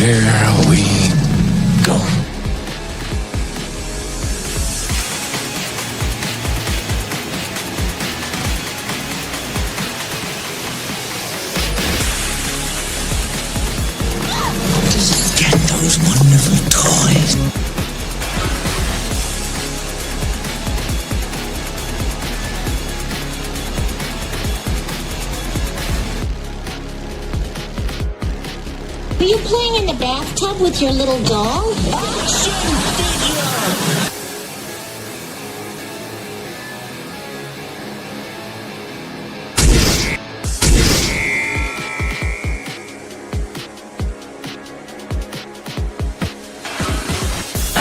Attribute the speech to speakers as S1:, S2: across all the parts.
S1: Here we go. Just get those wonderful toys.
S2: Are you playing in the bathtub with your little doll?
S1: Action figure!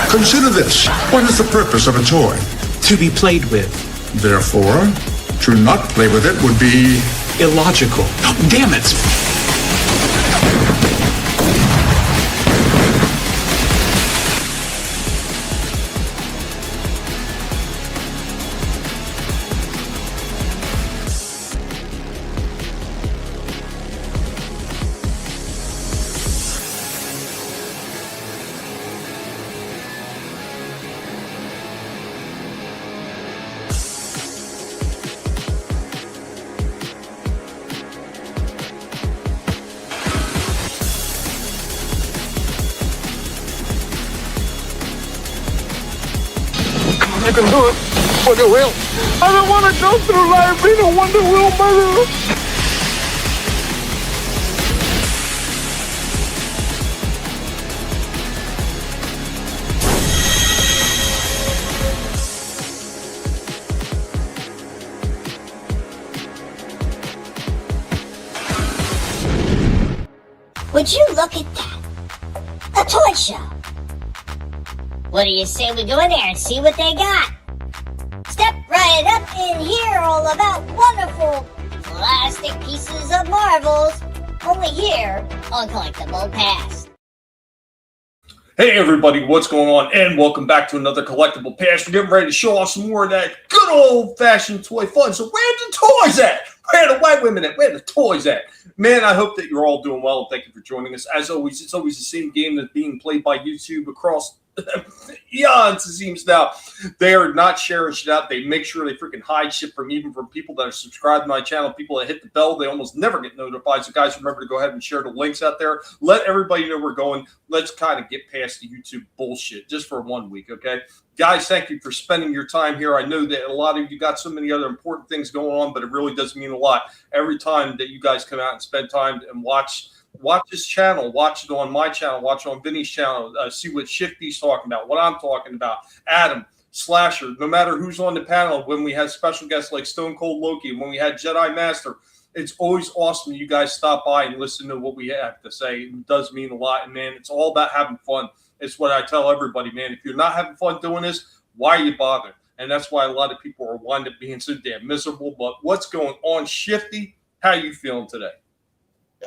S3: Consider this. What is the purpose of a toy?
S4: To be played with.
S3: Therefore, to not play with it would be
S4: Illogical. Damn it!
S5: You can do it. Wonder Wheel. I don't want to go through life being a Wonder Wheel murderer.
S2: Would you look at that? A toy show. What do you say we go in there and see what they got? Step right up in here, all about wonderful plastic pieces of marvels. Only here on Collectable Past.
S6: Hey everybody, what's going on? And welcome back to another Collectible Past. We're getting ready to show off some more of that good old-fashioned toy fun. So where are the toys at? Where are the white women at? Where are the toys at? Man, I hope that you're all doing well, and thank you for joining us. As always, it's always the same game that's being played by YouTube across eons, it seems now. They are not sharing shit out. They make sure they freaking hide shit from people that are subscribed to my channel. People that hit the bell, they almost never get notified. So guys, remember to go ahead and share the links out there. Let everybody know we're going. Let's kind of get past the YouTube bullshit just for 1 week, okay? Guys, thank you for spending your time here. I know that a lot of you got so many other important things going on, but it really does mean a lot every time that you guys come out and spend time and watch this channel, watch it on my channel, watch it on Vinnie's channel, see what Shifty's talking about, what I'm talking about, Adam, Slasher, no matter who's on the panel, when we had special guests like Stone Cold Loki, when we had Jedi Master, it's always awesome you guys stop by and listen to what we have to say. It does mean a lot, and man, it's all about having fun. It's what I tell everybody, man. If you're not having fun doing this, why are you bothering? And that's why a lot of people are wind up being so damn miserable. But what's going on, Shifty? How are you feeling today?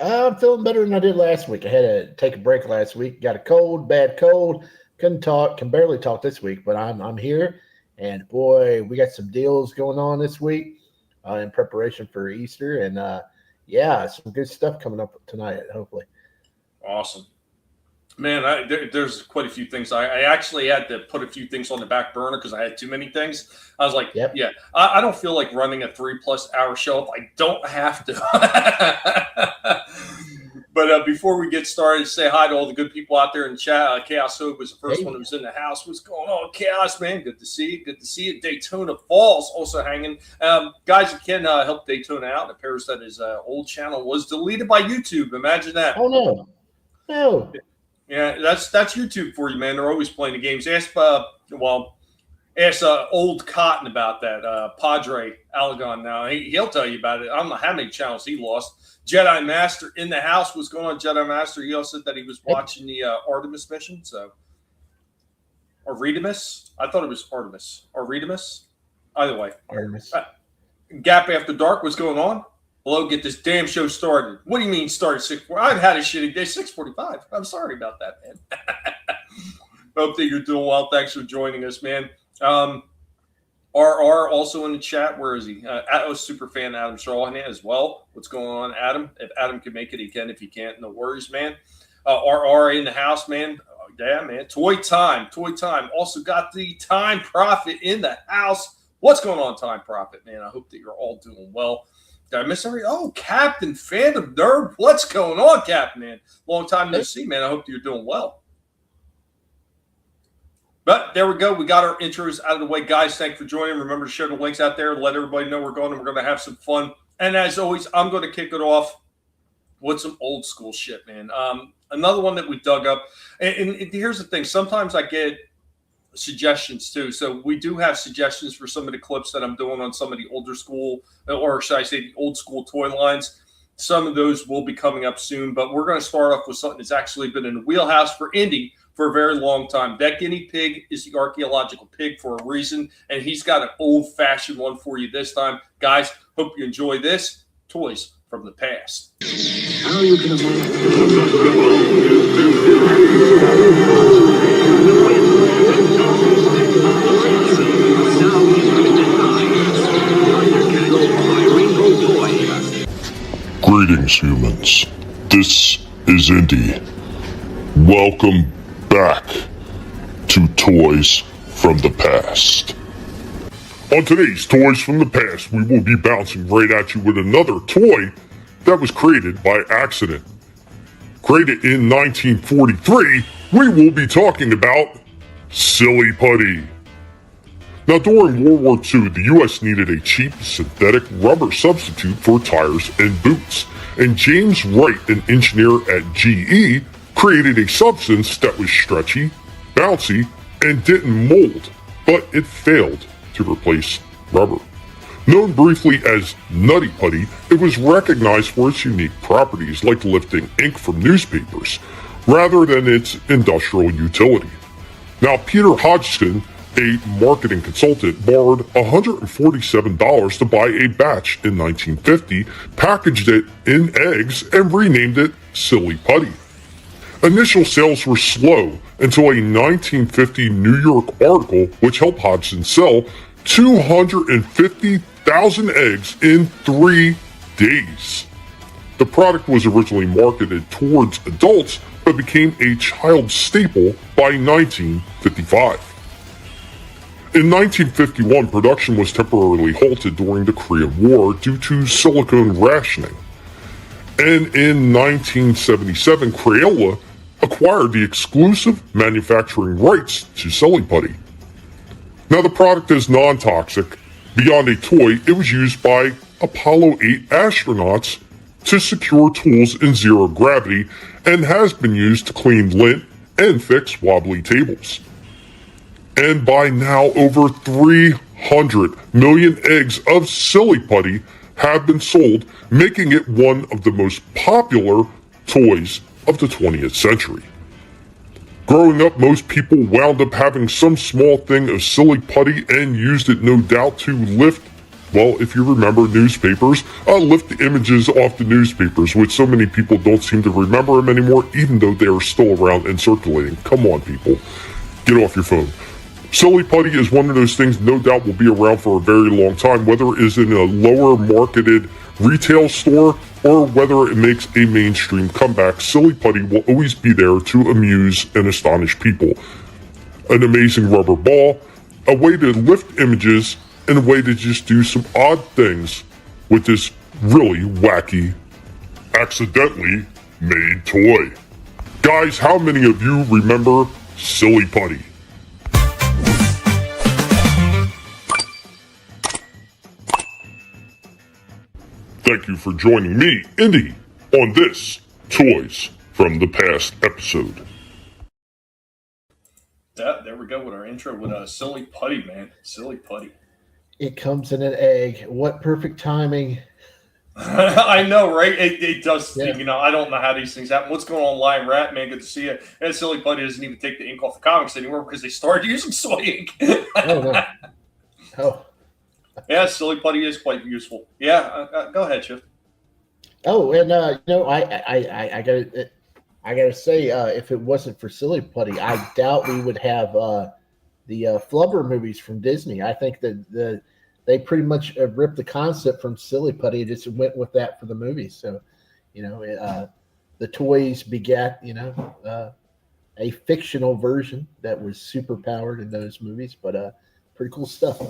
S7: I'm feeling better than I did last week. I had to take a break last week. Got a cold, bad cold. Couldn't talk. Can barely talk this week, but I'm here. And boy, we got some deals going on this week in preparation for Easter. And yeah, some good stuff coming up tonight, hopefully.
S6: Awesome. Man, there's quite a few things. I actually had to put a few things on the back burner because I had too many things. I was like,
S7: Yep.
S6: yeah, I don't feel like running a 3+ hour show if I don't have to. But before we get started, say hi to all the good people out there in chat. Chaos Hope was the first one who was in the house. What's going on, Chaos, man? Good to see you. Good to see you. Daytona Falls also hanging. Guys, you can help Daytona out. It appears that his old channel was deleted by YouTube. Imagine that.
S7: Oh, no. No.
S6: Yeah, that's YouTube for you, man. They're always playing the games. Ask Old Cotton about that. Padre Alagon now. He'll tell you about it. I don't know how many channels he lost. Jedi Master in the house. What's going on, Jedi Master? He also said that he was watching the Artemis mission. So, Artemis? I thought it was Artemis. Artemis? Either way.
S7: Artemis.
S6: Gap After Dark. What's going on? Hello, get this damn show started. What do you mean started 6:40? I've had a shitty day. 6:45. I'm sorry about that, man. Hope that you're doing well. Thanks for joining us, man. RR also in the chat. Where is he? Atlas Superfan Adam Strahan as well. What's going on, Adam? If Adam can make it, he can. If he can't, no worries, man. RR in the house, man. Yeah, man. Toy time. Also got the Time Prophet in the house. What's going on, Time Prophet, man? I hope that you're all doing well. Did I miss everything? Oh, Captain Fandom Nerd. What's going on, Captain, man? Long time no see, man. I hope that you're doing well. But there we go. We got our intros out of the way. Guys, thanks for joining. Remember to share the links out there. Let everybody know we're going, and we're going to have some fun. And as always, I'm going to kick it off with some old school shit, man. Another one that we dug up. And here's the thing. Sometimes I get suggestions too. So we do have suggestions for some of the clips that I'm doing on some of the older school, or should I say the old school toy lines. Some of those will be coming up soon, but we're going to start off with something that's actually been in the wheelhouse for Indy for a very long time. That guinea pig is the archaeological pig for a reason, and he's got an old-fashioned one for you this time. Guys, hope you enjoy this. Toys from the past.
S1: How you can
S8: Greetings, humans. This is Indy. Welcome back to Toys from the Past. On today's Toys from the Past, we will be bouncing right at you with another toy that was created by accident. Created in 1943, we will be talking about Silly Putty. Now, during World War II, the U.S. needed a cheap synthetic rubber substitute for tires and boots, and James Wright, an engineer at GE, created a substance that was stretchy, bouncy, and didn't mold, but it failed to replace rubber. Known briefly as Nutty Putty, it was recognized for its unique properties like lifting ink from newspapers, rather than its industrial utility. Now, Peter Hodgson, a marketing consultant, borrowed $147 to buy a batch in 1950, packaged it in eggs, and renamed it Silly Putty. Initial sales were slow until a 1950 New York article which helped Hodgson sell 250,000 eggs in 3 days. The product was originally marketed towards adults, but became a child staple by 1955. In 1951, production was temporarily halted during the Korean War due to silicone rationing. And in 1977, Crayola acquired the exclusive manufacturing rights to Silly Putty. Now, the product is non-toxic. Beyond a toy, it was used by Apollo 8 astronauts to secure tools in zero gravity and has been used to clean lint and fix wobbly tables. And by now, over 300 million eggs of Silly Putty have been sold, making it one of the most popular toys of the 20th century. Growing up, most people wound up having some small thing of Silly Putty and used it, no doubt, to lift, well, if you remember newspapers, lift the images off the newspapers, which so many people don't seem to remember them anymore, even though they are still around and circulating. Come on, people. Get off your phone. Silly Putty is one of those things no doubt will be around for a very long time, whether it is in a lower marketed retail store or whether it makes a mainstream comeback. Silly Putty will always be there to amuse and astonish people. An amazing rubber ball, a way to lift images, and a way to just do some odd things with this really wacky, accidentally made toy. Guys, how many of you remember Silly Putty? Thank you for joining me, Indy, on this Toys from the Past episode.
S6: There we go with our intro with Silly Putty, man. Silly Putty.
S7: It comes in an egg. What perfect timing.
S6: I know, right? It does.
S7: Yeah.
S6: You know, I don't know how these things happen. What's going on, Live Rat, man? Good to see you. And Silly Putty doesn't even take the ink off the comics anymore because they started using soy ink.
S7: Oh, no. Oh.
S6: Yeah, Silly Putty is quite useful. Yeah, go ahead, Shift.
S7: Oh, and I gotta say, if it wasn't for Silly Putty, I doubt we would have the Flubber movies from Disney. I think that they pretty much ripped the concept from Silly Putty and just went with that for the movies. So, the toys begat, a fictional version that was super powered in those movies, but pretty cool stuff.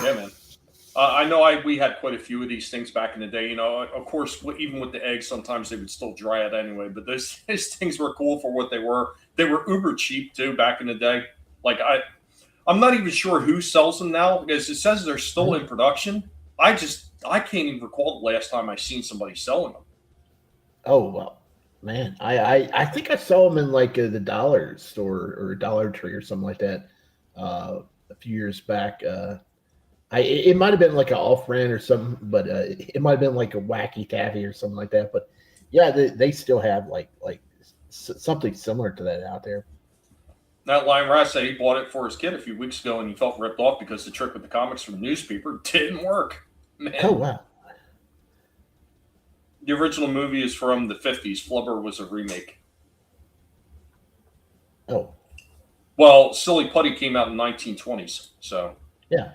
S6: Yeah, man. I know we had quite a few of these things back in the day. Of course, even with the eggs, sometimes they would still dry out anyway. But those things were cool for what they were. They were uber cheap too back in the day. Like I'm not even sure who sells them now because it says they're still in production. I can't even recall the last time I seen somebody selling them.
S7: Oh well, man, I think I saw them in like the dollar store or Dollar Tree or something like that a few years back. It might have been like an off-brand or something, but it might have been like a Wacky Taffy or something like that. But yeah, they still have like something similar to that out there.
S6: That Lion Rat said he bought it for his kid a few weeks ago and he felt ripped off because the trick with the comics from the newspaper didn't work. Man.
S7: Oh wow.
S6: The original movie is from the 50s. Flubber was a remake.
S7: Oh.
S6: Well, Silly Putty came out in the 1920s, so.
S7: Yeah.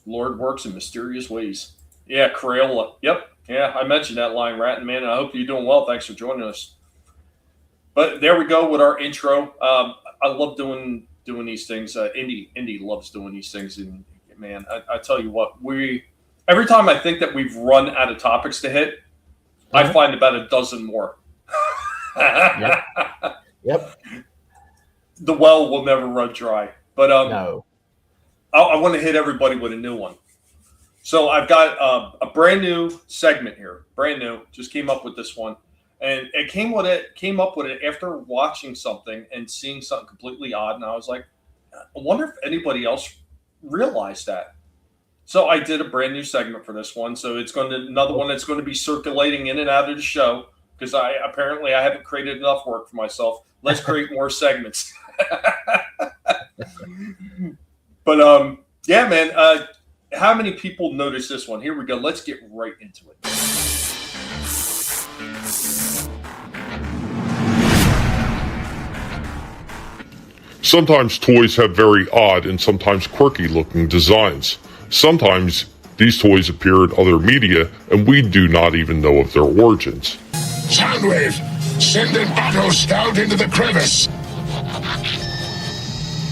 S6: Lord works in mysterious ways. Yeah, Crayola. Yep. Yeah, I mentioned that Lion Rat, and man, I hope you're doing well. Thanks for joining us. But there we go with our intro. I love doing these things. Indy loves doing these things, and man, I tell you what, every time I think that we've run out of topics to hit, I find about a dozen more.
S7: Yep.
S6: The well will never run dry. But
S7: no.
S6: I want to hit everybody with a new one. So I've got a brand new segment here. Brand new. Just came up with this one. And it came up with it after watching something and seeing something completely odd. And I was like, I wonder if anybody else realized that. So I did a brand new segment for this one. So it's another one that's going to be circulating in and out of the show because I haven't created enough work for myself. Let's create more segments. But yeah, man. How many people noticed this one? Here we go. Let's get right into it.
S8: Sometimes toys have very odd and sometimes quirky looking designs. Sometimes these toys appear in other media and we do not even know of their origins.
S9: Soundwave, send an auto scout into the crevice.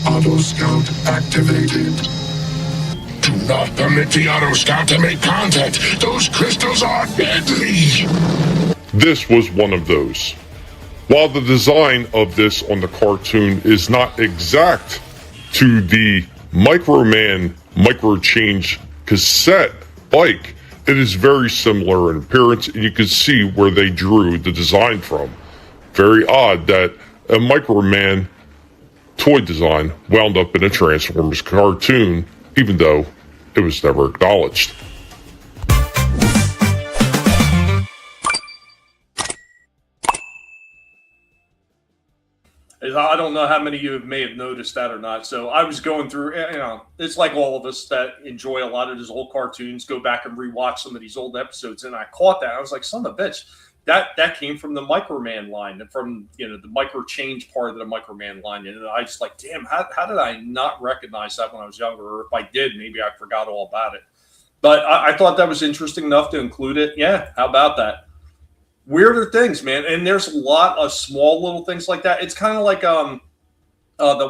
S9: Auto scout activated. Do not permit the auto scout to make contact. Those crystals are deadly.
S8: This was one of those. While the design of this on the cartoon is not exact to the Microman Microchange cassette bike, it is very similar in appearance, and you can see where they drew the design from. Very odd that a Microman toy design wound up in a Transformers cartoon, even though it was never acknowledged.
S6: I don't know how many of you may have noticed that or not. So I was going through, it's like all of us that enjoy a lot of these old cartoons, go back and rewatch some of these old episodes. And I caught that. I was like, son of a bitch, that came from the Microman line, from, the micro change part of the Microman line. And I just like, damn, how did I not recognize that when I was younger? Or if I did, maybe I forgot all about it. But I thought that was interesting enough to include it. Yeah, how about that? Weirder things, man, and there's a lot of small little things like that. It's kind of like the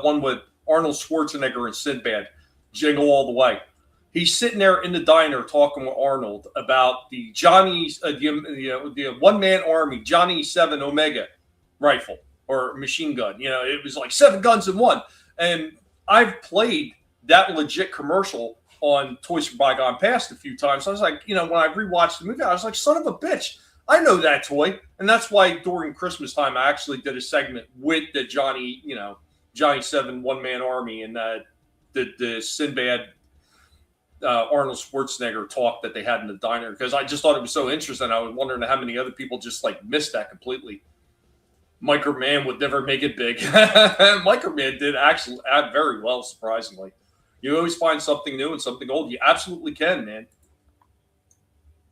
S6: one with Arnold Schwarzenegger and Sinbad, Jingle All the Way. He's sitting there in the diner talking with Arnold about the Johnny's the one-man army Johnny 7 Omega rifle or machine gun. It was like 7 guns in one. And I've played that legit commercial on Toys from Bygone Past a few times. So I was like, when I rewatched the movie, I was like, son of a bitch. I know that toy, and that's why during Christmas time I actually did a segment with the Johnny 7 one-man army and the Sinbad Arnold Schwarzenegger talk that they had in the diner because I just thought it was so interesting. I was wondering how many other people just like missed that completely. Microman would never make it big. Microman did actually add very well, surprisingly. You always find something new and something old. You absolutely can, man.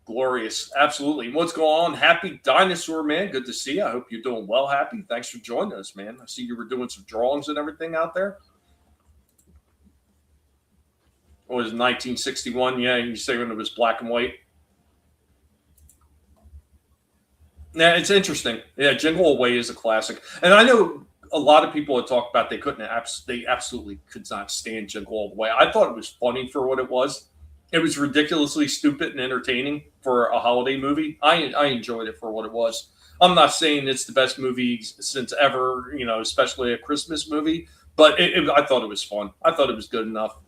S6: Glorious. Absolutely. What's going on? Happy Dinosaur, man. Good to see you. I hope you're doing well, Happy. Thanks for joining us, man. I see you were doing some drawings and everything out there. What was it, 1961? Yeah, you say when it was black and white. Yeah, it's interesting. Yeah, Jingle All the Way is a classic, and I know a lot of people had talked about they absolutely could not stand Jingle All the Way. I thought it was funny for what it was. It was ridiculously stupid and entertaining for a holiday movie. I enjoyed it for what it was. I'm not saying it's the best movie since ever, especially a Christmas movie, but I thought it was fun. I thought it was good enough.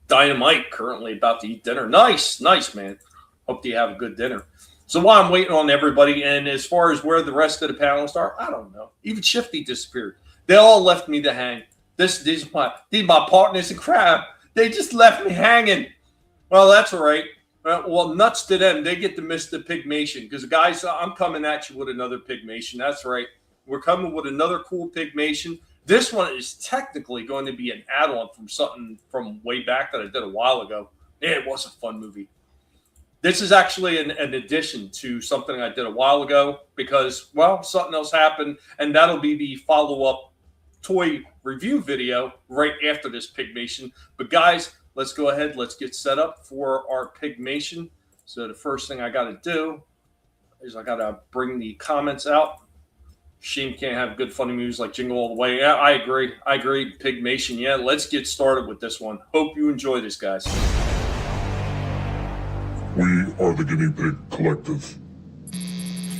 S6: Dynamite currently about to eat dinner. Nice, man. Hope you have a good dinner. So while I'm waiting on everybody, and as far as where the rest of the panelists are, I don't know. Even Shifty disappeared. They all left me to hang. These are my partners in crime. They just left me hanging. Well, that's all right. Well, nuts to them. They get to miss the Pygmation. Because, guys, I'm coming at you with another Pygmation. That's right. We're coming with another cool Pygmation. This one is technically going to be an add-on from something from way back that I did a while ago. Yeah, it was a fun movie. This is actually an addition to something I did a while ago because, well, something else happened, and that'll be the follow-up toy review video right after this Pygmation. But, guys, let's go ahead. Let's get set up for our Pygmation. So the first thing I got to do is I got to bring the comments out. Shame can't have good, funny movies like Jingle All the Way. Yeah, I agree. Pygmation, yeah. Let's get started with this one. Hope you enjoy this, guys.
S9: We are the Guinea Pig Collective.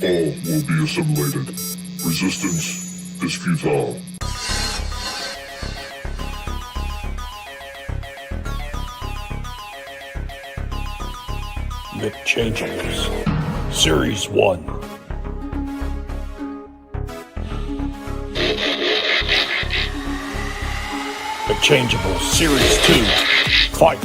S9: All will be assimilated. Resistance is futile.
S1: The Changeables, Series 1. The Changeables, Series 2. Fight!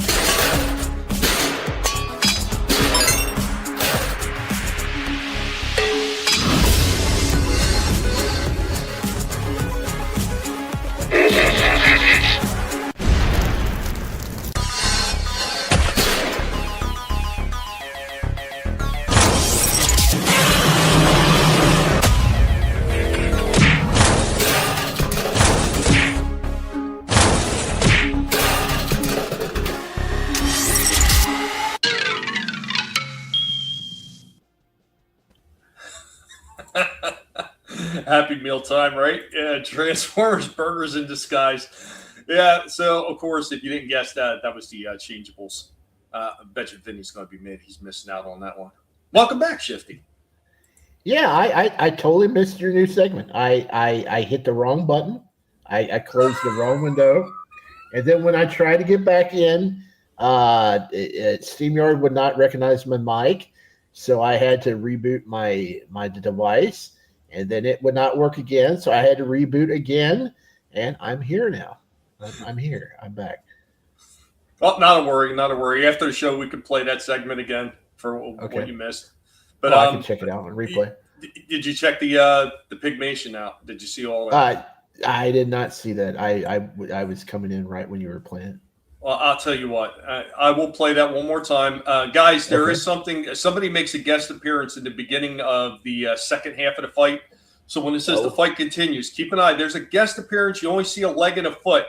S6: Happy meal time, right? Yeah, Transformers Burgers in Disguise. Yeah, so, of course, if you didn't guess that, that was the Changeables. I bet you Vinnie's going to be mad. He's missing out on that one. Welcome back, Shifty.
S7: Yeah, I totally missed your new segment. I hit the wrong button. I closed the wrong window. And then when I tried to get back in, StreamYard would not recognize my mic. So I had to reboot my device. And then it would not work again. So I had to reboot again. And I'm here now. I'm here. I'm back.
S6: Well, not a worry. After the show, we could play that segment again for what you missed. But
S7: I can check it out on replay.
S6: Did you check the Pygmation out? Did you see all that?
S7: I did not see that. I was coming in right when you were playing.
S6: Well, I'll tell you what. I will play that one more time. Guys, there is something. Somebody makes a guest appearance in the beginning of the second half of the fight. So when it says the fight continues, keep an eye. There's a guest appearance. You only see a leg and a foot,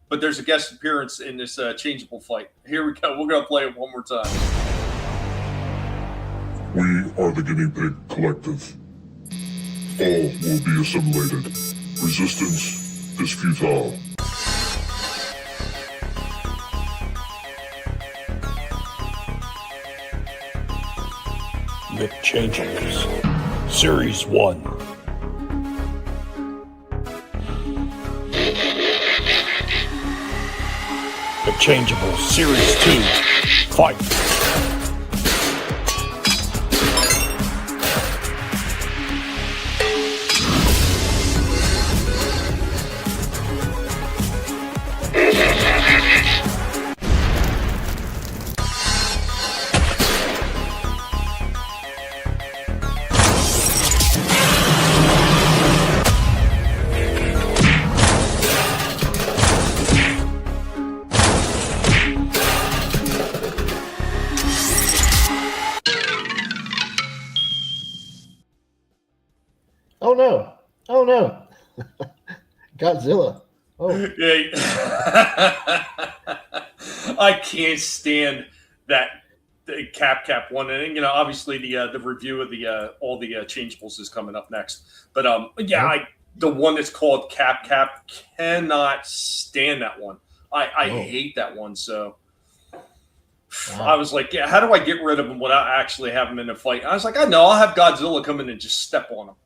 S6: but there's a guest appearance in this changeable fight. Here we go. We're going to play it one more time.
S9: We are the Guinea Pig Collective. All will be assimilated. Resistance is futile.
S1: The Changeables, Series 1. The Changeables, Series 2. Fight!
S7: Oh no. Godzilla. Oh.
S6: Yeah. I can't stand that the cap one, and obviously the review of the all the changeables is coming up next. But the one that's called cap cannot stand that one. I hate that one. So I was like, how do I get rid of him without actually having him in a fight? And I was like, I know, I'll have Godzilla come in and just step on him.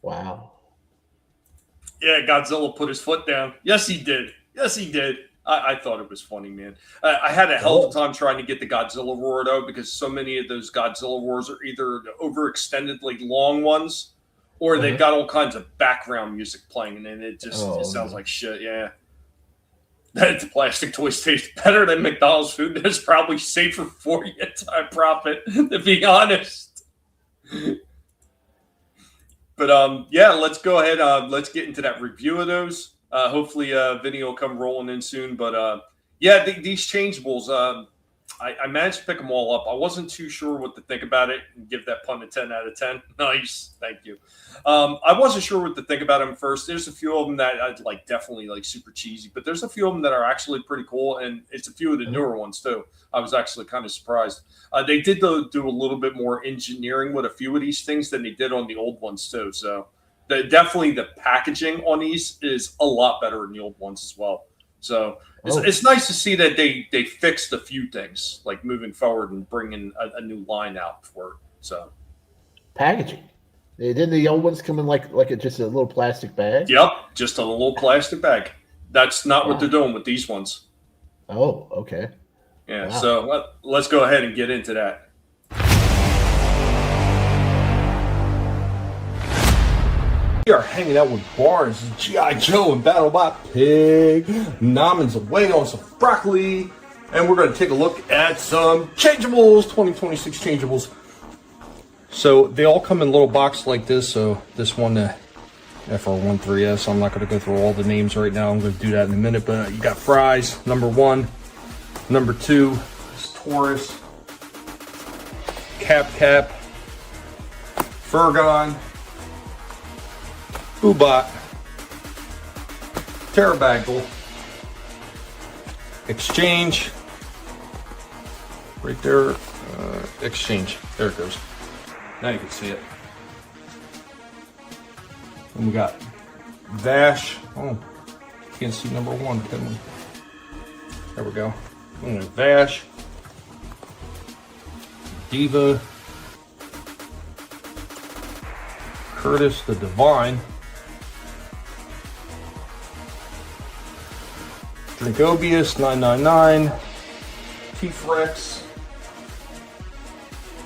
S7: Wow.
S6: Yeah, Godzilla put his foot down. Yes, he did. I thought it was funny, man. I had a hell of a time trying to get the Godzilla roar, though, because so many of those Godzilla roars are either overextended, like long ones, or they've got all kinds of background music playing, and it just it sounds like shit, yeah. The plastic toys taste better than McDonald's food. That's probably safer for you to profit, to be honest. But let's go ahead. Let's get into that review of those. Hopefully, Vinnie will come rolling in soon. But these changeables, I managed to pick them all up. I wasn't too sure what to think about it and give that pun a 10 out of 10. Nice, thank you. I wasn't sure what to think about them first. There's a few of them that I'd like definitely like super cheesy, but there's a few of them that are actually pretty cool, and it's a few of the newer ones too. I was actually kind of surprised. They did do a little bit more engineering with a few of these things than they did on the old ones too. So definitely the packaging on these is a lot better than the old ones as well. So it's nice to see that they fixed a few things, like moving forward and bringing a new line out for it. So
S7: packaging. Didn't the old ones come in like just a little plastic bag?
S6: Yep, just a little plastic bag. That's not what they're doing with these ones.
S7: Oh, okay.
S6: Yeah, so let's go ahead and get into that.
S1: We are hanging out with Barnes, G.I. Joe, and BattleBot Pig. Naman's away on some broccoli. And we're going to take a look at some changeables, 2026 changeables. So they all come in little boxes like this. So this one, FR13S, I'm not going to go through all the names right now. I'm going to do that in a minute. But you got Fries, number 1. Number 2 is Taurus. Cap, Furgon. Boobot, Pterodactyl, Exchange, right there, Exchange, there it goes. Now you can see it. And we got Vash, can't see number 1, can we? There we go. Vash, Diva, Curtis the Divine, Drinkobius 999, T-Rex,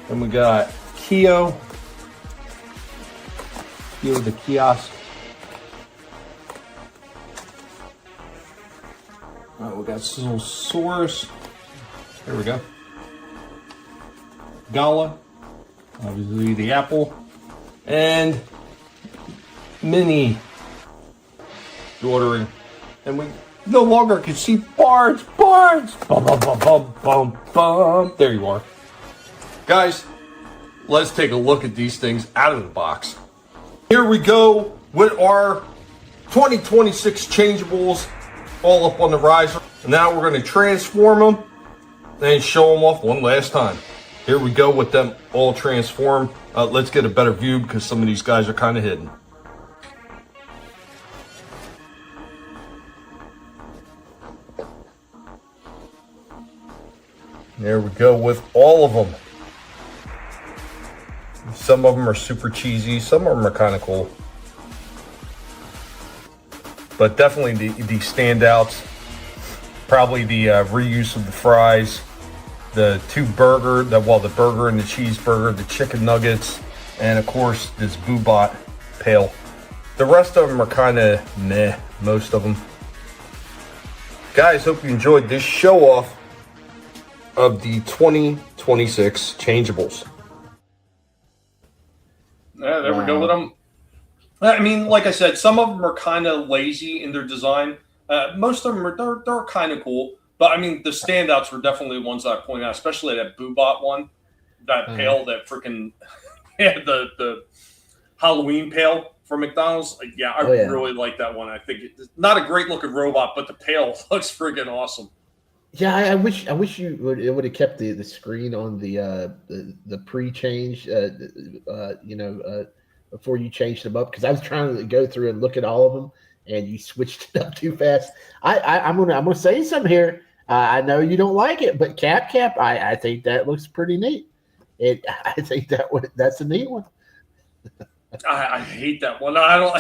S1: then we got Keo the Kiosk. We got Sizzlesaurus. There we go. Gala, obviously the apple, and Minnie ordering, and we no longer can see Barnes. Bum, bum, bum, bum, bum, bum. There you are. Guys, let's take a look at these things out of the box. Here we go with our 2026 changeables all up on the riser. Now we're going to transform them and show them off one last time. Here we go with them all transformed. Let's get a better view because some of these guys are kind of hidden. There we go with all of them. Some of them are super cheesy. Some of them are kind of cool. But definitely the standouts. Probably the reuse of the fries. The the burger and the cheeseburger. The chicken nuggets. And of course this Boobot pail. The rest of them are kind of meh. Most of them. Guys, hope you enjoyed this show off of the 2026 changeables. Yeah, there we go with them. I mean, like I said, some of them are kind of lazy in their design. Most of them they're kind of cool. But I mean, the standouts were definitely the ones that I pointed out, especially that Boobot one, that pail, that freaking the Halloween pail
S6: from McDonald's. Yeah, I
S7: yeah.
S6: really like that one. I think it's not a great looking robot, but the pail looks friggin' awesome.
S7: Yeah, I wish it would have kept the screen on the pre-change, before you changed them up, because I was trying to go through and look at all of them, and you switched it up too fast. I'm gonna say something here. I know you don't like it, but Cap, I think that looks pretty neat. I think that's a neat one.
S6: I hate that one. I don't.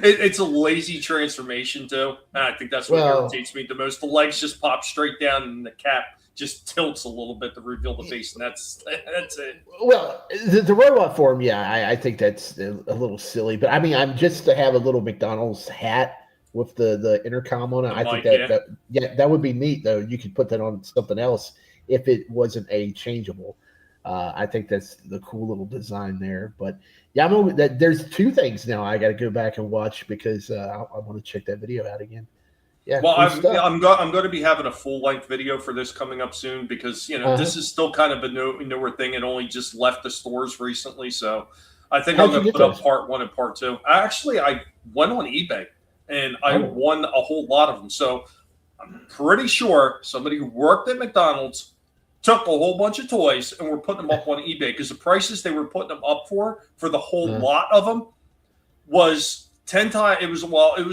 S6: It's a lazy transformation too, and I think that's what irritates me the most. The legs just pop straight down, and the cap just tilts a little bit to reveal the face, and that's it.
S7: Well, the robot form, yeah, I think that's a little silly. But I mean, I'm just to have a little McDonald's hat with the intercom on it. I think that would be neat, though. You could put that on something else if it wasn't a changeable. I think that's the cool little design there. But yeah, there's two things now I got to go back and watch because I want to check that video out again. Yeah.
S6: Well, I'm going to be having a full length video for this coming up soon because this is still kind of a newer thing. It only just left the stores recently, so I think I'm going to put up part 1 and part 2. I went on eBay and I won a whole lot of them. So I'm pretty sure somebody who worked at McDonald's took a whole bunch of toys and were putting them up on eBay because the prices they were putting them up for the whole lot of them was 10 times. It was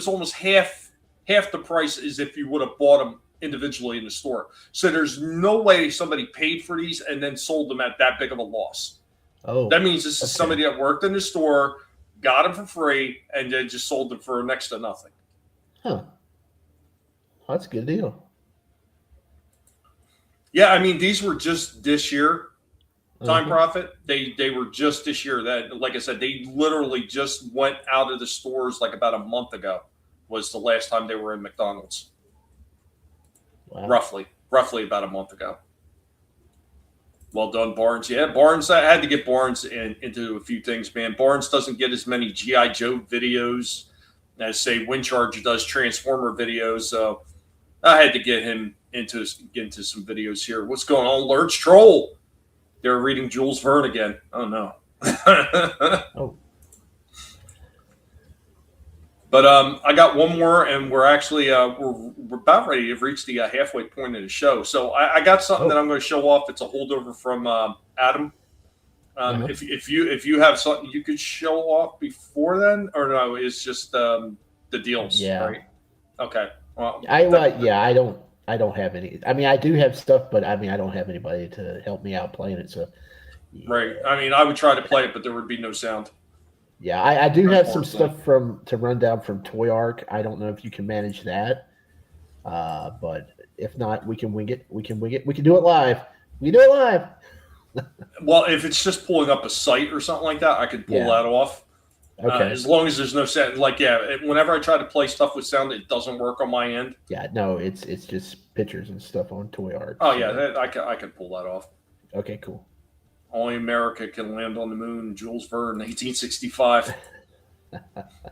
S6: almost half the price as if you would have bought them individually in the store. So there's no way somebody paid for these and then sold them at that big of a loss. Oh, that means this is somebody that worked in the store, got them for free, and then just sold them for next to nothing.
S7: Huh. That's a good deal.
S6: Yeah, I mean, these were just this year. Time Profit. They were just this year. That, like I said, they literally just went out of the stores like about a month ago. Was the last time they were in McDonald's. Wow. Roughly about a month ago. Well done, Barnes. Yeah, Barnes. I had to get Barnes into a few things, man. Barnes doesn't get as many G.I. Joe videos as, say, Windcharger does Transformer videos. So I had to get him into some videos here. What's going on, Lurch Troll? They're reading Jules Verne again. Oh no. But I got one more, and we're actually we're about ready to reach the halfway point of the show. So I got something that I'm going to show off. It's a holdover from Adam. If you have something you could show off before then, or no, it's just the deals. Yeah. Right? Okay. Well, I don't have any. I mean, I do have stuff, but I mean, I don't have anybody to help me out playing it. So, yeah. Right. I mean, I would try to play it, but there would be no sound. Yeah, I do have some stuff to run down from Toy Arc. I don't know if you can manage that, but if not, we can wing it. We can do it live. We do it live. Well, if it's just pulling up a site or something like that, I could pull that off. Okay. As long as there's no sound, whenever I try to play stuff with sound, it doesn't work on my end. Yeah, no, it's just pictures and stuff on Toy Arc. Oh yeah, I can pull that off. Okay, cool. Only America can land on the moon. Jules Verne, 1865.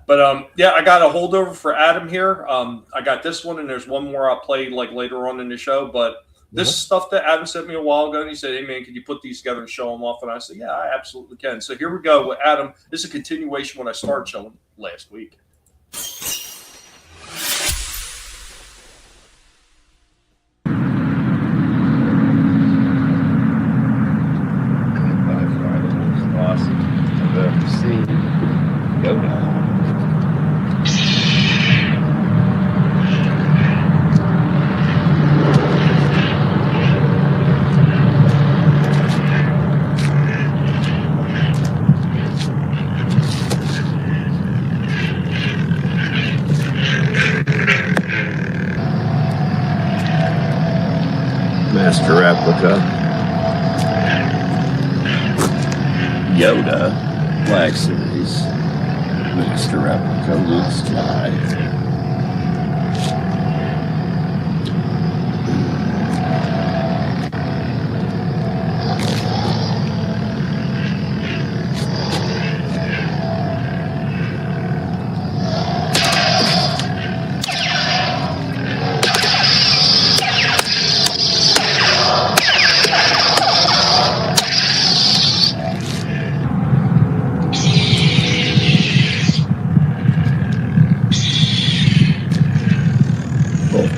S6: But I got a holdover for Adam here. I got this one, and there's one more I'll play later on in the show. But this is stuff that Adam sent me a while ago, and he said, "Hey man, can you put these together and show them off?" And I said, "Yeah, I absolutely can." So here we go with Adam. This is a continuation when I started showing last week.
S10: Master replica. Yoda, Black Series. Master replica, Luke Sky.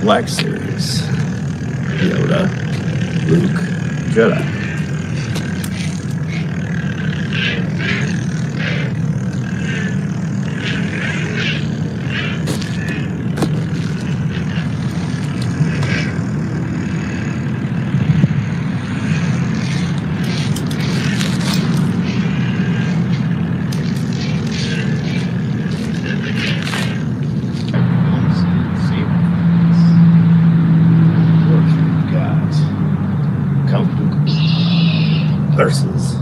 S10: Black Series. Yoda, Luke, Jedi. Versus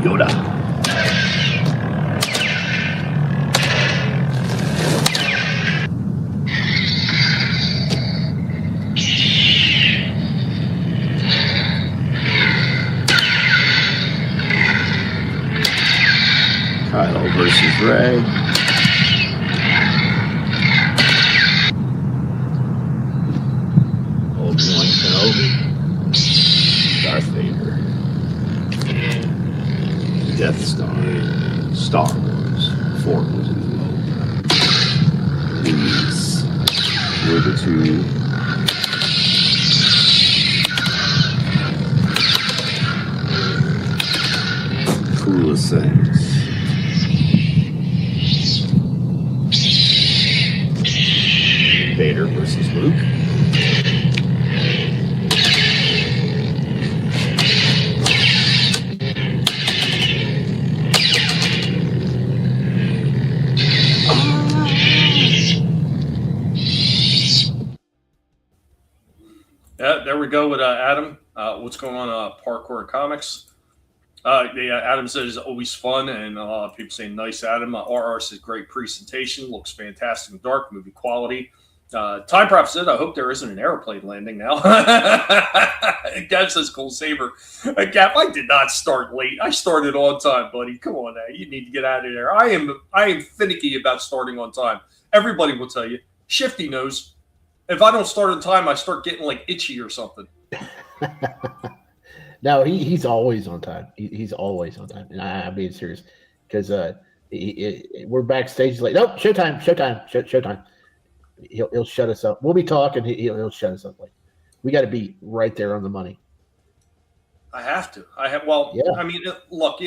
S10: Yoda. Kylo versus Rey. Obi-Wan Kenobi. Darth Vader, Death Star, Star Wars, Forms of Hope. These were the two coolest things. Vader versus Luke.
S6: Yeah, there we go with Adam. What's going on, Parkour Comics? Adam says it's always fun, and a lot of people say nice, Adam. RR says great presentation, looks fantastic in dark, movie quality. Time Prop said, I hope there isn't an airplane landing now. Gav says, cool saber. Gav, I did not start late. I started on time, buddy. Come on now. You need to get out of there. I am finicky about starting on time. Everybody will tell you. Shifty knows. If I don't start on time, I start getting like itchy or something.
S7: No, he's always on time. He's always on time. And I'm being serious because we're backstage like, nope, showtime. He'll shut us up. We'll be talking. He'll shut us up. Like, we got to be right there on the money.
S6: I have to. Well,
S7: yeah.
S6: I mean, look,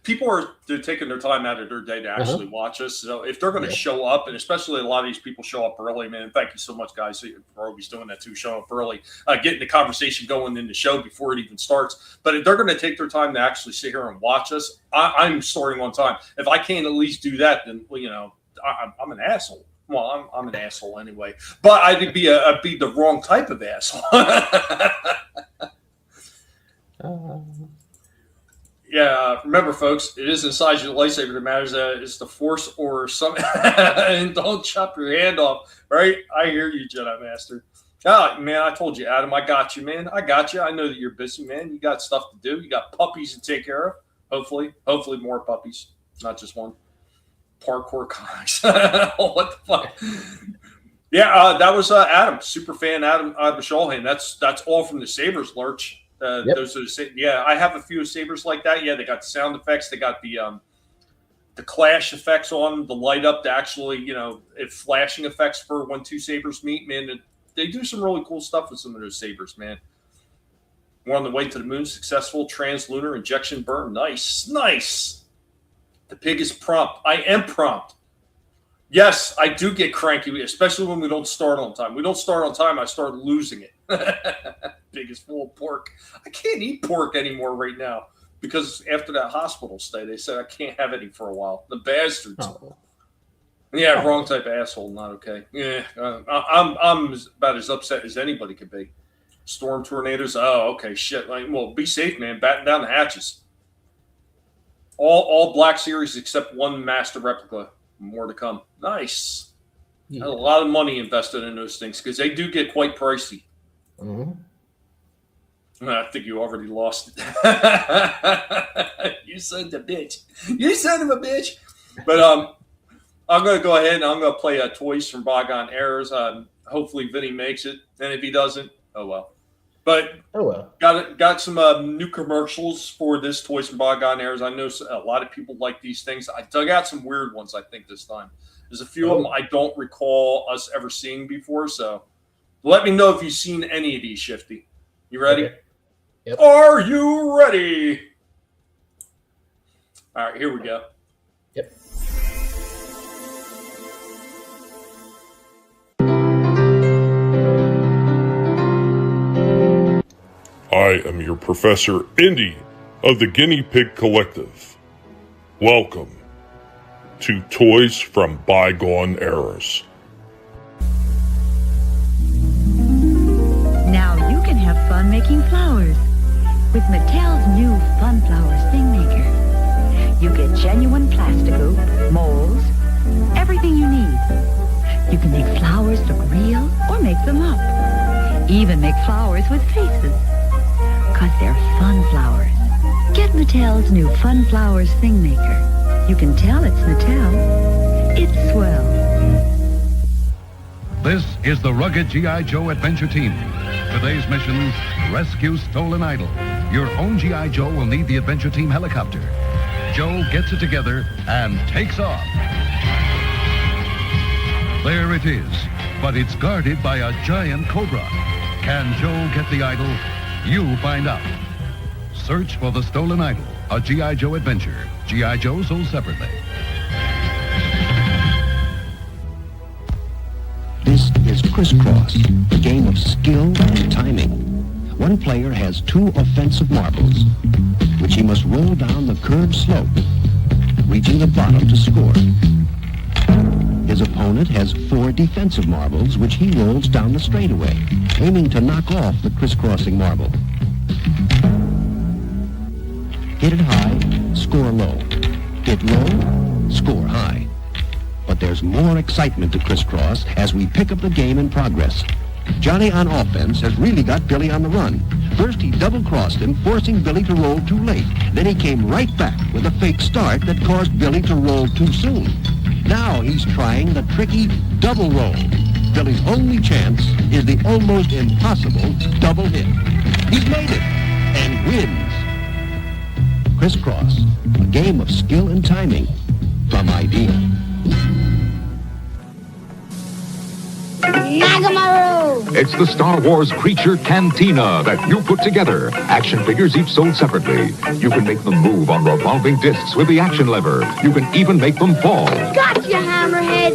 S6: people they're taking their time out of their day to actually watch us. So if they're going to show up, and especially a lot of these people show up early, man, thank you so much, guys, for always doing that too, showing up early, getting the conversation going in the show before it even starts. But if they're going to take their time to actually sit here and watch us, I'm starting on time. If I can't at least do that, then, I'm an asshole. Well, I'm an asshole anyway, but I'd be the wrong type of asshole. Yeah, remember, folks, it isn't the size of the lightsaber that matters. It's the force or something. And don't chop your hand off, right? I hear you, Jedi Master. Oh, man, I told you, Adam, I got you, man. I got you. I know that you're busy, man. You got stuff to do. You got puppies to take care of. Hopefully more puppies, not just one. Parkour Comics. What the fuck? Yeah, that was Adam, super fan Adam Bashallhan. That's all from the Sabres lurch. Those are I have a few Sabres like that. Yeah, they got the sound effects. They got the clash effects on them, the light up, the actually, flashing effects for when two Sabres meet. Man, they do some really cool stuff with some of those Sabres, man. We're on the way to the moon. Successful translunar injection burn. Nice. The pig is prompt. I am prompt. Yes, I do get cranky, especially when we don't start on time. We don't start on time, I start losing it. Pig is full of pork. I can't eat pork anymore right now because after that hospital stay, they said I can't have any for a while. The bastards. Oh. Yeah, wrong type of asshole. Not okay. Yeah, I'm about as upset as anybody could be. Storm tornadoes. Oh, okay, shit. Well, be safe, man. Batten down the hatches. All Black Series except one master replica. More to come. Nice. Yeah. A lot of money invested in those things because they do get quite pricey. Mm-hmm. I think you already lost it. You son of a bitch. You son of a bitch. But I'm going to go ahead and I'm going to play Toys from Bygone Eras. Hopefully Vinnie makes it. And if he doesn't, oh well. But
S7: oh well.
S6: Got some new commercials for this Toys from Bygone Eras. I know a lot of people like these things. I dug out some weird ones, I think, this time. There's a few of them I don't recall us ever seeing before, so let me know if you've seen any of these, Shifty. You ready?
S7: Okay. Yep.
S6: Are you ready? All right, here we go.
S7: Yep.
S8: I am your Professor Indy of the Guinea Pig Collective. Welcome to Toys from Bygone Eras.
S11: Now you can have fun making flowers with Mattel's new Fun Flowers Thing Maker. You get genuine plastic hoop, molds, everything you need. You can make flowers look real or make them up. Even make flowers with faces. 'Cause they're fun flowers. Get Mattel's new Fun Flowers Thing Maker. You can tell it's Mattel. It's swell.
S12: This is the rugged G.I. Joe Adventure Team. Today's mission, rescue stolen idol. Your own G.I. Joe will need the Adventure Team helicopter. Joe gets it together and takes off. There it is, but it's guarded by a giant cobra. Can Joe get the idol? You find out. Search for the stolen idol, a G.I. Joe adventure. G.I. Joe sold separately.
S13: This is Crisscross, a game of skill and timing. One player has 2 offensive marbles, which he must roll down the curved slope, reaching the bottom to score. His opponent has 4 defensive marbles, which he rolls down the straightaway, aiming to knock off the crisscrossing marble. Hit it high, score low. Hit low, score high. But there's more excitement to crisscross as we pick up the game in progress. Johnny on offense has really got Billy on the run. First he double-crossed him, forcing Billy to roll too late. Then he came right back with a fake start that caused Billy to roll too soon. Now he's trying the tricky double roll. Billy's only chance is the almost impossible double hit. He's made it and wins. Crisscross, a game of skill and timing from Idea.
S2: Nagamaru!
S14: It's the Star Wars creature Cantina that you put together. Action figures each sold separately. You can make them move on revolving discs with the action lever. You can even make them fall.
S15: Gotcha, Hammerhead!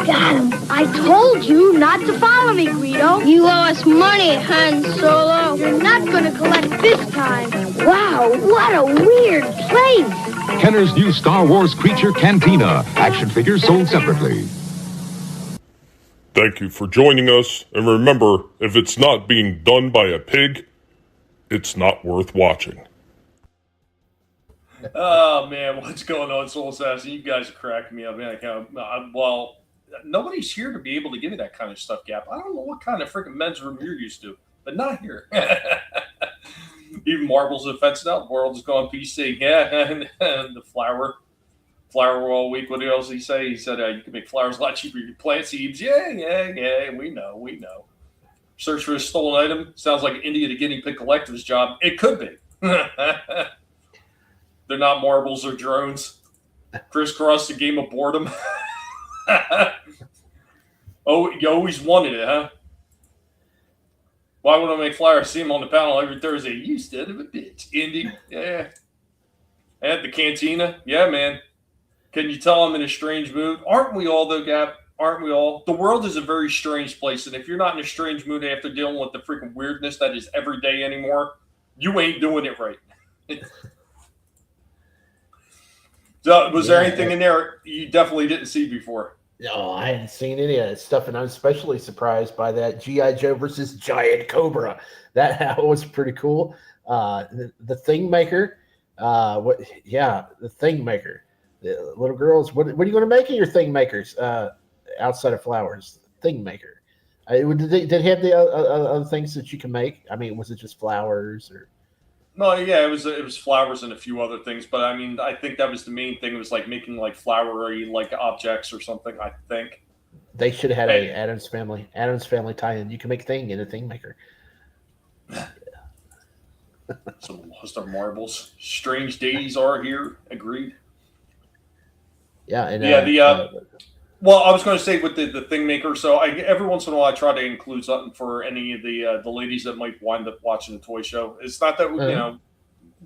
S15: Got him. I told you not to follow me, Guido. You owe us money, Han Solo. You're not going to collect this time. Wow, what a weird place.
S14: Kenner's new Star Wars creature Cantina. Action figures sold separately.
S8: Thank you for joining us, and remember, if it's not being done by a pig, it's not worth watching.
S6: Oh, man, what's going on, Soul Assassin? You guys are cracking me up, man. Well, nobody's here to be able to give me that kind of stuff, Gap. I don't know what kind of freaking men's room you're used to, but not here. Even Marbles are fenced out. The world is going PC. Yeah, and the flower all week. What else did he say? He said you can make flowers a lot cheaper. You can plant seeds. Yeah. We know. Search for a stolen item. Sounds like India the Guinea Pig Collective's job. It could be. They're not marbles or drones. Crisscross the game of boredom. Oh, you always wanted it, huh? Why would I make flyers? See them on the panel every Thursday. You instead of a bitch. Indy. Yeah. At the cantina. Yeah, man. Can you tell I'm in a strange mood? Aren't we all, though, Gap? Aren't we all? The world is a very strange place, and if you're not in a strange mood after dealing with the freaking weirdness that is every day anymore, you ain't doing it right. So, was there anything in there you definitely didn't see before?
S7: No, I hadn't seen any of that stuff, and I'm especially surprised by that G.I. Joe versus Giant Cobra. That was pretty cool. The Thing Maker. The Thing Maker. The little girls, what are you going to make of your Thing Makers outside of flowers? Thing Maker. Did they have the other things that you can make? I mean, was it just flowers or?
S6: No, yeah, it was flowers and a few other things, but I mean, I think that was the main thing. It was like making like flowery like objects or something. I think
S7: they should have had a Adam's Family tie-in. You can make Thing in a Thing Maker.
S6: Some lost our marbles. Strange days are here. Agreed.
S7: Yeah, and
S6: well, I was going to say with the thing maker. So every once in a while, I try to include something for any of the ladies that might wind up watching the toy show. It's not that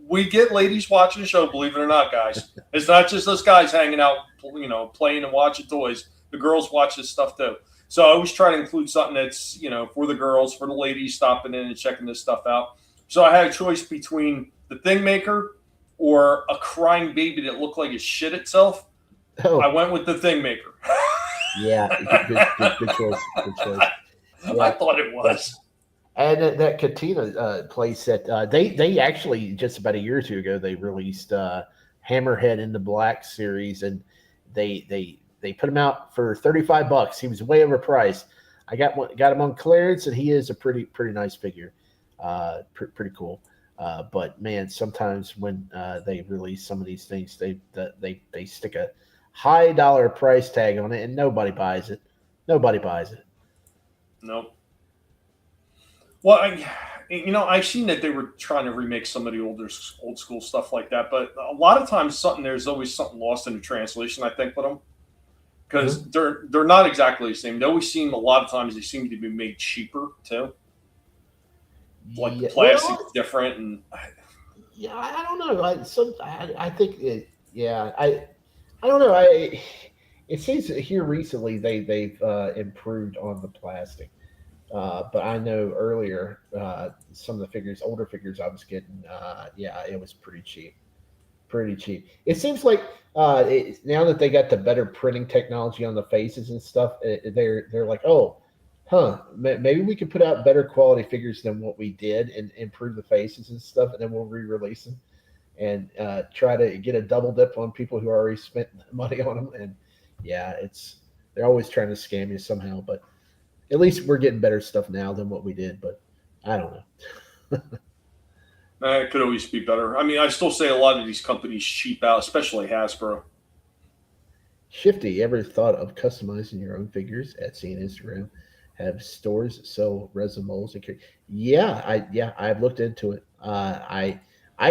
S6: we get ladies watching the show. Believe it or not, guys, it's not just us guys hanging out, playing and watching toys. The girls watch this stuff too. So I always try to include something that's for the girls, for the ladies stopping in and checking this stuff out. So I had a choice between the thing maker or a crying baby that looked like it shit itself. I went with the thing maker.
S7: Yeah, good choice. Good choice. Yeah.
S6: I thought it was.
S7: And that Katina playset, they actually just about a year or two ago they released Hammerhead in the Black series, and they put him out for $35. He was way overpriced. I got him on clearance, and he is a pretty nice figure. Pretty cool. But man, sometimes when they release some of these things, they stick a high dollar price tag on it, and nobody buys it.
S6: Nope. Well, I've seen that they were trying to remake some of the old school stuff like that, but a lot of times there's always something lost in the translation, I think, with them, because they're not exactly the same. They always seem, a lot of times they seem to be made cheaper too. Like the plastic's different, and
S7: I don't know. I think I don't know. It seems that here recently they've improved on the plastic, but I know earlier some of the older figures I was getting, it was pretty cheap. It seems like now that they got the better printing technology on the faces and stuff, they're like, maybe we could put out better quality figures than what we did and improve the faces and stuff, and then we'll re-release them and try to get a double dip on people who already spent money on them. And they're always trying to scam you somehow, but at least we're getting better stuff now than what we did. But I don't know.
S6: It could always be better. I mean, I still say a lot of these companies cheap out, especially Hasbro.
S7: Shifty, ever thought of customizing your own figures? Etsy and Instagram have stores sell resin molds. I've looked into it. I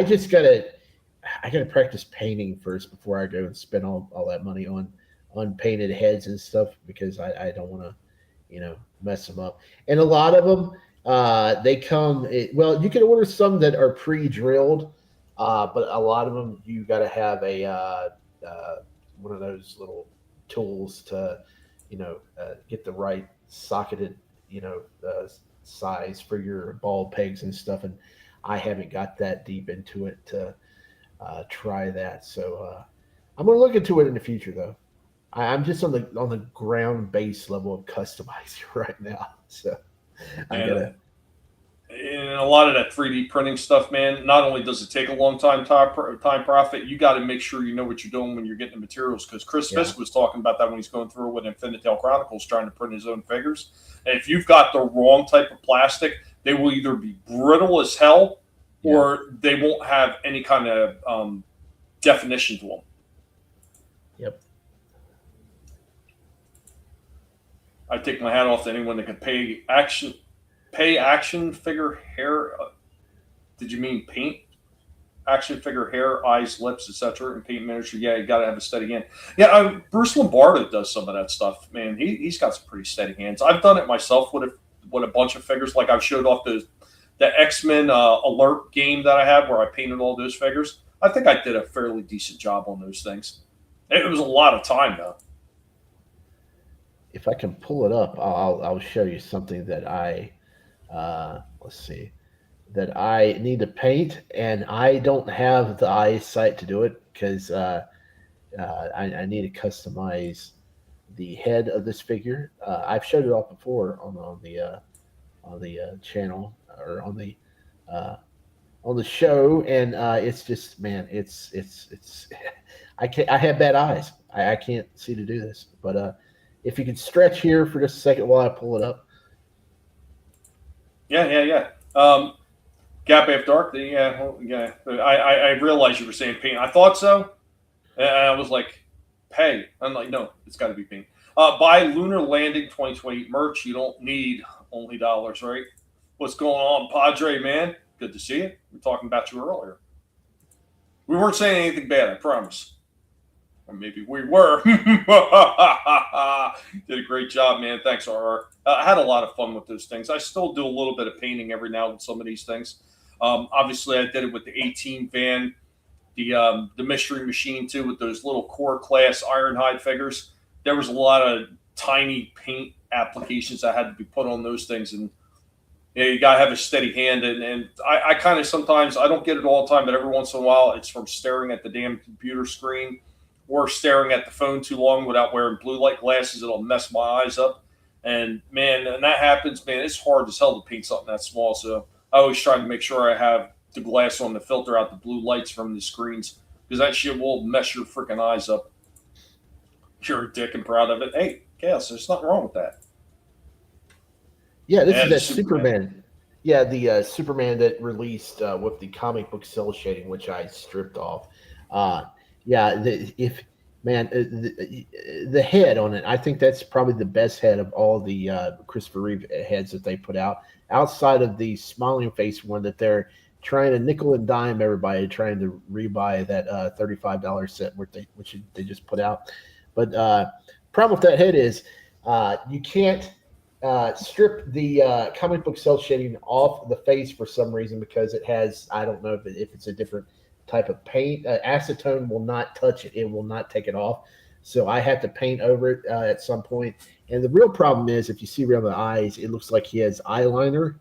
S7: just gotta practice painting first before I go and spend all that money on painted heads and stuff, because I don't want to mess them up. And a lot of them they come you can order some that are pre-drilled, but a lot of them you got to have a one of those little tools to get the right socketed size for your ball pegs and stuff, and I haven't got that deep into it to try that. So I'm gonna look into it in the future, though. I'm just on the ground base level of customizing right now, so I gotta.
S6: And a lot of that 3D printing stuff, man, not only does it take a long time profit, you got to make sure you know what you're doing when you're getting the materials, because Chris Fisk was talking about that when he's going through with Infinitel Chronicles trying to print his own figures. And if you've got the wrong type of plastic, they will either be brittle as hell or they won't have any kind of definition to them.
S7: Yep.
S6: I take my hat off to anyone that can pay action figure hair. Did you mean paint action figure hair, eyes, lips, etc., and paint miniature? Yeah, you got to have a steady hand. Yeah, Bruce Lombardo does some of that stuff. Man, he's got some pretty steady hands. I've done it myself with a bunch of figures. Like I've showed off the X-Men Alert game that I had where I painted all those figures. I think I did a fairly decent job on those things. It was a lot of time though.
S7: If I can pull it up, I'll show you something that I. Let's see, that I need to paint, and I don't have the eyesight to do it because I need to customize the head of this figure. I've showed it off before on the channel or on the show, and it's just, man, it's I have bad eyes. I can't see to do this, but if you could stretch here for just a second while I pull it up.
S6: Yeah. Gap After Dark. I realized you were saying paint. I thought so, and I was like, "Hey," I'm like, "No, it's got to be paint." Buy Lunar Landing 2020 merch. You don't need only dollars, right? What's going on, Padre, man? Good to see you. We were talking about you earlier. We weren't saying anything bad, I promise. Or maybe we were. Did a great job, man. Thanks, RR. I had a lot of fun with those things. I still do a little bit of painting every now and then, some of these things. Obviously, I did it with the 18 van, the Mystery Machine, too, with those little core class Ironhide figures. There was a lot of tiny paint applications that had to be put on those things, and you got to have a steady hand. And I kind of sometimes, I don't get it all the time, but every once in a while, it's from staring at the damn computer screen or staring at the phone too long without wearing blue light glasses. It'll mess my eyes up. And, man, and that happens, man, it's hard as hell to paint something that small. So I always try to make sure I have the glass on to filter out the blue lights from the screens, because that shit will mess your freaking eyes up. You're a dick and proud of it. Hey, Chaos, there's nothing wrong with that.
S7: Yeah, this is that Superman. Yeah, the Superman that released with the comic book cell shading, which I stripped off. The head on it, I think that's probably the best head of all the Christopher Reeve heads that they put out, outside of the smiling face one that they're trying to nickel and dime everybody, trying to rebuy that $35 set which they just put out. But problem with that head is you can't strip the comic book cell shading off the face for some reason, because it has, I don't know if it's a different type of paint. Acetone will not touch it. It will not take it off. So I have to paint over it at some point. And the real problem is, if you see around the eyes, it looks like he has eyeliner.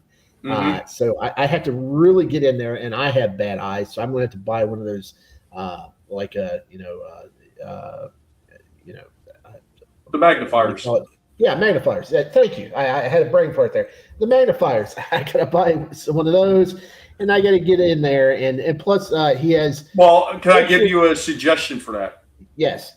S7: So I have to really get in there, and I have bad eyes. So I'm going to have to buy one of those,
S6: the magnifiers.
S7: Yeah, magnifiers. Thank you. I had a brain fart there. The magnifiers. I got to buy one of those, and I got to get in there. And plus, he has.
S6: Well, can I give you a suggestion for that?
S7: Yes.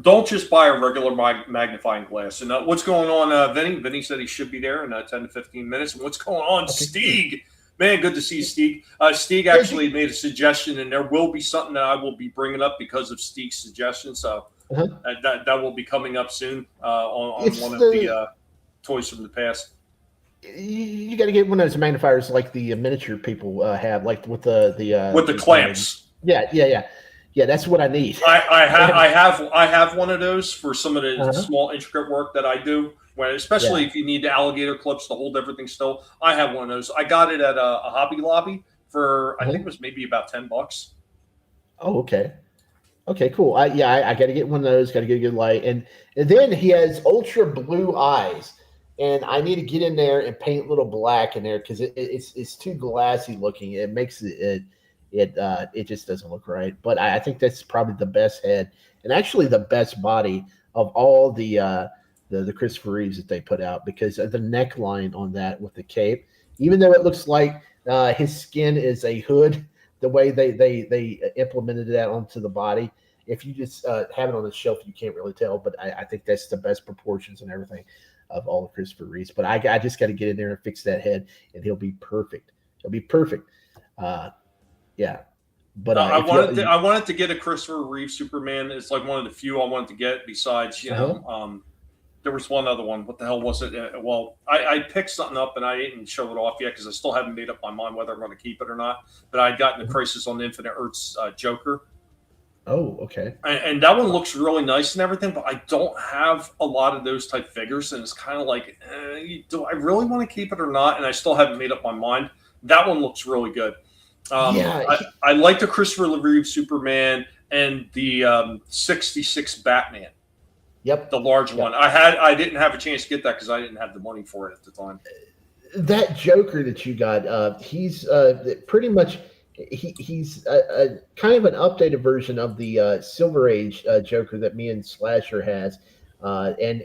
S6: Don't just buy a regular magnifying glass. And what's going on, Vinnie? Vinnie said he should be there in 10 to 15 minutes. And what's going on, Steeg? Man, good to see Steeg. Steeg actually made a suggestion, and there will be something that I will be bringing up because of Steeg's suggestion. So that will be coming up soon on one of the toys from the past.
S7: You got to get one of those magnifiers like the miniature people have, like with the
S6: clamps.
S7: Yeah, that's what I need.
S6: I have one of those for some of the small intricate work that I do, especially if you need the alligator clips to hold everything still. I have one of those. I got it at a Hobby Lobby for I think it was maybe about $10.
S7: Oh, okay. Okay, cool. I got to get one of those. Got to get a good light, and then he has ultra blue eyes, and I need to get in there and paint a little black in there because it's too glassy looking. It makes it just doesn't look right. But I think that's probably the best head, and actually the best body of all the Christopher Reeves that they put out, because of the neckline on that with the cape, even though it looks like his skin is a hood. The way they implemented that onto the body, if you just have it on the shelf, you can't really tell. But I think that's the best proportions and everything of all of Christopher Reeves. But I just got to get in there and fix that head, and he'll be perfect. He'll be perfect. Yeah. But
S6: I wanted to get a Christopher Reeve Superman. It's like one of the few I wanted to get. Besides, there was one other one. What the hell was it? I picked something up and I didn't show it off yet because I still haven't made up my mind whether I'm going to keep it or not. But I got in the Crisis on Infinite Earths Joker.
S7: Oh, okay.
S6: And that one looks really nice and everything, but I don't have a lot of those type figures, and it's kind of like, do I really want to keep it or not? And I still haven't made up my mind. That one looks really good. I like the Christopher Reeve Superman and the 66 Batman.
S7: Yep,
S6: the large one. I didn't have a chance to get that because I didn't have the money for it at the time.
S7: That Joker that you got, he's pretty much he's a kind of an updated version of the Silver Age Joker that me and Slasher has, and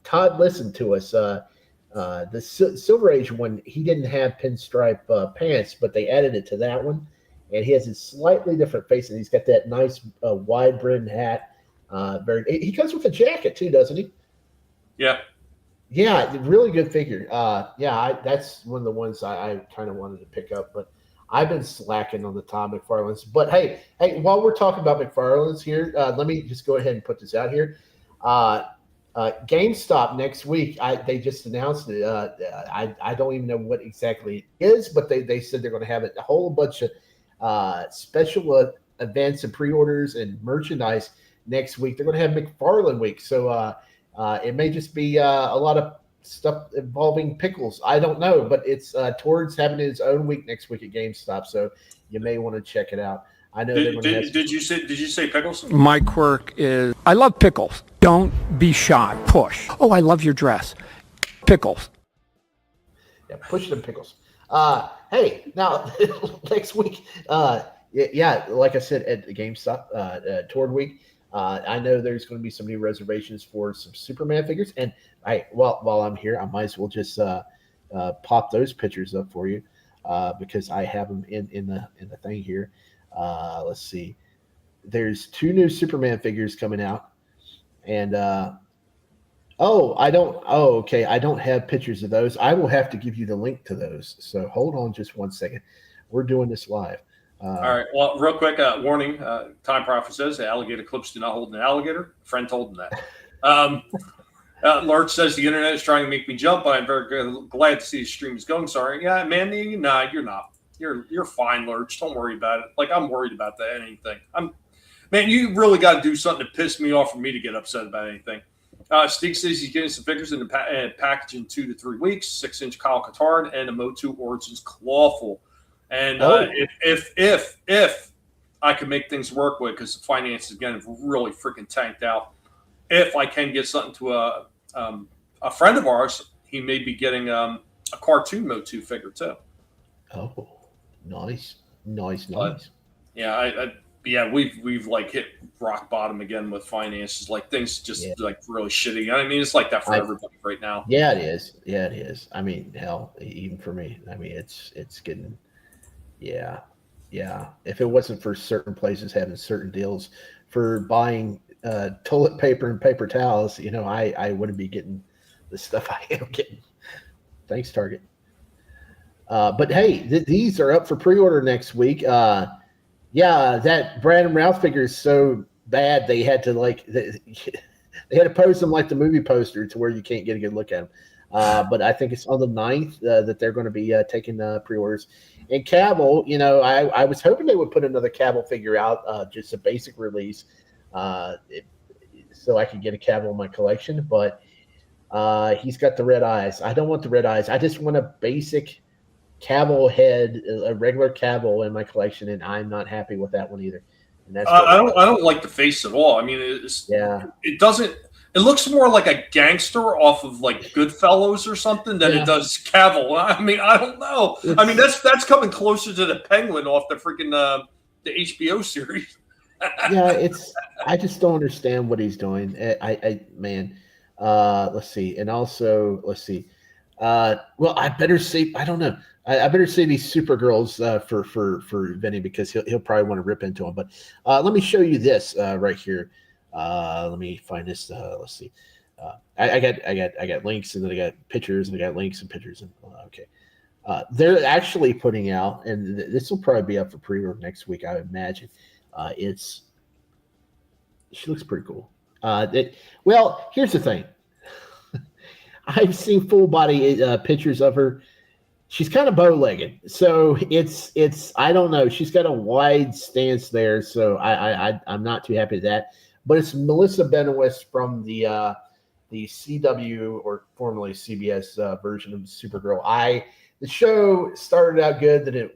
S7: Todd listened to us. The Silver Age one, he didn't have pinstripe pants, but they added it to that one, and he has a slightly different face, and he's got that nice wide brimmed hat. He comes with a jacket too, doesn't he?
S6: Yeah,
S7: really good figure. That's one of the ones I kind of wanted to pick up, but I've been slacking on the Tom McFarlane's. But hey, while we're talking about McFarlane's here, let me just go ahead and put this out here. GameStop next week. They just announced it. I don't even know what exactly it is, but they said they're going to have a whole bunch of special events and pre-orders and merchandise next week. They're going to have McFarlane week, so it may just be a lot of stuff involving pickles. I don't know, but it's towards having its own week next week at GameStop, so you may want to check it out. I know they're going to have.
S6: Did you say pickles?
S16: My quirk is I love pickles. Don't be shy. Push. Oh, I love your dress. Pickles.
S7: Yeah, push them pickles. Hey, now next week, yeah, like I said at the GameStop Toward Week, I know there's going to be some new reservations for some Superman figures, and while I'm here, I might as well just pop those pictures up for you because I have them in the thing here. Let's see. There's 2 new Superman figures coming out, and I don't have pictures of those. I will have to give you the link to those. So hold on just one second. We're doing this live.
S6: All right. Well, real quick, warning. Time Prophet says the alligator clips do not hold an alligator. A friend told him that. Lurch says the internet is trying to make me jump, but I'm very glad to see the stream is going. Sorry. Yeah, man, nah, you're not. You're fine, Lurch. Don't worry about it. Like, I'm worried about that anything. Man, you really got to do something to piss me off for me to get upset about anything. Steve says he's getting some figures in the package in 2 to 3 weeks. 6-inch Kyle Katard and a Motu Origins Clawful. And if I can make things work with, because the finances again have really freaking tanked out. If I can get something to a friend of ours, he may be getting a cartoon Motu figure too.
S7: Oh, nice.
S6: Yeah, we've like hit rock bottom again with finances. Like things just like really shitty. I mean, it's like that for everybody right now.
S7: Yeah, it is. I mean, hell, even for me. I mean, it's getting. Yeah. If it wasn't for certain places having certain deals for buying toilet paper and paper towels, I wouldn't be getting the stuff I am getting. Thanks, Target. But hey, these are up for pre-order next week. Yeah, that Brandon Routh figure is so bad they had to they had to post them like the movie poster to where you can't get a good look at them. But I think it's on the 9th that they're going to be taking pre-orders. And Cavill, I was hoping they would put another Cavill figure out, just a basic release, so I could get a Cavill in my collection. But he's got the red eyes. I don't want the red eyes. I just want a basic Cavill head, a regular Cavill in my collection, and I'm not happy with that one either. And that's
S6: I don't like the face at all. I mean, it doesn't. It looks more like a gangster off of like Goodfellas or something than it does Cavill. I mean, I don't know. I mean, that's coming closer to the Penguin off the freaking the HBO series.
S7: Yeah, I just don't understand what he's doing. Let's see, and also let's see. Well, I better see. I don't know. I better see these Supergirls for Vinnie because he'll probably want to rip into them. But let me show you this right here. Let me find this. Let's see. I got links and then I got pictures and I got links and pictures and okay. They're actually putting out, and this will probably be up for pre-order next week, I would imagine. She looks pretty cool. Well, here's the thing. I've seen full body pictures of her. She's kind of bow-legged, so it's I don't know. She's got a wide stance there, so I'm not too happy with that. But it's Melissa Benoist from the CW or formerly CBS version of Supergirl. The show started out good, then it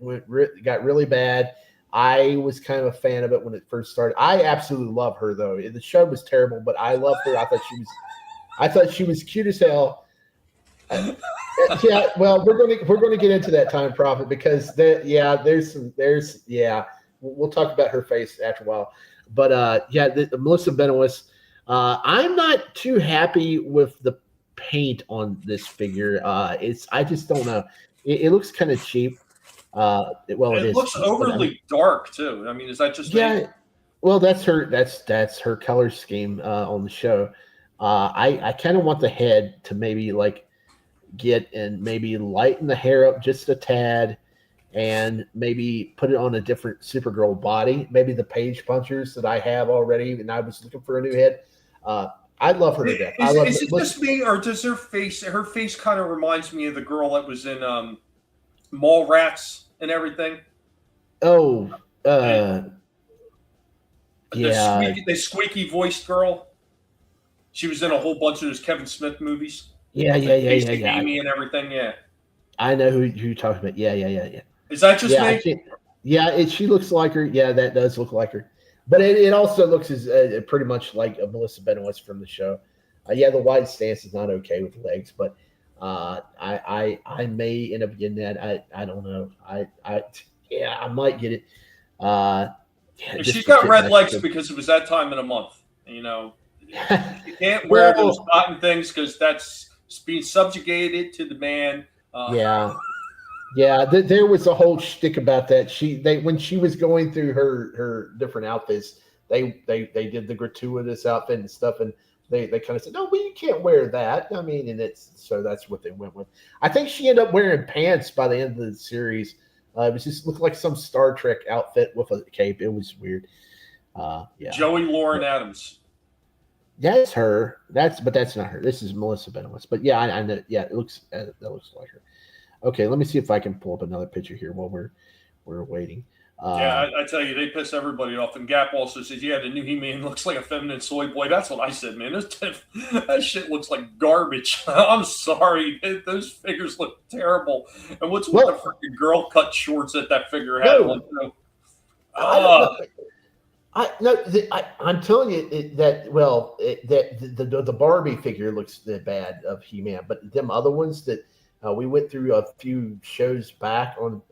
S7: got really bad. I was kind of a fan of it when it first started. I absolutely love her though. The show was terrible, but I loved her. I thought she was cute as hell. Yeah, well, we're going to get into that Time Prophet because we'll talk about her face after a while. But the Melissa Benoist, I'm not too happy with the paint on this figure. I just don't know. It looks kind of cheap. It
S6: looks overly dark too. I mean, is that just me?
S7: Well, that's her color scheme on the show. I kind of want the head to maybe maybe lighten the hair up just a tad and maybe put it on a different Supergirl body, maybe the Page Punchers that I have already, and I was looking for a new head. I love her to death.
S6: Is it just me, or does her face kind of reminds me of the girl that was in Mallrats and everything?
S7: Oh,
S6: the squeaky voiced girl. She was in a whole bunch of those Kevin Smith movies.
S7: Yeah.
S6: Amy and everything. Yeah.
S7: I know who you're talking about. Yeah.
S6: Is that just me?
S7: She looks like her. Yeah, that does look like her. But it also looks as pretty much like Melissa Benoist from the show. The wide stance is not okay with the legs, but I may end up getting that. I don't know. I might get it.
S6: She's got red legs because it was that time of the month. You know, you can't wear those cotton things because that's being subjugated to the man.
S7: There was a whole shtick about that. When she was going through her different outfits, they did the gratuitous outfit and stuff, and they kind of said, no, well, you can't wear that. I mean, and so that's what they went with. I think she ended up wearing pants by the end of the series. It was just looked like some Star Trek outfit with a cape. It was weird.
S6: Joey Lauren Adams.
S7: That's her. That's not her. This is Melissa Benoist. But yeah, I know. Yeah, that looks like her. Okay, let me see if I can pull up another picture here while we're waiting.
S6: I tell you, they piss everybody off. And Gap also says, yeah, the new He-Man looks like a feminine soy boy. That's what I said, man. That shit looks like garbage. I'm sorry. Those figures look terrible. And what's with the freaking girl cut shorts that figure had?
S7: I'm telling you that the Barbie figure looks bad of He-Man, but them other ones that we went through a few shows back on,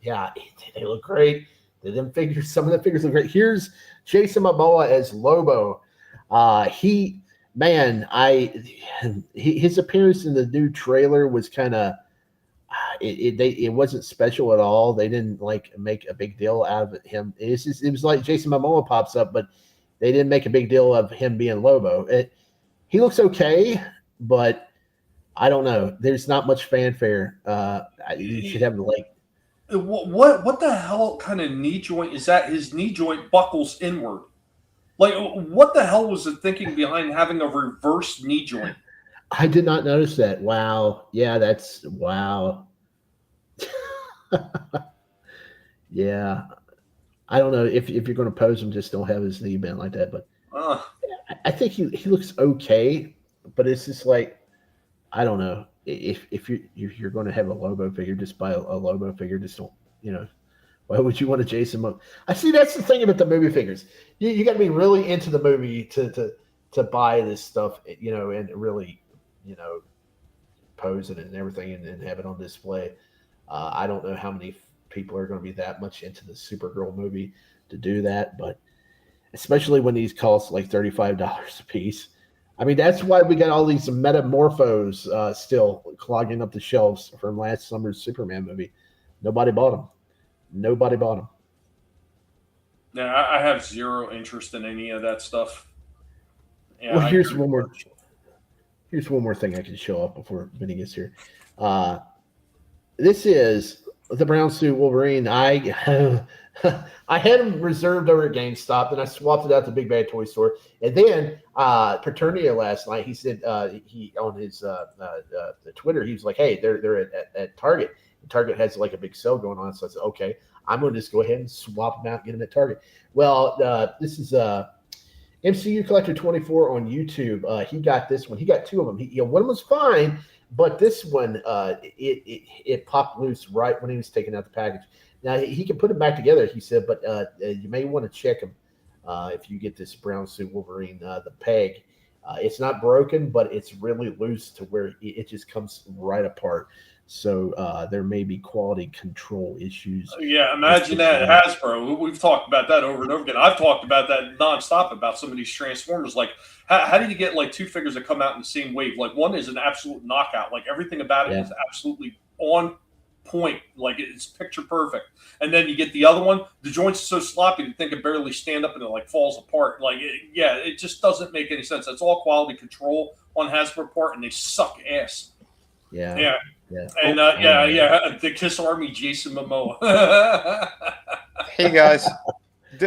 S7: they look great. Some of the figures look great. Here's Jason Momoa as Lobo. His appearance in the new trailer was kind of. It wasn't special at all. They didn't make a big deal out of him. It was like Jason Momoa pops up, but they didn't make a big deal of him being Lobo. He looks okay, but I don't know. There's not much fanfare. You should have
S6: what the hell kind of knee joint is that? His knee joint buckles inward. Like, what the hell was the thinking behind having a reverse knee joint?
S7: I did not notice that. Wow. Yeah, that's wow. Yeah. I don't know if you're going to pose him, just don't have his knee bent like that. But I think he looks okay. But it's just like, I don't know. If you're going to have a Lobo figure, just buy a Lobo figure. Just don't, why would you want a Jason Momoa? I see that's the thing about the movie figures. You got to be really into the movie to buy this stuff, and really, pose it and everything and have it on display. I don't know how many people are going to be that much into the Supergirl movie to do that, but especially when these cost like $35 a piece. I mean, that's why we got all these metamorphos still clogging up the shelves from last summer's Superman movie. Nobody bought them.
S6: Yeah, I have zero interest in any of that stuff. Yeah,
S7: well, here's one more thing I can show up before Vinnie gets here. This is the brown suit Wolverine. I had him reserved over at GameStop, and I swapped it out to Big Bad Toy Store. And then Paternia last night, he said he on his the Twitter, he was like, "Hey, they're at Target. And Target has like a big sale going on." So I said, "Okay, I'm going to just go ahead and swap them out, get them at Target." Well, this is MCU Collector 24 on YouTube. He got this one. He got two of them. One was fine, but this one it popped loose right when he was taking out the package. Now he can put it back together, he said, but you may want to check him if you get this brown suit Wolverine. The peg, it's not broken, but it's really loose to where it just comes right apart. So there may be quality control issues.
S6: Yeah, imagine that Hasbro. We've talked about that over and over again. I've talked about that nonstop about some of these Transformers. Like, how do you get like two figures that come out in the same wave? Like, one is an absolute knockout. Like, everything about it is absolutely on point. Like, it's picture perfect. And then you get the other one. The joints are so sloppy you think it barely stand up and it like falls apart. Like, it just doesn't make any sense. That's all quality control on Hasbro part, and they suck ass.
S7: Yeah.
S6: And the Kiss Army Jason Momoa.
S17: Hey guys,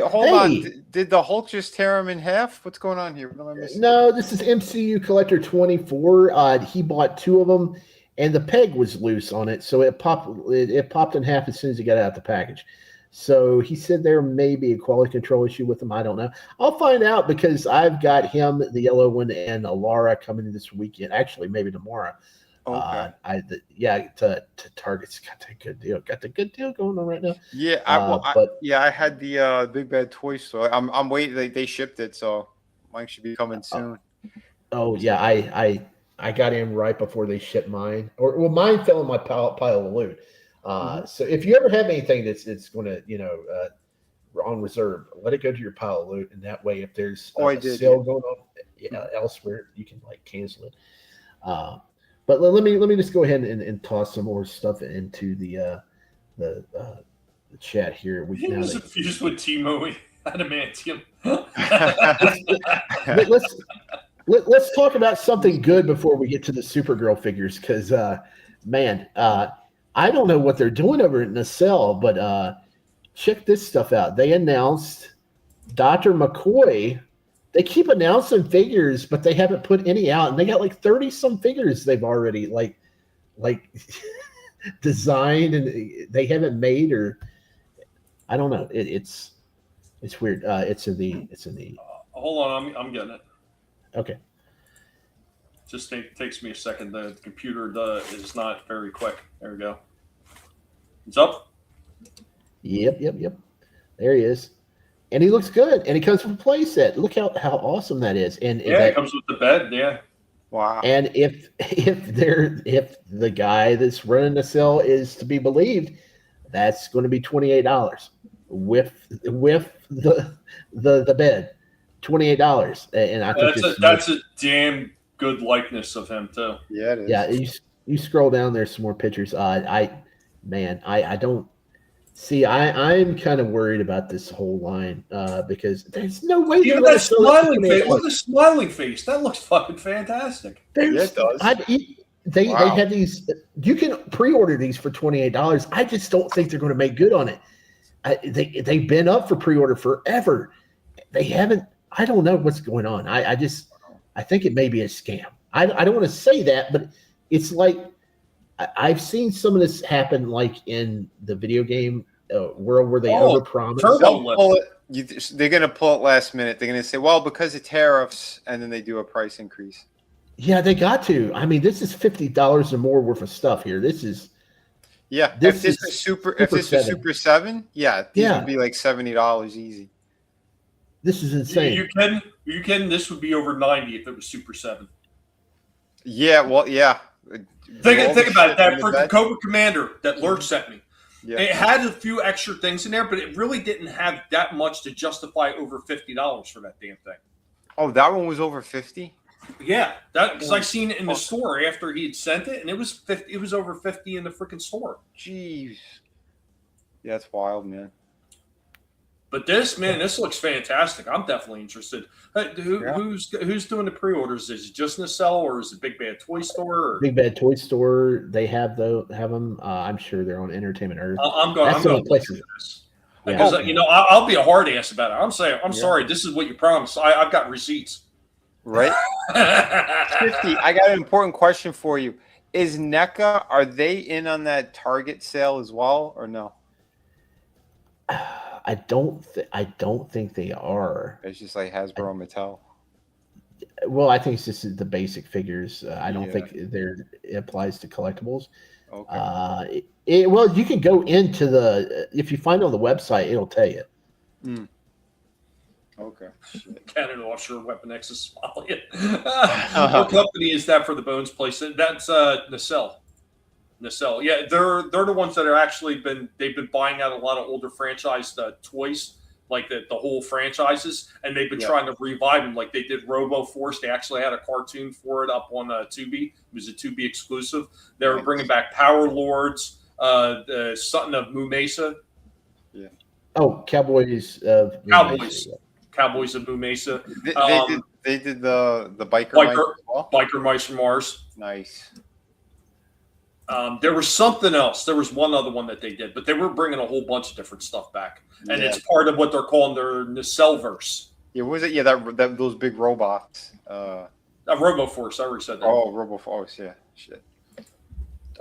S17: Hold on. Did the Hulk just tear him in half? What's going on here? What am I missing?
S7: No, this is MCU Collector 24. He bought 2 of them, and the peg was loose on it, so it popped. It popped in half as soon as he got out of the package. So he said there may be a quality control issue with them. I don't know. I'll find out because I've got him, the yellow one, and Alara coming this weekend. Actually, maybe tomorrow.
S17: Okay.
S7: To Target's got that good deal. Got the good deal going on right now.
S17: Yeah, I had the Big Bad Toy Store. I'm waiting. They shipped it, so mine should be coming soon.
S7: Oh yeah, I got in right before they shipped mine. Mine fell in my pile of loot. So if you ever have anything that's going to on reserve, let it go to your pile of loot, and that way, if there's a sale going on elsewhere, you can cancel it. But let me just go ahead and toss some more stuff into the chat here.
S6: He was infused with Timo adamantium.
S7: Let's talk about something good before we get to the Supergirl figures, because I don't know what they're doing over at Nacelle, but check this stuff out. They announced Dr. McCoy. They keep announcing figures, but they haven't put any out, and they got 30 some figures they've already designed, and they haven't made, or I don't know. It's weird. It's in the.
S6: Hold on, I'm getting it.
S7: Okay.
S6: Just takes me a second. The computer is not very quick. There we go. It's up.
S7: Yep. There he is. And he looks good, and he comes from a play set. Look how awesome that is. And
S6: it comes with the bed. Yeah,
S17: wow.
S7: And if the guy that's running the cell is to be believed, that's going to be $28 with the bed, $28. And I think
S6: that's a damn good likeness of him too.
S17: Yeah, it is.
S7: Yeah, you scroll down, there's some more pictures. I don't. See, I'm kind of worried about this whole line because there's no way.
S6: Even that smiling face. Look at the smiling face. That looks fucking fantastic.
S17: It does.
S7: They have these. You can pre-order these for $28. I just don't think they're going to make good on it. They've been up for pre-order forever. They haven't. I don't know what's going on. I think it may be a scam. I don't want to say that, but it's like. I've seen some of this happen in the video game world where they overpromise.
S17: They're going to pull it last minute. They're going to say, well, because of tariffs, and then they do a price increase.
S7: Yeah, they got to. I mean, this is $50 or more worth of stuff here. This is
S17: if this is Super 7, these would be $70 easy.
S7: This is insane.
S6: You can. This would be over 90 if it was Super 7.
S17: Yeah, well, yeah.
S6: Think about it. That freaking Cobra Commander that Lurch sent me. Yeah. It had a few extra things in there, but it really didn't have that much to justify over $50 for that damn thing.
S17: Oh, that one was over 50?
S6: Yeah, because I seen it in the store after he had sent it, and it was 50. It was over 50 in the freaking store.
S17: Jeez. Yeah, that's wild, man.
S6: But this looks fantastic. I'm definitely interested. Who's doing the pre-orders? Is it just Nacelle or is it Big Bad Toy Store? Or?
S7: Big Bad Toy Store. They have them. I'm sure they're on Entertainment Earth.
S6: I'm going to look at this because I'll be a hard ass about it. I'm sorry. This is what you promised. I've got receipts.
S17: Right. Shifty, I got an important question for you. Is NECA, are they in on that Target sale as well or no?
S7: I don't think they are.
S17: It's just like Hasbro and Mattel.
S7: Well, I think it's just the basic figures. I don't think it applies to collectibles.
S17: Okay.
S7: Well, you can go into if you find it on the website, it'll tell you.
S17: Mm. Okay.
S6: Canada Offshore Weapon X is Somalia. What company is that for the Bones place? That's Nacelle. Nacelle. Yeah, they're the ones that are actually they've been buying out a lot of older franchised toys, like the whole franchises, and they've been trying to revive them. Like they did Robo Force. They actually had a cartoon for it up on Tubi. It was a Tubi exclusive. They were bringing back Power Lords, the Sutton of Moo Mesa.
S7: Yeah. Oh, Cowboys of
S6: Moo Mesa.
S17: They did the biker mice as well?
S6: Biker mice from Mars.
S17: Nice.
S6: There was something else. There was one other one that they did, but they were bringing a whole bunch of different stuff back, and it's part of what they're calling their Nacellverse.
S17: Yeah, what was it? Yeah, that those big robots.
S6: RoboForce. I already said that.
S17: Oh, RoboForce. Yeah, shit.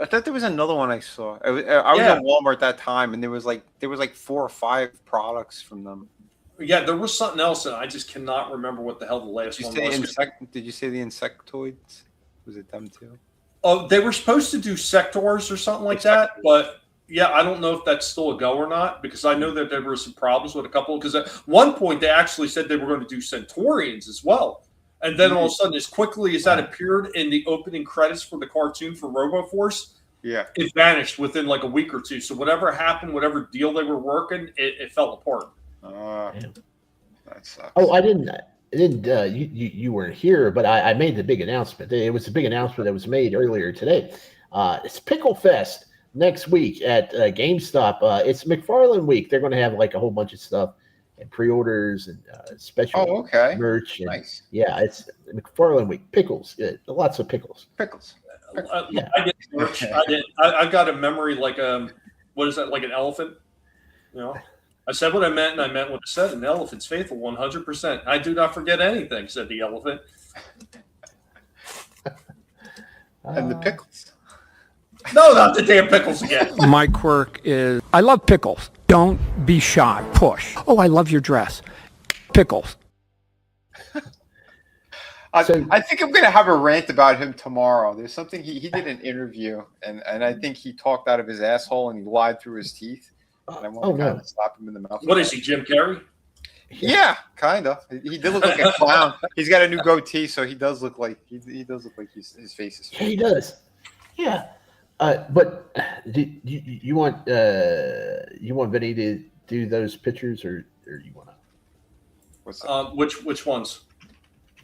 S17: I thought there was another one I saw. I was at Walmart that time, and there was like 4 or 5 products from them.
S6: Yeah, there was something else, and I just cannot remember what the hell the last one was.
S17: Did you say the insectoids? Was it them too?
S6: Oh, they were supposed to do sectors or something like that, but yeah, I don't know if that's still a go or not, because I know that there were some problems with a couple. Because at one point they actually said they were going to do Centaurians as well, and then all of a sudden, as quickly as that appeared in the opening credits for the cartoon for RoboForce, it vanished within like a week or two. So whatever happened, whatever deal they were working, it fell apart.
S17: That sucks.
S7: Oh, I didn't. You weren't here, but I made the big announcement. It was a big announcement that was made earlier today. It's Pickle Fest next week at GameStop. It's McFarlane week. They're going to have like a whole bunch of stuff and pre-orders and special merch. And,
S17: nice.
S7: Yeah, it's McFarlane week. Pickles. Lots of pickles.
S17: Pickles.
S6: Yeah. I did merch. I got a memory like what is that, like an elephant? You know, I said what I meant, and I meant what I said. An elephant's faithful 100%. I do not forget anything, said the elephant.
S17: And the pickles.
S6: No, not the damn pickles again.
S16: My quirk is I love pickles. Don't be shy. Push. Oh, I love your dress. Pickles.
S17: I think I'm going to have a rant about him tomorrow. There's something he did an interview, and I think he talked out of his asshole and he lied through his teeth. And I want to kind of slap him in the mouth.
S6: What is he, Jim Carrey?
S17: Yeah, kind of. He did look like a clown. He's got a new goatee, so he does look like his face is.
S7: He does. Yeah. But do you want Vinnie to do those pictures, or you want to?
S17: What's that?
S6: Which ones?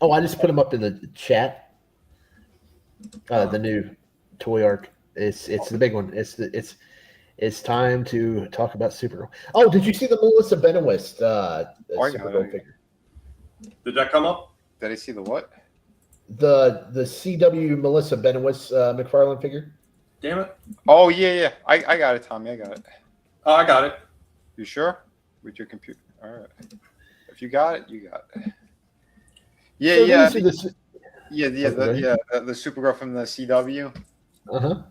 S7: Oh, I just put them up in the chat. The new toy arc. It's the big one. It's time to talk about Supergirl. Oh, did you see the Melissa Benoist Supergirl figure?
S6: Did that come up?
S17: Did I see the what?
S7: The CW Melissa Benoist McFarlane figure.
S6: Damn it.
S17: Oh, yeah. I got it, Tommy. I got it.
S6: Oh, I got it.
S17: You sure? With your computer. All right. If you got it, you got it. Yeah,
S7: so
S17: the Supergirl from the CW.
S7: Uh-huh.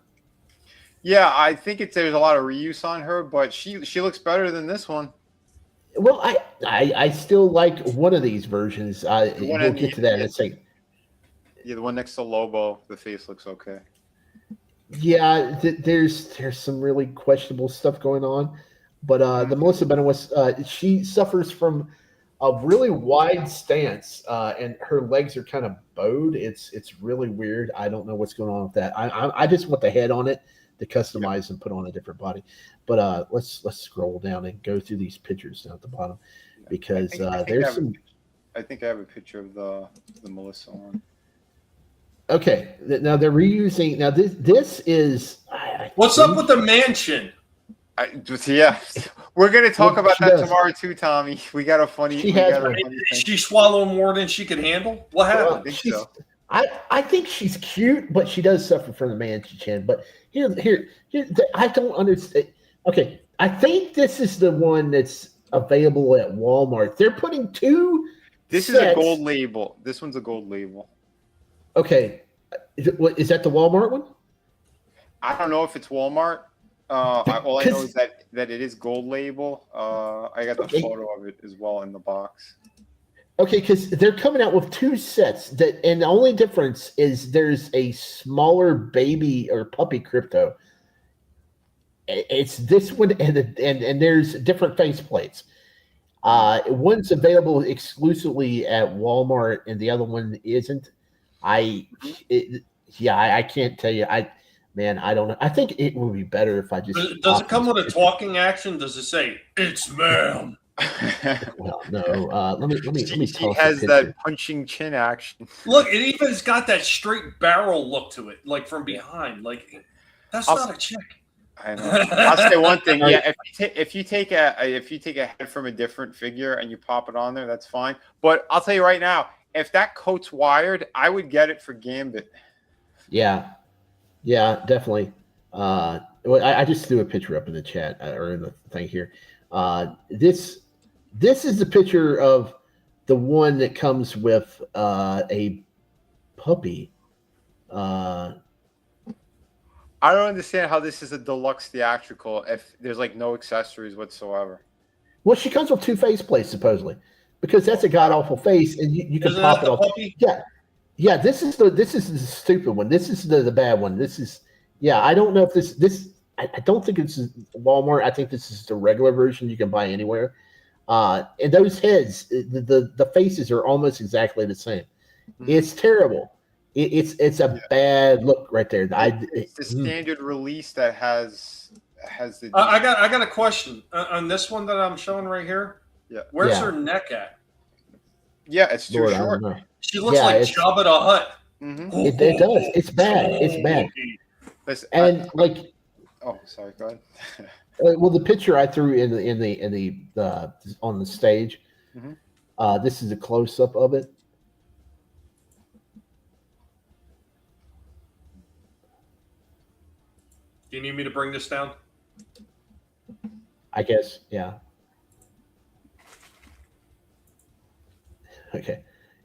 S17: Yeah, I think there's a lot of reuse on her, but she looks better than this one.
S7: Well, I still like one of these versions. We'll get to that in a second.
S17: Yeah, the one next to Lobo, the face looks okay.
S7: Yeah, there's some really questionable stuff going on, but the Melissa Benoist, she suffers from a really wide stance, and her legs are kind of bowed. It's really weird. I don't know what's going on with that. I just want the head on it to customize and put on a different body. But let's scroll down and go through these pictures down at the bottom, because there's some.
S17: I think I have a picture of the Melissa one.
S7: Okay, now they're reusing. Now this is.
S6: What's up with the mansion?
S17: Yeah, we're gonna talk about that tomorrow too, Tommy. We got a funny.
S6: She swallowed more than she could handle. What happened?
S17: I think so.
S7: I think she's cute, but she does suffer from the mansion. But here, I don't understand. Okay, I think this is the one that's available at Walmart. They're putting two.
S17: This
S7: sets.
S17: Is a gold label. This one's a gold label.
S7: Okay, is that the Walmart one?
S17: I don't know if it's Walmart. All I know is that it is gold label. I got the photo of it as well in the box.
S7: Okay, because they're coming out with two sets and the only difference is there's a smaller baby or puppy crypto. It's this one and there's different faceplates. One's available exclusively at Walmart and the other one isn't. I can't tell you. I don't know. I think it would be better if I just.
S6: Does it come with a talking action? Does it say "It's ma'am"?
S7: Well, no. Let me.
S17: She has that punching chin action.
S6: Look, it even's got that straight barrel look to it, like from behind. Like that's not a chick.
S17: I know. I'll say one thing. Yeah, if you take a head from a different figure and you pop it on there, that's fine. But I'll tell you right now, if that coat's wired, I would get it for Gambit.
S7: Yeah, definitely. Well, I just threw a picture up in the chat or in the thing here. This is the picture of the one that comes with a puppy.
S17: I don't understand how this is a deluxe theatrical if there's like no accessories whatsoever.
S7: Well, she comes with 2 faceplates supposedly, because that's a god awful face, and you can
S6: Isn't
S7: pop
S6: that
S7: it
S6: the
S7: off.
S6: puppy?
S7: Yeah. This is the stupid one. This is the bad one. This is I don't know if this. I don't think it's Walmart. I think this is the regular version you can buy anywhere. And those heads, the faces are almost exactly the same. It's terrible. It's a bad look right there.
S17: It's the standard release that has the.
S6: I got a question on this one that I'm showing right here.
S17: Yeah.
S6: Where's her neck at?
S17: Yeah, it's too
S7: Lord, I
S17: short.
S7: don't know.
S6: She looks like Jabba the Hutt.
S7: It does. It's bad. It's bad.
S17: Listen,
S7: And like,
S17: oh, sorry. Go ahead.
S7: well, the picture I threw in the on the stage. This is a close up of it.
S6: Do you need me to bring this down?
S7: I guess, yeah. Okay.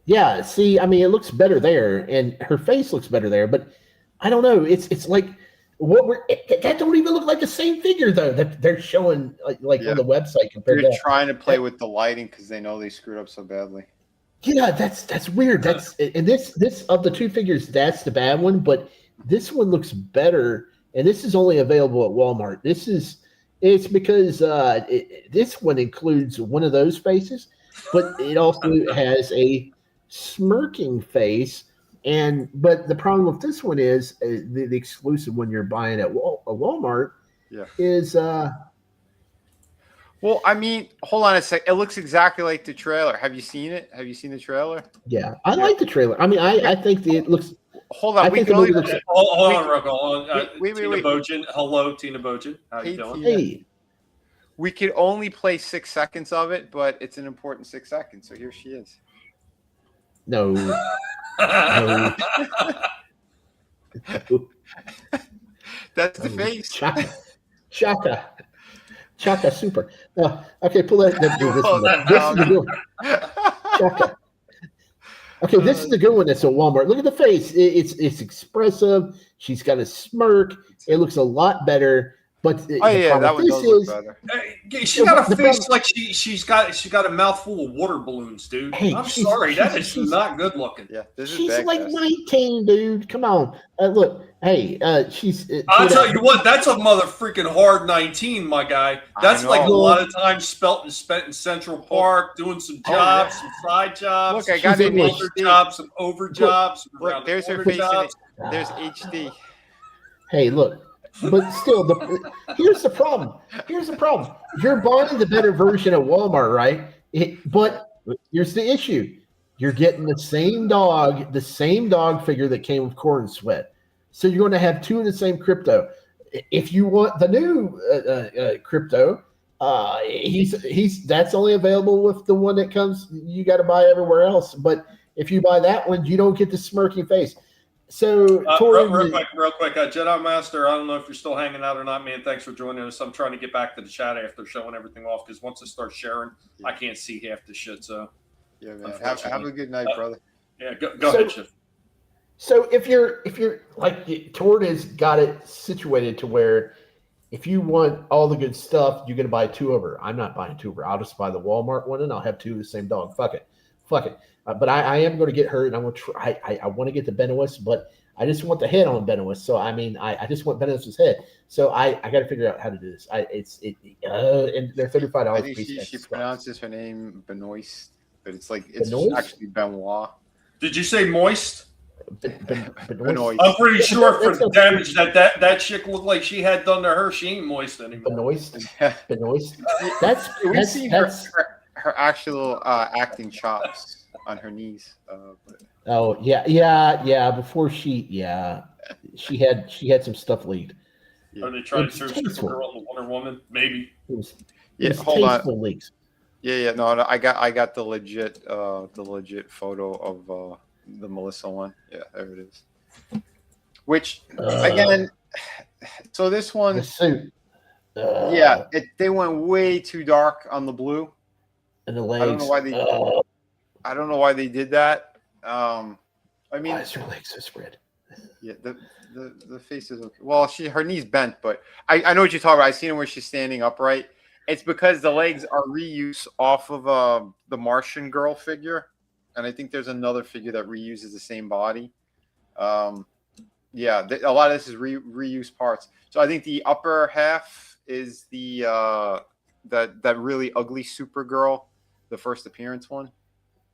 S7: Yeah, see, I mean, it looks better there, and her face looks better there, but I don't know. It's like that don't even look like the same figure though that they're showing like on the website compared
S17: They're
S7: to.
S17: trying to play with the lighting because they know they screwed up so badly.
S7: Yeah, that's weird. That's and this of the 2 figures, that's the bad one, but this one looks better, and this is only available at Walmart. It's because this one includes one of those faces, but it also has a smirking face. But the problem with this one is the exclusive one you're buying at Walmart is.
S17: Well, I mean, hold on a sec. It looks exactly like the trailer. Have you seen it? Have you seen the trailer?
S7: Yeah, I like the trailer. I mean, I think it looks.
S17: Hold on,
S7: I
S17: we
S7: think
S17: can
S7: the movie
S17: only
S7: looks.
S6: Hold on, Rocco. Hold on.
S17: Wait.
S6: Tina Bojan. Hello, Tina Bojan. How you doing?
S7: Hey.
S17: We could only play 6 seconds of it, but it's an important 6 seconds. So here she is.
S7: No. No.
S17: That's the face.
S7: Chaka super. Okay, pull that. This is the good one. Chaka. Okay, this is the good one that's at Walmart. Look at the face. It's expressive. She's got a smirk. It looks a lot better. But
S17: that one does look better.
S6: She got a face like she's got a mouthful of water balloons, dude.
S7: Hey,
S6: I'm sorry, that is not good looking.
S17: Yeah,
S7: she's like 19, dude. Come on. Look, hey, she's.
S6: I'll tell you what, that's a mother freaking hard 19, my guy. That's like a lot of time spent in Central Park doing some jobs, some side jobs.
S17: Look, I got
S6: some
S17: it.
S6: other jobs, some over jobs.
S17: Look, there's her face. There's HD.
S7: Hey, look. But still, here's the problem. You're buying the better version at Walmart, right? But here's the issue. You're getting the same dog figure that came with Corn Sweat. So you're going to have 2 of the same crypto. If you want the new crypto, that's only available with the one that comes. You got to buy everywhere else. But if you buy that one, you don't get the smirky face. So,
S6: real quick, Jedi Master, I don't know if you're still hanging out or not, man. Thanks for joining us. I'm trying to get back to the chat after showing everything off because once I start sharing, I can't see half the shit. So,
S17: yeah, man. Have a good night, brother.
S6: Yeah, go ahead, Shift.
S7: So if you're like Tord has got it situated to where if you want all the good stuff, you're gonna buy 2 of her. I'm not buying 2 of her. I'll just buy the Walmart one and I'll have 2 of the same dog. Fuck it. But I am going to get her, and I'm going to try. I want to get the Benoist, but I just want the head on Benoist. So I mean, I just want Benoist's head. So I got to figure out how to do this. And they're $35
S17: I
S7: a
S17: think
S7: piece.
S17: she pronounces her name Benoist, but it's
S7: Benoist?
S17: actually Benoit.
S6: Did you say moist?
S17: Benoist.
S6: I'm pretty sure for the damage that chick looked like she had done to her, she ain't moist anymore.
S7: Benoist. That's
S17: seen her actual acting chops on her knees.
S7: Oh yeah. Before she had some stuff leaked.
S6: Are they trying to turn Supergirl into Wonder Woman? Maybe.
S17: Hold on. Leaks. Yeah. No, I got the legit photo of the Melissa one. Yeah, there it is. Which again, So this one,
S7: The suit.
S17: They went way too dark on the blue.
S7: And the legs.
S17: I don't know why they. I don't know why they did that. I mean,
S7: why is her legs so spread?
S17: Yeah, the face is okay. Well, her knee's bent, but I know what you're talking about. I seen it where she's standing upright. It's because the legs are reuse off of the Martian girl figure, and I think there's another figure that reuses the same body. A lot of this is reuse parts. So I think the upper half is the that really ugly Supergirl, the first appearance one.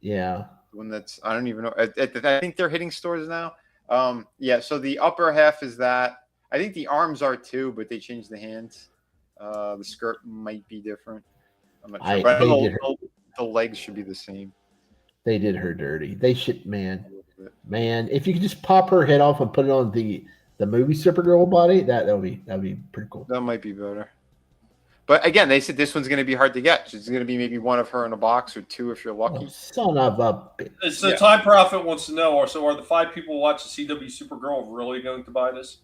S7: Yeah.
S17: One that's I don't even know. I think they're hitting stores now. So the upper half is that. I think the arms are too, but they changed the hands. The skirt might be different. I'm not sure. But the legs should be the same.
S7: They did her dirty. They should, man. If you could just pop her head off and put it on the movie Supergirl body, that'd be pretty cool.
S17: That might be better. But again, they said this one's going to be hard to get. It's going to be maybe one of her in a box or two if you're lucky.
S7: Oh, son of a bitch.
S6: It's the Time Prophet wants to know. So, are the 5 people who watch the CW Supergirl really going to buy this?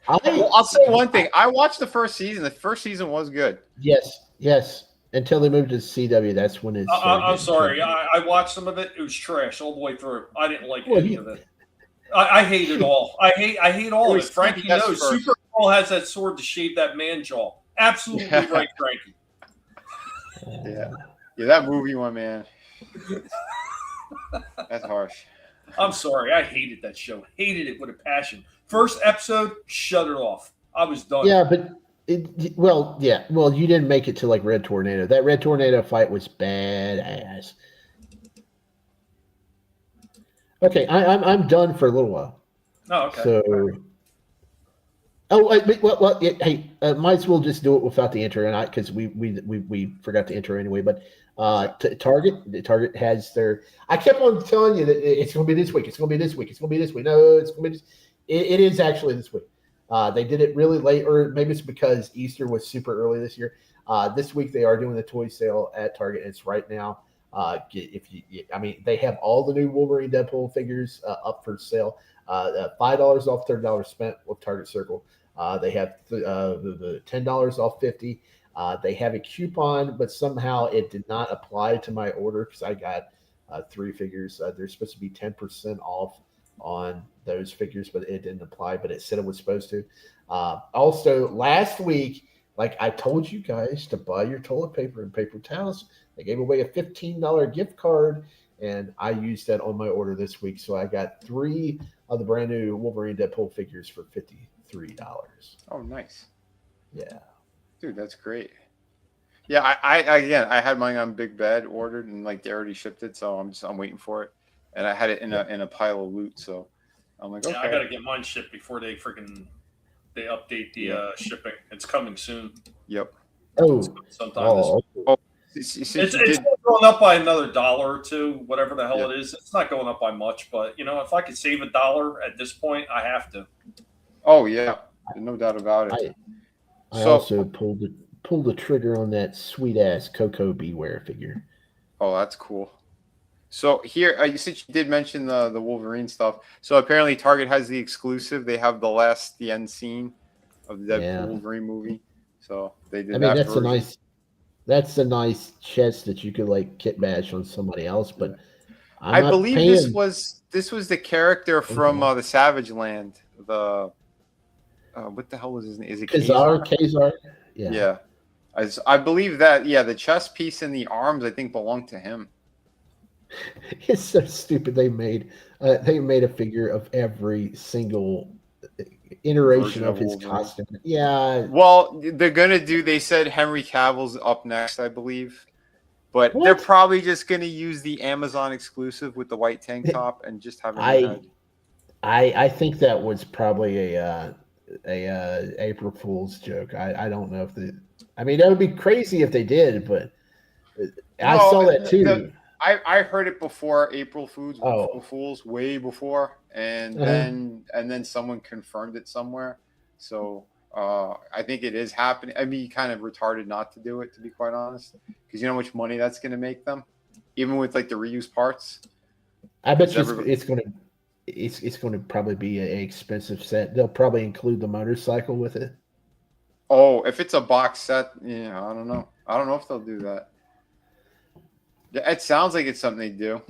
S17: I'll say one thing. I watched the first season. The first season was good.
S7: Yes. Until they moved to CW, that's when it's.
S6: I'm sorry. I watched some of it. It was trash all the way through. I didn't like any of it. I hate it all. I hate all of it. Frankie knows. Supergirl has that sword to shave that man jaw. Absolutely right, Frankie.
S17: Yeah, that movie one, man. That's harsh.
S6: I'm sorry. I hated that show. Hated it with a passion. First episode, shut it off. I was done.
S7: Yeah, but well, you didn't make it to like Red Tornado. That Red Tornado fight was badass. Okay, I'm done for a little while.
S6: Oh, okay.
S7: So, might as well just do it without the intro, and because we forgot the intro anyway. But Target has their. I kept on telling you that it's going to be this week. It's going to be this week. It's going to be this week. No, it's going to be this. It is actually this week. They did it really late, or maybe it's because Easter was super early this year. This week they are doing the toy sale at Target. It's right now. They have all the new Wolverine Deadpool figures up for sale. $5 off $30 spent with Target Circle. They have the $10 off 50. They have a coupon, but somehow it did not apply to my order because I got 3 figures. They're supposed to be 10% off on those figures, but it didn't apply, but it said it was supposed to. Also, last week, like I told you guys to buy your toilet paper and paper towels, they gave away a $15 gift card, and I used that on my order this week. So I got 3 of the brand new Wolverine Deadpool figures for $53.
S17: Oh, nice.
S7: Yeah.
S17: Dude, that's great. Yeah, I had mine on Big Bed ordered, and like they already shipped it, so I'm waiting for it. And I had it in a pile of loot, so I'm like, okay.
S6: I gotta get mine shipped before they update the shipping. It's coming soon.
S17: Yep.
S6: Sometime this week. It's going up by another $1 or $2, whatever the hell it is. It's not going up by much, but if I could save $1 at this point, I have to.
S17: Oh yeah, no doubt about it.
S7: I also pulled the trigger on that sweet ass Coco Beware figure.
S17: Oh, that's cool. So here, since you did mention the Wolverine stuff, so apparently Target has the exclusive. They have the end scene of the Deadpool Wolverine movie. So they did.
S7: That's a nice chest that you could like kit bash on somebody else. But
S17: I believe this was the character from the Savage Land. The what the hell was his name? Is it
S7: Kazar?
S17: Yeah. I believe that. Yeah, the chest piece and the arms I think belong to him.
S7: It's so stupid. They made a figure of every single iteration of his costume. Yeah.
S17: Well, they're gonna do. They said Henry Cavill's up next, I believe, but they're probably just gonna use the Amazon exclusive with the white tank top and just have it.
S7: I think that was probably a April Fool's joke. I don't know if that would be crazy if they did, but I saw that too.
S17: I heard it before April Fools way before, and then someone confirmed it somewhere. So I think it is happening. I'd be kind of retarded not to do it, to be quite honest, because you know how much money that's going to make them, even with like the reused parts.
S7: I bet you it's going to. it's going to probably be an expensive set. They'll probably include the motorcycle with it.
S17: Oh, if it's a box set, yeah, I don't know. I don't know if they'll do that. It sounds like it's something they do.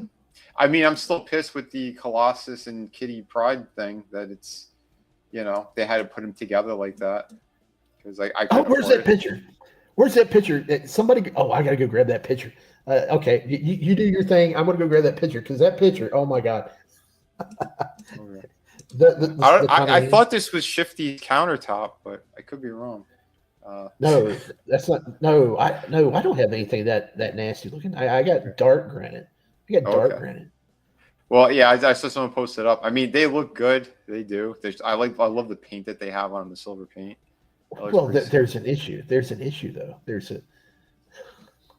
S17: I mean, I'm still pissed with the Colossus and Kitty Pride thing that it's, they had to put them together like that. Because I
S7: where's that picture? Where's that picture? Somebody, I got to go grab that picture. Okay, you do your thing. I'm going to go grab that picture because that picture, oh my God.
S17: I thought this was Shifty's countertop, but I could be wrong.
S7: No, that's not. No, I don't have anything that nasty looking. I got dark granite. Granite.
S17: Well, yeah, I saw someone post it up. I mean, they look good. They do. I love the paint that they have on the silver paint.
S7: Well, there's an issue. There's an issue though.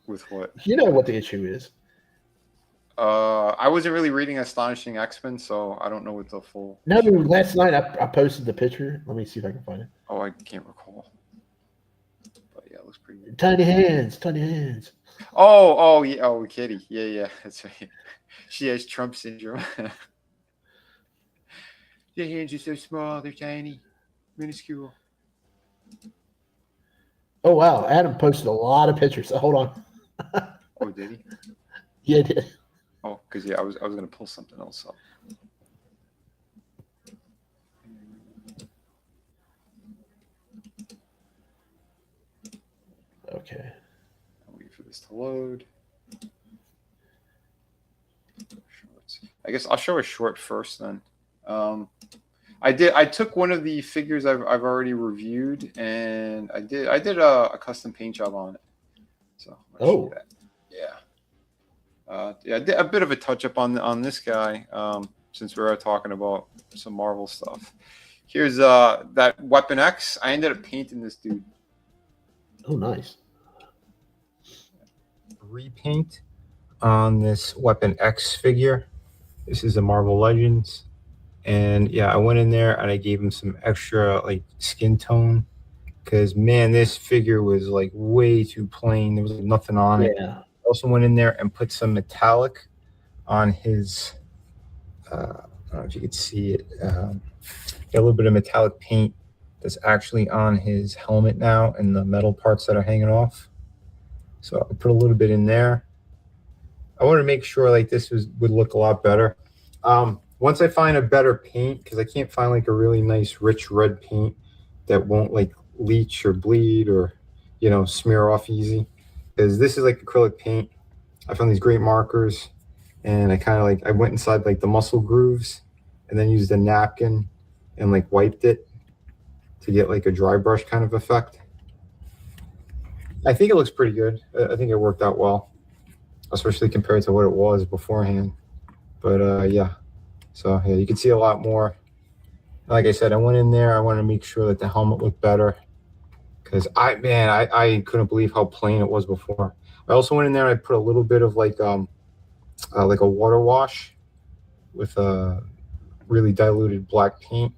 S17: With what?
S7: You know what the issue is.
S17: I wasn't really reading Astonishing X-Men, so I don't know what the full.
S7: No, last night I posted the picture. Let me see if I can find it.
S17: Oh, I can't recall. But yeah, it looks pretty good.
S7: Tiny hands.
S17: Oh, yeah. Oh, Kitty. Yeah. That's right. She has Trump syndrome. Their hands are so small. They're tiny, minuscule.
S7: Oh wow, Adam posted a lot of pictures. Hold on.
S17: Oh, did he?
S7: Yeah, he did.
S17: Oh, because I was gonna pull something else up.
S7: Okay.
S17: I'll wait for this to load. Shorts. I guess I'll show a short first then. I took one of the figures I've already reviewed, and I did a custom paint job on it. So yeah, I did a bit of a touch up on this guy since we were talking about some Marvel stuff. Here's that Weapon X. I ended up painting this dude.
S7: Oh, nice.
S18: Repaint on this Weapon X figure. This is a Marvel Legends. And yeah, I went in there and I gave him some extra like skin tone because man, this figure was like way too plain. There was like, nothing on it.
S7: Yeah.
S18: I also went in there and put some metallic on his. I don't know if you could see it. Got a little bit of metallic paint that's actually on his helmet now and the metal parts that are hanging off. So I put a little bit in there. I wanted to make sure like this would look a lot better. Once I find a better paint, because I can't find like a really nice rich red paint that won't like leach or bleed or, smear off easy. Because this is like acrylic paint. I found these great markers and I went inside like the muscle grooves and then used a napkin and like wiped it to get like a dry brush kind of effect. I think it looks pretty good. I think it worked out well, especially compared to what it was beforehand. But yeah. So yeah, you can see a lot more. Like I said, I went in there. I wanted to make sure that the helmet looked better because I couldn't believe how plain it was before. I also went in there. And I put a little bit of like a water wash with a really diluted black paint,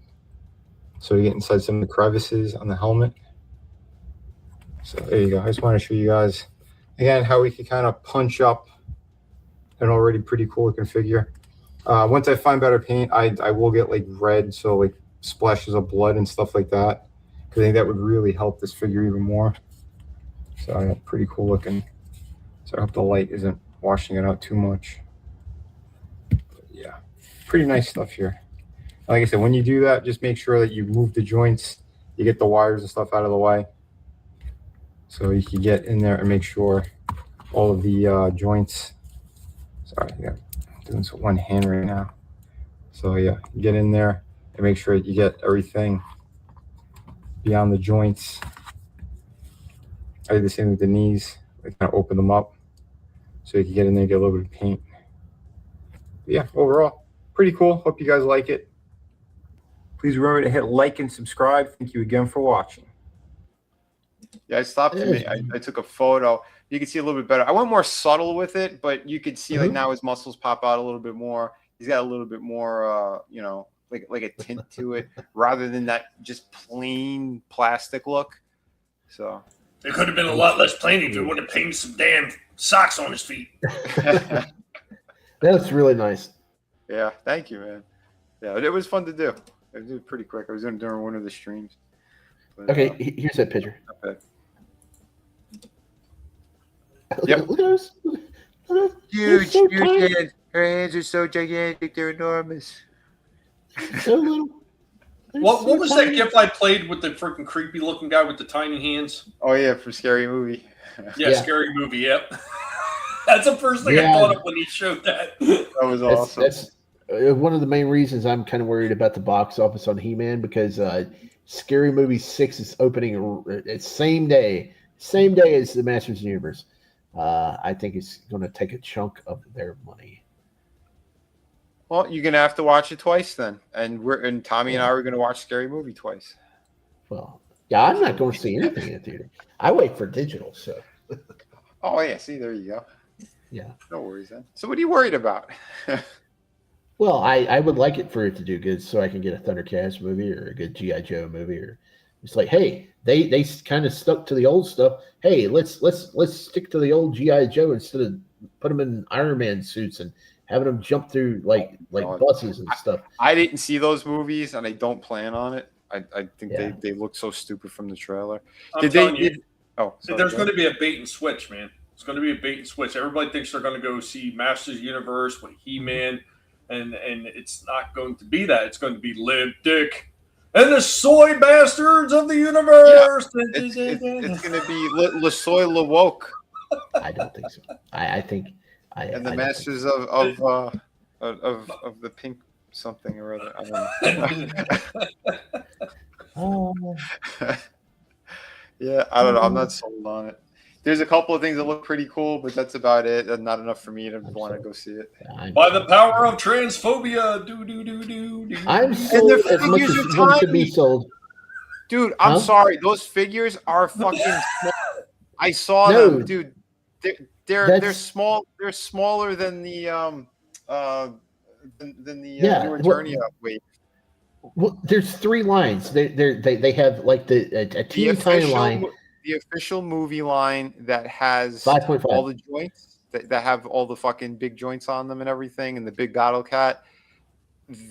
S18: so you get inside some of the crevices on the helmet. So there you go. I just want to show you guys again how we can kind of punch up an already pretty cool looking figure. Once I find better paint, I will get like red, so like splashes of blood and stuff like that, because I think that would really help this figure even more. So I got pretty cool looking. So I hope the light isn't washing it out too much. But yeah, pretty nice stuff here. Like I said, when you do that, just make sure that you move the joints, you get the wires and stuff out of the way, so you can get in there and make sure all of the joints. Sorry, yeah. Doing this with one hand right now. So yeah, get in there and make sure you get everything beyond the joints. I did the same with the knees. I kind of open them up so you can get in there and get a little bit of paint. But yeah, overall, pretty cool. Hope you guys like it. Please remember to hit like and subscribe. Thank you again for watching.
S17: Yeah, I stopped him. I took a photo. You can see a little bit better. I went more subtle with it, but you could see like now his muscles pop out a little bit more. He's got a little bit more, like a tint to it rather than that just plain plastic look. So
S6: it could have been a lot less plain if you would have painted some damn socks on his feet.
S7: That's really nice.
S17: Yeah, thank you, man. Yeah, it was fun to do. It was pretty quick. I was doing it during one of the streams. But,
S7: Okay, here's that picture.
S17: Okay. Yep.
S7: Look at those.
S17: Huge,
S7: so
S17: huge
S7: tiny.
S17: hands. Her hands are so gigantic. They're enormous.
S7: So little.
S6: What
S7: so
S6: was
S7: tiny.
S6: that GIF I played with the freaking creepy looking guy with the tiny hands?
S17: Oh yeah, for Scary Movie.
S6: Yeah, Scary Movie. Yep. That's the first thing I thought of when he showed that.
S17: That was awesome.
S7: That's one of the main reasons I'm kind of worried about the box office on He-Man, because Scary Movie 6 is opening it's same day as the Masters of the Universe. I think it's going to take a chunk of their money.
S17: Well, you're gonna have to watch it twice then, and Tommy and I were gonna watch Scary Movie twice.
S7: Well, yeah, I'm not going to see anything in the theater. I wait for digital, so.
S17: Oh yeah, see, there you go.
S7: Yeah.
S17: No worries then. So what are you worried about?
S7: Well, I would like it for it to do good, so I can get a Thundercats movie or a good G.I. Joe movie, or it's like, hey, they kind of stuck to the old stuff. Hey, let's stick to the old G.I. Joe instead of put them in Iron Man suits and having them jump through like buses and stuff.
S17: I didn't see those movies, and I don't plan on it. I think they look so stupid from the trailer.
S6: There's going to be a bait and switch, man. It's going to be a bait and switch. Everybody thinks they're going to go see Masters of the Universe with He-Man, and it's not going to be that. It's going to be Liv Dick and the soy bastards of the universe.
S17: Yeah, it's going to be Le Soy Le Woke.
S7: I don't think so. I think
S17: and the Masters of the Pink something or other. I don't know. Yeah, I don't know. I'm not sold on it. There's a couple of things that look pretty cool, but that's about it. That's not enough for me to want to go see it.
S6: By the power of transphobia,
S7: I'm sold as much as one could be sold.
S17: Dude, I'm sorry. Those figures are fucking small. I saw them, dude. They're small. They're smaller than the New Eternia wave.
S7: Well, there's 3 lines. They have like a teeny tiny line.
S17: The official movie line that has
S7: 5.5.
S17: all the joints that have all the fucking big joints on them and everything, and the big Battle Cat.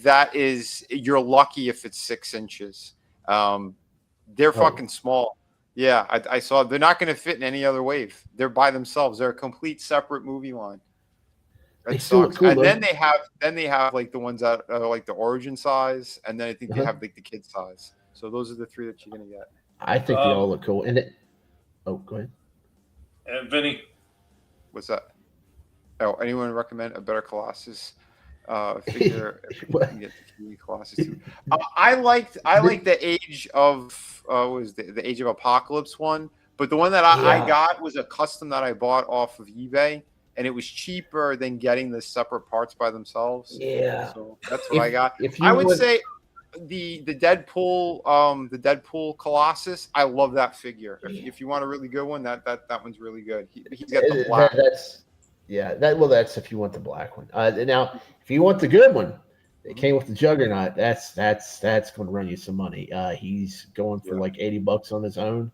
S17: That is, you're lucky if it's 6 inches. They're fucking small. Yeah, I saw. They're not going to fit in any other wave. They're by themselves. They're a complete separate movie line. That sucks. Cool, and then they have like the ones that are like the origin size, and then I think they have like the kid size. So those are the 3 that you're gonna get.
S7: I think they all look cool. And go ahead.
S6: And Vinny,
S17: what's that? Oh, anyone recommend a better Colossus figure? If we can get the Colossus too. I like the Age of was the Age of Apocalypse one, but the one that I got was a custom that I bought off of eBay. And it was cheaper than getting the separate parts by themselves.
S7: Yeah,
S17: so that's what I got. I would say the Deadpool Colossus. I love that figure. If you want a really good one, that one's really good. He's got the black.
S7: That's if you want the black one. Now, if you want the good one, it came with the Juggernaut. That's going to run you some money. He's going for like $80 on his own,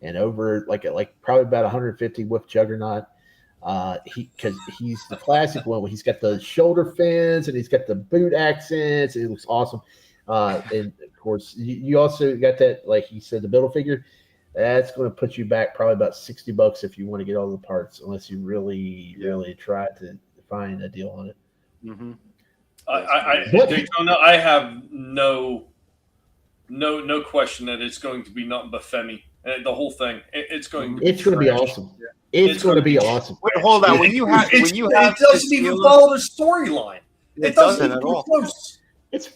S7: and over like probably about 150 with Juggernaut. Because he's the classic one where he's got the shoulder fins and he's got the boot accents and it looks awesome. And of course, you also got that, like you said, the build figure. That's going to put you back probably about $60 if you want to get all the parts, unless you really try to find a deal on it.
S17: Mm-hmm.
S6: Daytona, I have no question that it's going to be nothing but Femi. The whole thing, it's going to
S7: be awesome. It's going to be awesome.
S17: Wait, hold on. It
S6: doesn't even follow the storyline. It doesn't at all.
S7: It's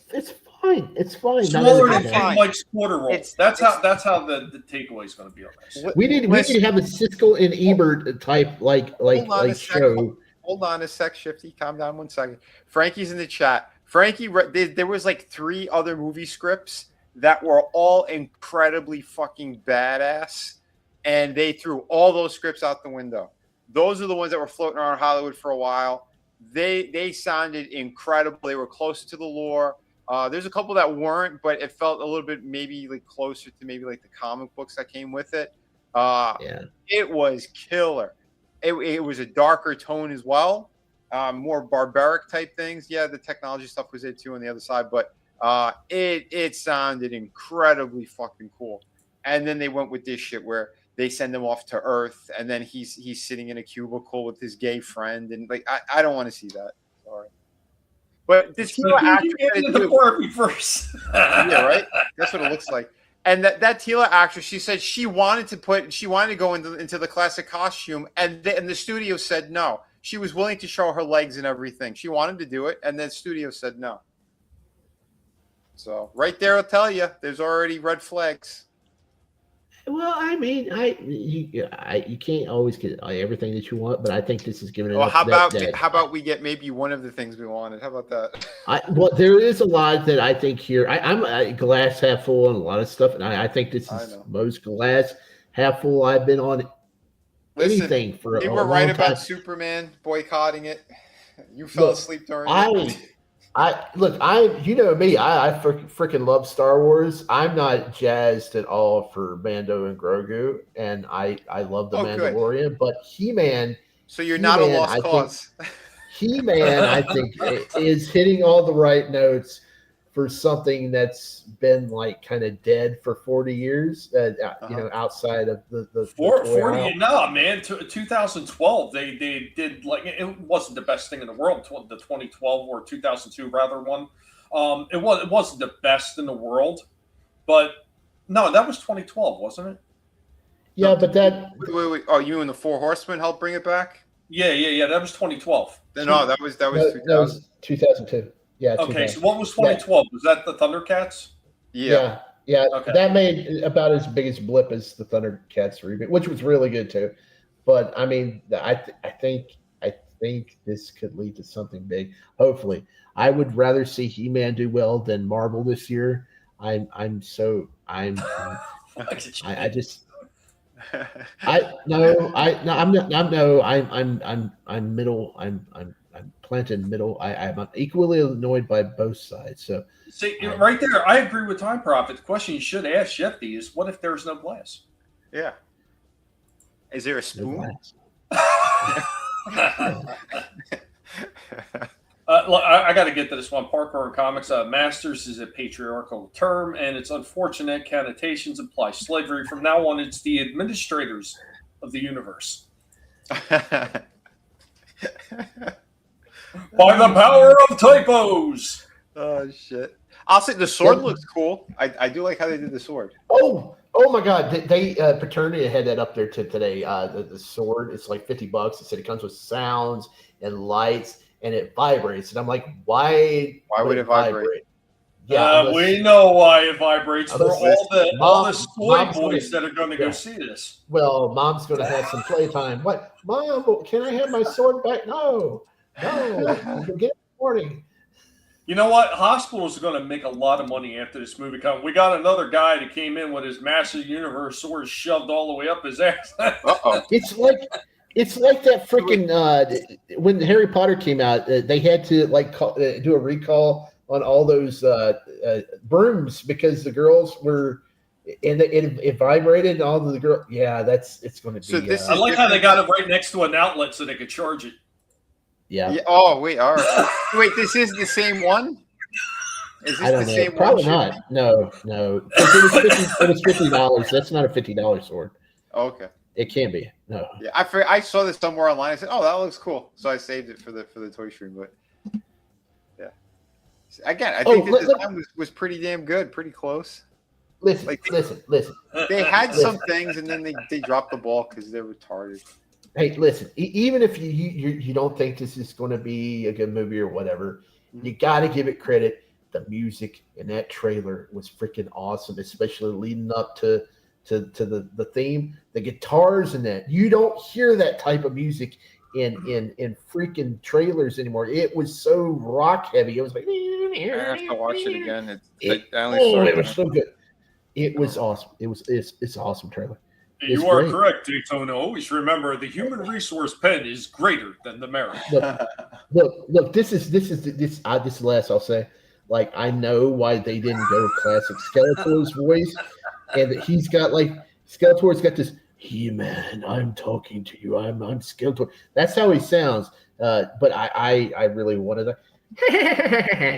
S7: fine. It's fine.
S6: Smaller than Mike's quarter roll. That's how the takeaway is going to be on this.
S7: We need to have a Siskel and Ebert type like show.
S17: Hold on a sec, Shifty. Calm down 1 second. Frankie's in the chat. Frankie, there was like 3 other movie scripts that were all incredibly fucking badass, and they threw all those scripts out the window. Those are the ones that were floating around Hollywood for a while. They sounded incredible. They were closer to the lore. There's a couple that weren't, but it felt a little bit maybe like closer to maybe like the comic books that came with it. It was killer. It was a darker tone as well. more barbaric type things. Yeah, the technology stuff was there too on the other side, but it sounded incredibly fucking cool. And then they went with this shit where they send him off to Earth, and then he's sitting in a cubicle with his gay friend, and like I don't want to see that. Sorry, but this Tila actress
S6: the Barbie first.
S17: yeah, right. That's what it looks like. And that Tila actress, she said she wanted to go into the classic costume, and the studio said no. She was willing to show her legs and everything. She wanted to do it, and the studio said no. So right there, I'll tell you, there's already red flags.
S7: Well, I mean, you can't always get everything that you want, but I think this is giving it.
S17: Well, how about we get maybe one of the things we wanted? How about that?
S7: Well, there is a lot that I think here. I'm a glass half full on a lot of stuff, and I think this is most glass half full I've been on anything for a long time.
S17: You were right about Superman boycotting it. You fell asleep during it.
S7: You know me, I freaking love Star Wars. I'm not jazzed at all for Mando and Grogu, and I love the Mandalorian,
S17: good.
S7: But He-Man.
S17: So you're not a lost cause.
S7: He-Man, I think, is hitting all the right notes for something that's been like kind of dead for 40 years, you know, outside of the
S6: 40. No, man. 2012, they did like it wasn't the best thing in the world. The 2012 or 2002 rather one. It wasn't the best in the world, but no, that was 2012, wasn't it?
S7: Yeah, but that.
S17: Wait. Oh, you and the Four Horsemen helped bring it back?
S6: Yeah. That was 2012.
S17: No, that was 2000.
S7: That was 2002. Yeah.
S6: Okay, so what was 2012? Was that the Thundercats?
S7: Yeah. Okay. That made about as big as blip as the Thundercats reboot, which was really good too. But I mean, I think this could lead to something big. Hopefully, I would rather see He-Man do well than Marvel this year. I'm middle. I'm planted middle. I'm equally annoyed by both sides. So
S6: see, right there, I agree with Time Prophet. The question you should ask Shifty is, what if there's no glass?
S17: Yeah. Is there a spoon?
S6: I got to get to this one. Parkour in comics, masters is a patriarchal term, and its unfortunate connotations imply slavery. From now on, it's the administrators of the universe. By the power of typos.
S17: Oh shit! I'll say the sword looks cool. I do like how they did the sword.
S7: Oh my god! They Paternity had that up there today. The sword, it's like $50. It said it comes with sounds and lights and it vibrates. And I'm like, why
S17: would it vibrate?
S7: Yeah,
S6: we know why it vibrates for all the soy boys that are going to go see this.
S7: Well, mom's going to have some playtime. What, Mom? Can I have my sword back? No. Get warning.
S6: You know what? Hospitals are going to make a lot of money after this movie comes. We got another guy that came in with his massive universe sword shoved all the way up his ass.
S7: It's like that freaking when Harry Potter came out, they had to do a recall on all those brooms because the girls were, and it vibrated and all of the girls. Yeah, it's going to be.
S6: I like how they got it right next to an outlet so they could charge it.
S7: Yeah.
S17: Oh wait, all right. Wait, this is the same one? Is this the same
S7: Probably
S17: one?
S7: Probably not. No. It was $50. That's not a $50 sword.
S17: Okay.
S7: It can be. No.
S17: Yeah, I saw this somewhere online. I said, "Oh, that looks cool." So I saved it for the toy stream. But yeah, again, I think the design was pretty damn good, pretty close.
S7: Listen.
S17: They had some things, and then they dropped the ball because they're retarded.
S7: Hey, listen. Even if you don't think this is going to be a good movie or whatever, you got to give it credit. The music in that trailer was freaking awesome, especially leading up to the theme. The guitars in that, you don't hear that type of music in freaking trailers anymore. It was so rock heavy. It was like
S17: I have to watch it again.
S7: It was so good. It was awesome. It's an awesome trailer.
S6: You are correct, Daytona. Always remember the human resource pen is greater than the merit.
S7: Look. This is the last I'll say. Like, I know why they didn't go classic Skeletor's voice, and that he's got Skeletor's got this. He-Man, I'm talking to you. I'm Skeletor. That's how he sounds. But I really wanted a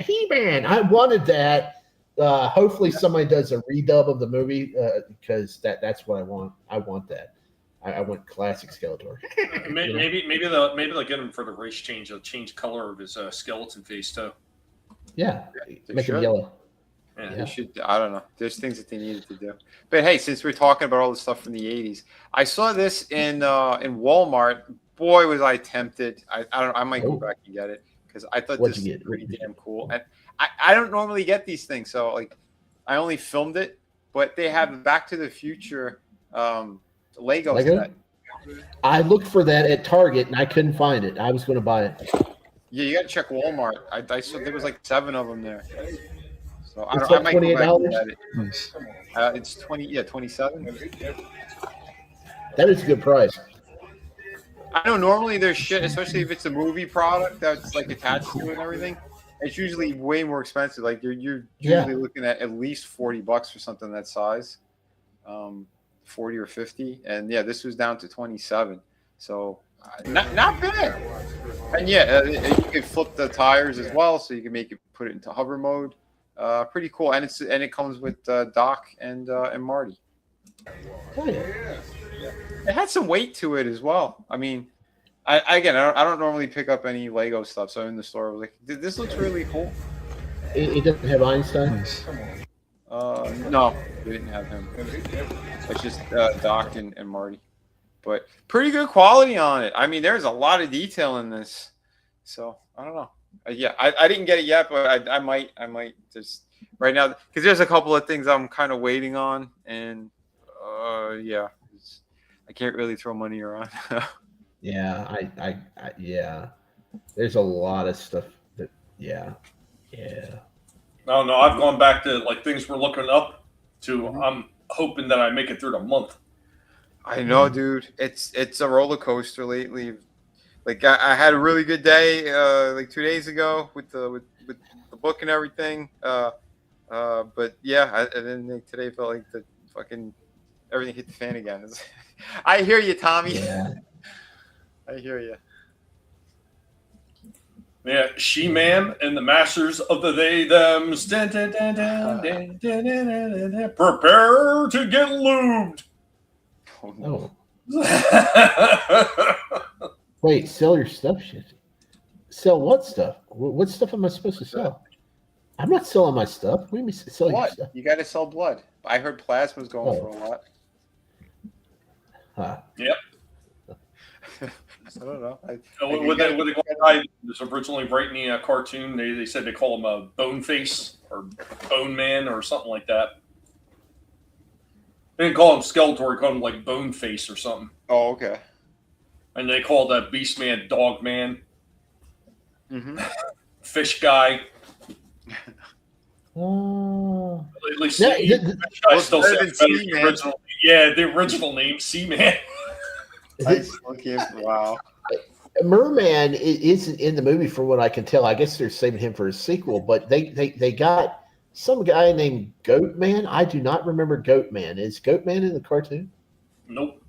S7: He-Man. I wanted that. Hopefully somebody does a redub of the movie because that's what I want. I want that. I want classic Skeletor.
S6: maybe they'll get him for the race change. They'll change color of his skeleton face too.
S7: Yeah, make him yellow.
S6: Yeah.
S17: They should. I don't know. There's things that they needed to do. But hey, since we're talking about all the stuff from the '80s, I saw this in Walmart. Boy, was I tempted. I don't know. I might go back and get it because I thought this was pretty damn cool. And I don't normally get these things, so like I only filmed it. But they have Back to the Future Lego set.
S7: I looked for that at Target and I couldn't find it. I was going to buy it.
S17: Yeah, you got to check Walmart. I saw there was like 7 of them there. So
S7: I
S17: might go back and get it.
S18: Nice.
S17: It's 27.
S7: That is a good price.
S17: I know normally there's shit, especially if it's a movie product that's like attached to it and everything. It's usually way more expensive. Like you're usually looking at least $40 for something that size, 40 or 50. And yeah, this was down to 27. So not bad. And yeah, you can flip the tires as well, so you can put it into hover mode. Pretty cool, and it comes with Doc and Marty.
S7: Oh, yeah.
S17: It had some weight to it as well. I mean, I don't normally pick up any Lego stuff, so in the store I was like, this looks really cool.
S7: It doesn't have Einstein.
S17: No, we didn't have him. It's just Doc and Marty. But pretty good quality on it. I mean, there's a lot of detail in this. So I don't know. Yeah, I didn't get it yet, but I might just right now because there's a couple of things I'm kind of waiting on, and yeah, I can't really throw money around.
S7: Yeah, I yeah. There's a lot of stuff that yeah.
S6: No, I've gone back to like things we're looking up to. I'm hoping that I make it through the month.
S17: I know, dude. It's a roller coaster lately. Like I had a really good day like 2 days ago with the book and everything. But yeah, and then today felt like the fucking everything hit the fan again. I hear you, Tommy.
S7: Yeah.
S17: I hear you.
S6: Yeah, She-Man and the Masters of the They Thems. Prepare to get lubed.
S7: Oh. Wait, sell your stuff, shit. Sell what stuff? What stuff am I supposed to sell? I'm not selling my stuff. What do you mean sell your stuff?
S17: You got to sell blood. I heard plasma's going for a lot.
S7: Huh.
S6: Yep.
S17: I don't know.
S6: This originally right in the cartoon, they said they call him a Bone Face or Bone Man or something like that. They didn't call him Skeletor, they called him like Bone Face or something.
S17: Oh, okay.
S6: And they called that Beast Man Dog Man.
S17: Mm-hmm.
S6: Fish Guy.
S7: Oh.
S6: At least Fish Guy still sounds better than the original. Yeah, the original name, Seaman.
S17: Wow.
S7: Merman isn't in the movie from what I can tell. I guess they're saving him for a sequel, but they got some guy named Goatman. I do not remember Goatman. Is Goatman in the cartoon?
S6: Nope.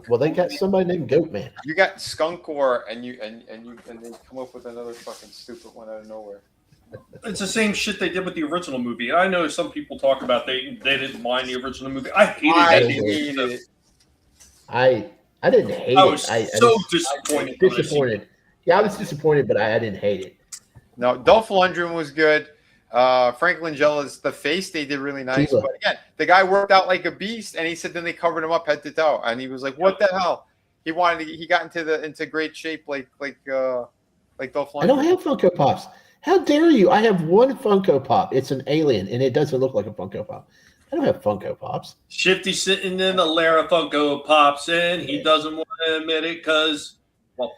S7: Well, they got somebody named Goatman.
S17: You got Skunkor, and they come up with another fucking stupid one out of nowhere.
S6: It's the same shit they did with the original movie. I know some people talk about they didn't mind the original movie. I hated it.
S7: I didn't hate it.
S6: I was so disappointed.
S7: Disappointed. Yeah, I was disappointed, but I didn't hate it.
S17: No, Dolph Lundgren was good. Frank Langella's the face they did really nice.
S7: Tila.
S17: But again, the guy worked out like a beast, and he said then they covered him up head to toe, and he was like, "What the hell?" He got into great shape like Dolph Lundgren.
S7: I don't have Funko Pops. How dare you? I have one Funko Pop. It's an alien, and it doesn't look like a Funko Pop. I don't have Funko Pops.
S6: Shifty sitting in a lair of Funko Pops, and he doesn't want to admit it because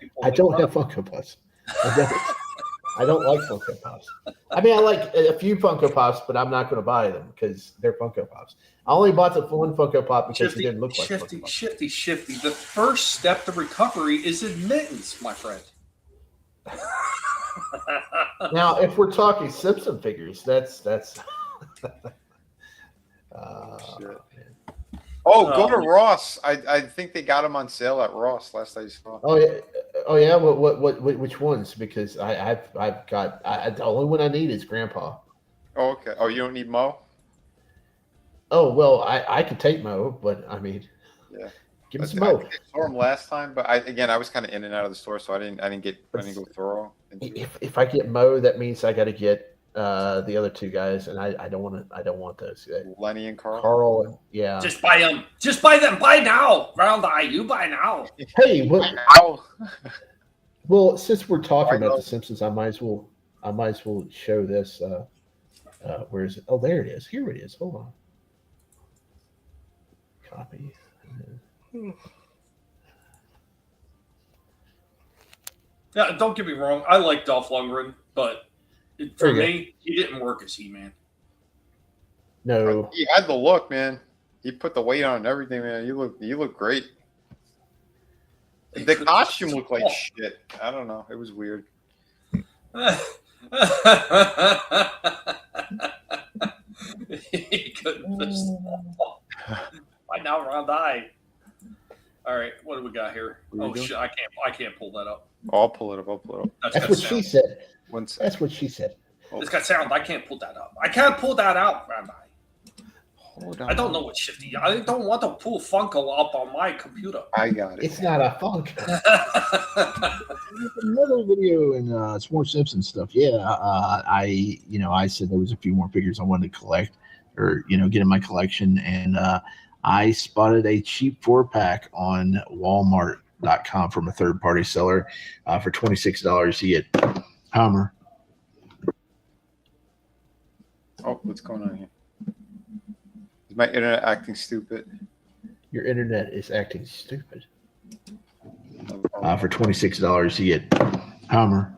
S6: people.
S7: I don't have Funko Pops. I don't like Funko Pops. I mean, I like a few Funko Pops, but I'm not going to buy them because they're Funko Pops. I only bought the one Funko Pop because it didn't look like Funko Pop.
S6: Shifty. The first step to recovery is admittance, my friend.
S7: Now, if we're talking Simpson figures, that's.
S17: Oh, go to Ross. I think they got them on sale at Ross last I saw.
S7: Oh yeah, oh yeah. Which ones? Because I've got the only one I need is Grandpa.
S17: Oh, okay. Oh, you don't need Mo?
S7: Oh well, I could take Mo, but I mean,
S17: yeah,
S7: give me some Mo.
S17: I saw him last time, but I was kind of in and out of the store, so I didn't go thorough.
S7: If I get Mo, that means I got to get the other two guys, and I don't want those.
S17: Lenny and Carl.
S7: Carl, yeah.
S6: Just buy them. Just buy them. Buy now. Round eye. You buy now.
S7: Hey, well, since we're talking about The Simpsons, I might as well show this. Where is it? Oh, there it is. Here it is. Hold on. Copy.
S6: Yeah, don't get me wrong. I like Dolph Lundgren, but for me, he didn't work as He-Man.
S7: No,
S17: he had the look, man. He put the weight on and everything, man. You look great. The costume looked like shit. I don't know. It was weird.
S6: He couldn't miss the ball. Why now, round eye? All right, what do we got here? Oh shit, I can't pull that up.
S17: I'll pull it up.
S7: That's what she said. That's what she said.
S6: It's got sound. I can't pull that up. I can't pull that out, round eye.
S17: Hold on.
S6: I don't know what Shifty. I don't want to pull Funko up on my computer.
S17: I got it.
S7: It's not a Funko.
S19: Another video and it's more Simpsons stuff. Yeah, I said there was a few more figures I wanted to collect or get in my collection, and I spotted a cheap 4-pack on Walmart.com from a third-party seller for $26. You get Homer.
S17: Oh, what's going on here? Is my internet acting stupid?
S7: Your internet is acting stupid.
S19: For $26, you get Homer.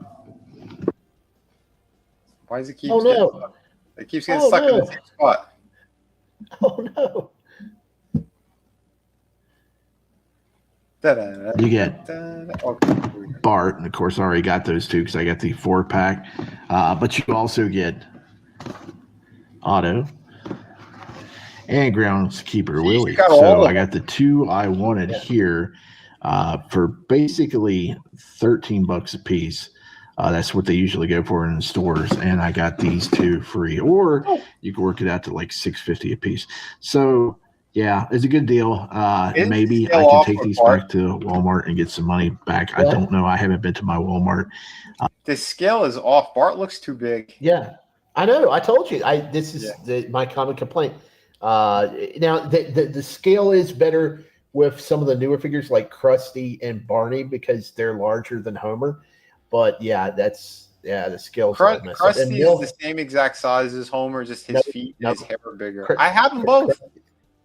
S17: Why does it keep?
S7: Oh no!
S17: It keeps getting stuck in the same spot.
S7: Oh no!
S19: You get Bart, and of course I already got those two because I got the 4-pack. But you also get Otto and Groundskeeper Willie. So I got the two I wanted here for basically $13 a piece. That's what they usually go for in the stores, and I got these two free. Or you can work it out to like $6.50 a piece. So yeah, it's a good deal. Maybe I can take these back to Walmart and get some money back. I don't know. I haven't been to my Walmart.
S17: The scale is off. Bart looks too big.
S7: Yeah, I know. I told you. This is my common complaint. Now the scale is better with some of the newer figures like Krusty and Barney because they're larger than Homer. But yeah, the scale's
S17: Krusty is the same exact size as Homer, just his feet and his hair are bigger. I have them both.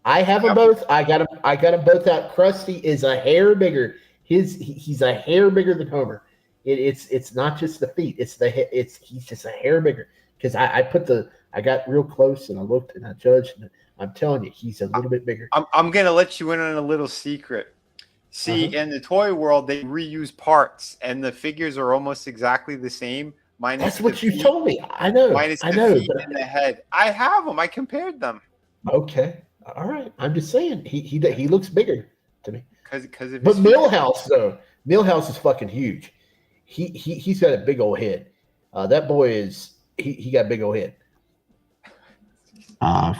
S7: I have them both. I got them both out. Krusty is a hair bigger. He's a hair bigger than Homer. It's not just the feet. He's just a hair bigger. Because I got real close and I looked and I judged. And I'm telling you, he's a little bit bigger.
S17: I'm gonna let you in on a little secret. See, in the toy world, they reuse parts, and the figures are almost exactly the same.
S7: That's what you told me. I know.
S17: Minus the feet and the head. I have them. I compared them.
S7: Okay. All right. I'm just saying he looks bigger to me.
S17: But
S7: Millhouse though, Millhouse is fucking huge. He's got a big old head. That boy is he got a big old head.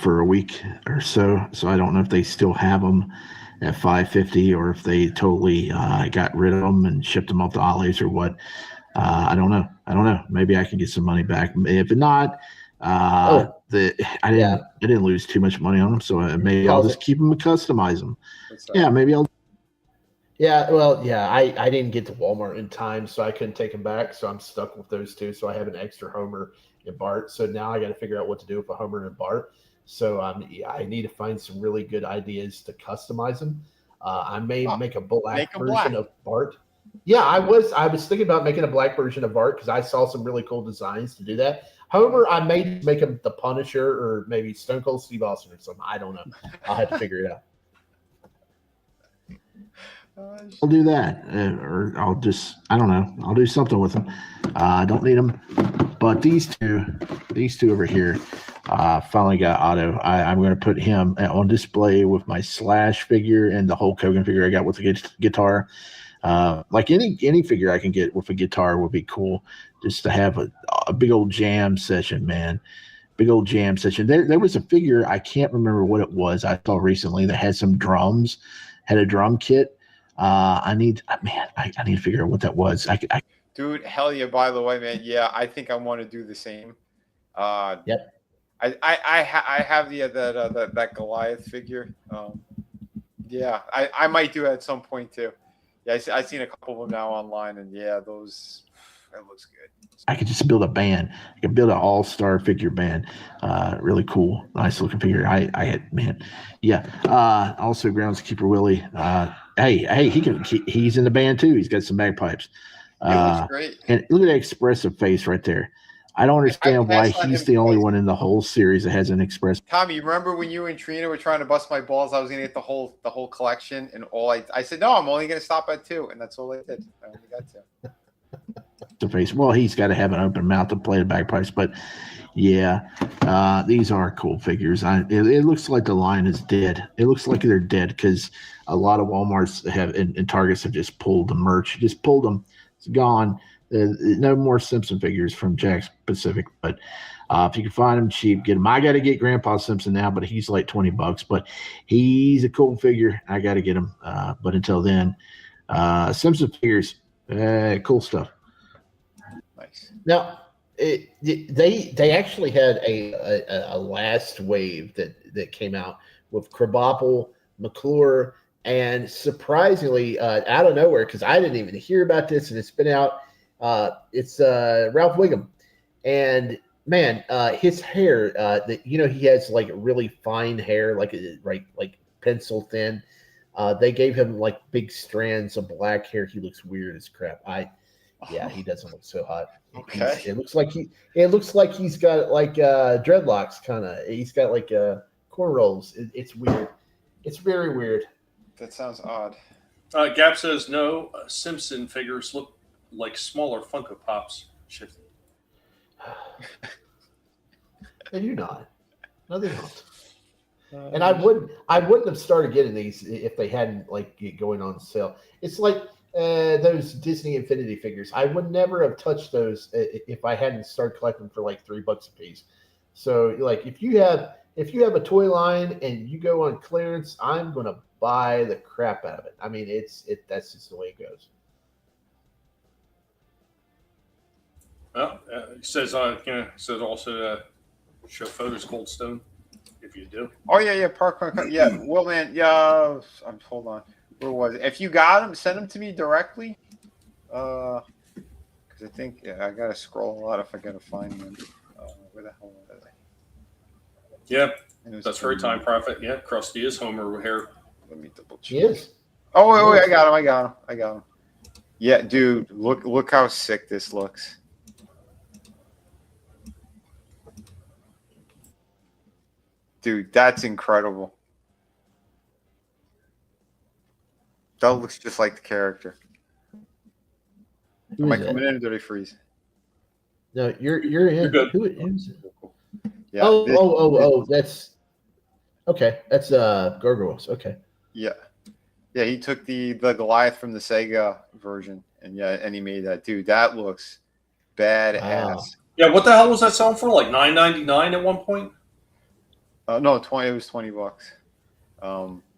S19: For a week or so. So I don't know if they still have them at $5.50 or if they totally got rid of them and shipped them off to Ollie's or what. I don't know. Maybe I can get some money back. If not, I didn't lose too much money on them, so maybe I'll just keep them and customize them. Yeah, maybe I'll.
S7: Yeah, well, yeah, I didn't get to Walmart in time, so I couldn't take them back. So I'm stuck with those two. So I have an extra Homer and Bart. So now I got to figure out what to do with a Homer and Bart. So I need to find some really good ideas to customize them. I may make a black version of Bart. Yeah, I was thinking about making a black version of Bart because I saw some really cool designs to do that. Homer, I may make him the Punisher or maybe Stone Cold Steve Austin or something. I don't know. I'll have to figure it out.
S19: I'll do that, or I don't know. I'll do something with them. I don't need them, but these two over here, Finally got Otto. I'm going to put him on display with my Slash figure and the Hulk Hogan figure I got with the guitar. Like any figure I can get with a guitar would be cool, just to have a big old jam session, man. Big old jam session. There was a figure, I can't remember what it was, I saw recently that had some drums, had a drum kit. I need to figure out what that was.
S17: Dude, hell yeah! By the way, man, yeah, I think I want to do the same.
S7: Yep.
S17: I have that Goliath figure. Yeah, I might do it at some point too. Yeah, I've seen a couple of them now online, and yeah, that looks good.
S19: I could just build a band. I could build an all-star figure band. Really cool, nice looking figure. I had, man, yeah. Also, Groundskeeper Willie. Hey, he's in the band too. He's got some bagpipes.
S17: It looks great.
S19: And look at that expressive face right there. I don't understand why he's the only one in the whole series that has an expressive.
S17: Tommy, you remember when you and Trina were trying to bust my balls? I was gonna get the whole collection, and I said no, I'm only gonna stop at 2, and that's all I did. I only got 2.
S19: The face. Well, he's got to have an open mouth to play the bagpipes, but yeah, these are cool figures. It looks like the line is dead. It looks like they're dead because a lot of Walmarts have and Targets have just pulled the merch, just pulled them. It's gone. No more Simpson figures from Jack's Pacific, but if you can find them cheap, get them. I got to get Grandpa Simpson now, but he's like $20. But he's a cool figure. I got to get him. But until then, Simpson figures, cool stuff.
S17: Nice.
S7: Now, they actually had a last wave that came out with Krabappel, McClure, and surprisingly, out of nowhere, because I didn't even hear about this, and it's been out. It's Ralph Wiggum, and man, his hair. He has like really fine hair, like pencil thin. They gave him like big strands of black hair. He looks weird as crap. He doesn't look so hot.
S17: Okay.
S7: It looks like he's got like dreadlocks, kind of. He's got like cornrows. It's weird. It's very weird.
S17: That sounds odd.
S6: Gap says no. Simpson figures look like smaller Funko Pops. Shifty.
S7: They do not. No, they don't. And I wouldn't have started getting these if they hadn't like going on sale. It's like those Disney Infinity figures. I would never have touched those if I hadn't started collecting for like $3 a piece. So like if you have a toy line and you go on clearance, I'm gonna buy the crap out of it. I mean, that's just the way it goes.
S6: Well, it says also show photos Cold Stone if you do.
S17: Oh yeah, Park. Yeah, well, man, yeah. Hold on. Where was it? If you got them, send them to me directly. Because I think I gotta scroll a lot if I gotta find them. Where the hell are they?
S6: Yeah, that's very time profit. Yeah, Krusty is Homer hair.
S17: Let me double check.
S7: He is.
S17: Oh wait, I got him. Yeah, dude, look how sick this looks. Dude, that's incredible. That looks just like the character. Am I coming in or did I freeze?
S7: No, you're in.
S6: You're good.
S7: Who is it?
S17: Yeah.
S7: Oh, that's okay. That's Gargoyles. Okay.
S17: Yeah. Yeah, he took the Goliath from the Sega version and he made that. Dude, that looks badass.
S7: Wow.
S6: Yeah, what the hell was that selling for? Like $9.99 at one point?
S17: No, 20. It was $20.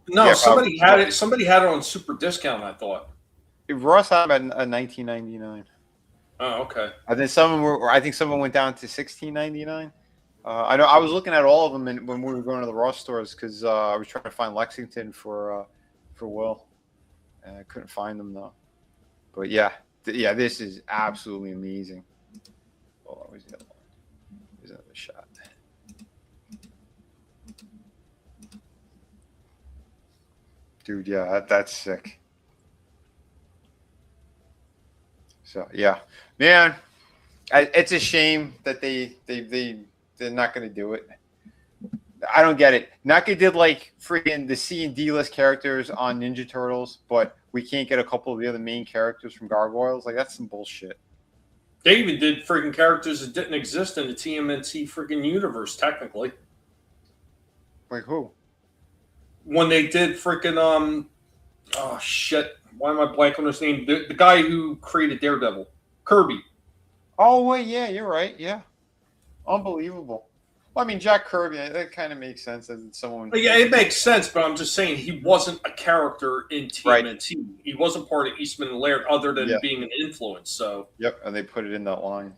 S6: No,
S17: yeah,
S6: somebody had it. Somebody had it on super discount. I thought.
S17: Ross had them at $19.99.
S6: Oh, okay.
S17: I think some of them were. I think some of them went down to $16.99. I know. I was looking at all of them when we were going to the Ross stores because I was trying to find Lexington for Will, and I couldn't find them though. But yeah, this is absolutely amazing. Hold on, where's the other one? Here's another shot. Dude, yeah, that's sick. So yeah, man, it's a shame that they're not going to do it. I don't get it. NECA did like freaking the C and D list characters on Ninja Turtles, but we can't get a couple of the other main characters from Gargoyles. Like that's some bullshit.
S6: They even did freaking characters that didn't exist in the TMNT freaking universe, technically.
S17: Like who?
S6: When they did freaking oh shit, why am I blanking on his name? The guy who created Daredevil, Kirby.
S17: Oh wait, yeah, you're right. Yeah, unbelievable. Well, I mean, Jack Kirby. That kind of makes sense as someone.
S6: Yeah, it makes sense, but I'm just saying he wasn't a character in TMNT. Right. He wasn't part of Eastman and Laird, other than being an influence. So.
S17: Yep, and they put it in that line.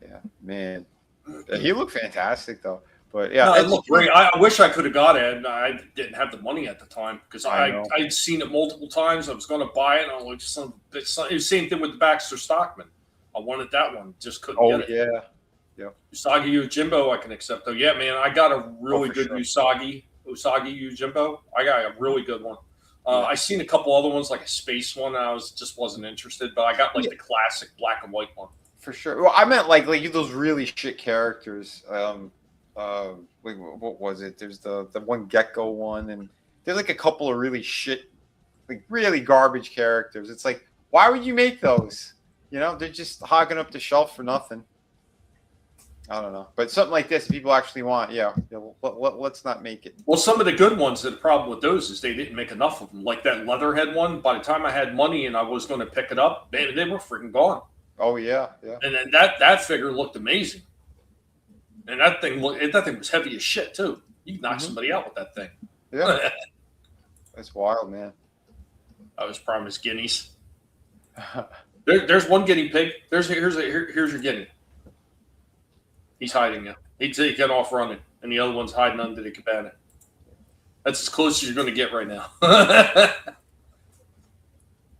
S17: Yeah, man, he looked fantastic though. But yeah,
S6: no, it looked great. I wish I could have got it. And I didn't have the money at the time because I'd seen it multiple times. I was going to buy it. And I was like, it was the same thing with the Baxter Stockman. I wanted that one, just couldn't get it.
S17: Yeah.
S6: Usagi Yojimbo, I can accept though. Yeah, man, I got a really good Usagi Yojimbo. I got a really good one. I seen a couple other ones, like a space one. I just wasn't interested, but I got like the classic black and white one.
S17: For sure. Well, I meant like those really shit characters. Wait, what was it? There's the one Gecko one, and there's like a couple of really shit, like really garbage characters. It's like, why would you make those? You know, they're just hogging up the shelf for nothing. I don't know, but something like this, people actually want. Let's not make it.
S6: Well, some of the good ones. The problem with those is they didn't make enough of them. Like that Leatherhead one. By the time I had money and I was going to pick it up, man, they were freaking gone.
S17: Oh yeah.
S6: And then that figure looked amazing. And that thing was heavy as shit too. You can knock somebody out with that thing.
S17: Yeah, that's wild, man.
S6: I was promised guineas. There's one guinea pig. Here's your guinea. He's hiding you. He'd get off running, and the other one's hiding under the cabana. That's as close as you're going to get right now.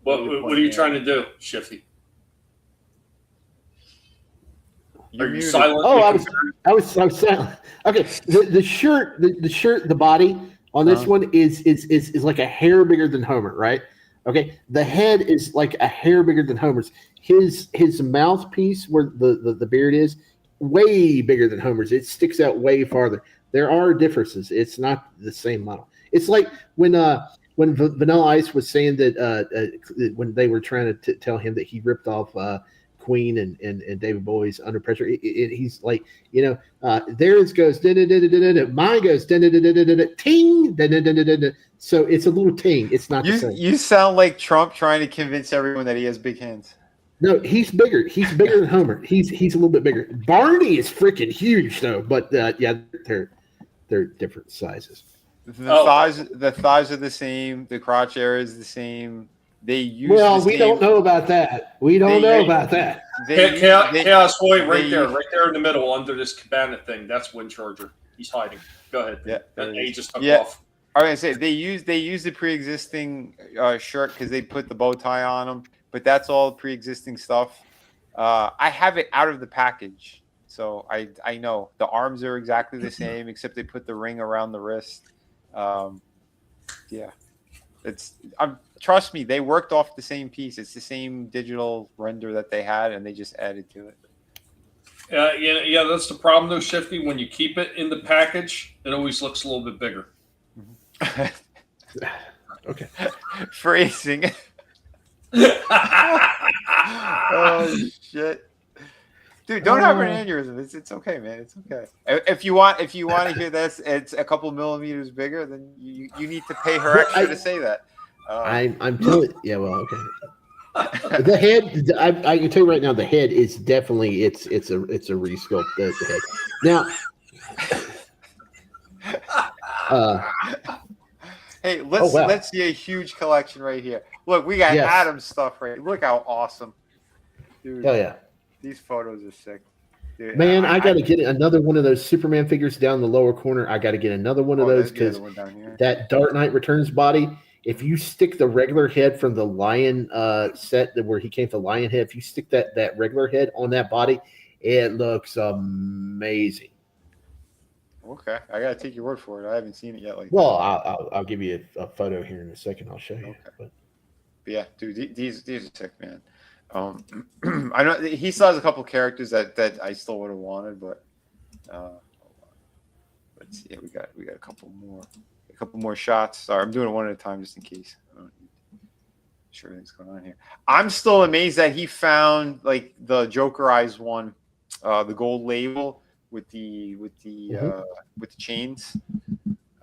S6: What are you trying to do, Shifty? Are you silent?
S7: Oh, I was silent. Okay, the shirt, the body on this one is like a hair bigger than Homer, right? Okay, the head is like a hair bigger than Homer's. His mouthpiece, where the beard is, way bigger than Homer's. It sticks out way farther. There are differences. It's not the same model. It's like when Vanilla Ice was saying that when they were trying to tell him that he ripped off Queen and David Bowie's Under Pressure, he's like, theirs goes mine goes ting. So it's a little ting. It's not the same.
S17: You sound like Trump trying to convince everyone that he has big hands.
S7: No, he's bigger. He's bigger than Homer. He's a little bit bigger. Barney is freaking huge though, but they're different sizes.
S17: The thighs are the same. The crotch area is the same. They use.
S7: Well, we don't know about that.
S6: Chaos Boy, right there in the middle, under this cabana thing. That's Wind Charger. He's hiding. Go ahead.
S17: Yeah,
S6: he just took off.
S17: I was gonna say they use the pre-existing shirt because they put the bow tie on them, but that's all pre-existing stuff. I have it out of the package, so I know the arms are exactly the same except they put the ring around the wrist. Trust me, they worked off the same piece. It's the same digital render that they had, and they just added to it.
S6: Yeah, that's the problem though, Shifty. When you keep it in the package, it always looks a little bit bigger.
S7: Okay.
S17: Phrasing. Oh shit, dude! Don't have an aneurysm. It's okay, man. It's okay. If you want to hear this, it's a couple millimeters bigger. Then you need to pay her extra to say that.
S7: I'm telling. Yeah, well, okay. The head, I can tell you right now, the head is definitely it's a resculpt. The head. Now,
S17: hey, let's see a huge collection right here. Look, we got Adam's stuff right. Look how awesome, dude.
S7: Hell yeah!
S17: These photos are sick. Dude,
S7: man, I got to get another one of those Superman figures down the lower corner. I got to get another one of those because that Dark Knight Returns body. If you stick the regular head from the Lion set where he came to Lion head, if you stick that regular head on that body, it looks amazing.
S17: Okay, I gotta take your word for it. I haven't seen it yet.
S7: I'll give you a photo here in a second. I'll show you.
S17: Okay. But yeah, dude, these are sick, man. I know he still has a couple characters that I still would have wanted, but let's see. We got a couple more shots. Sorry, I'm doing it one at a time just in case. sure everything's going on here. I'm still amazed that he found like the Jokerized one, the gold label with the chains,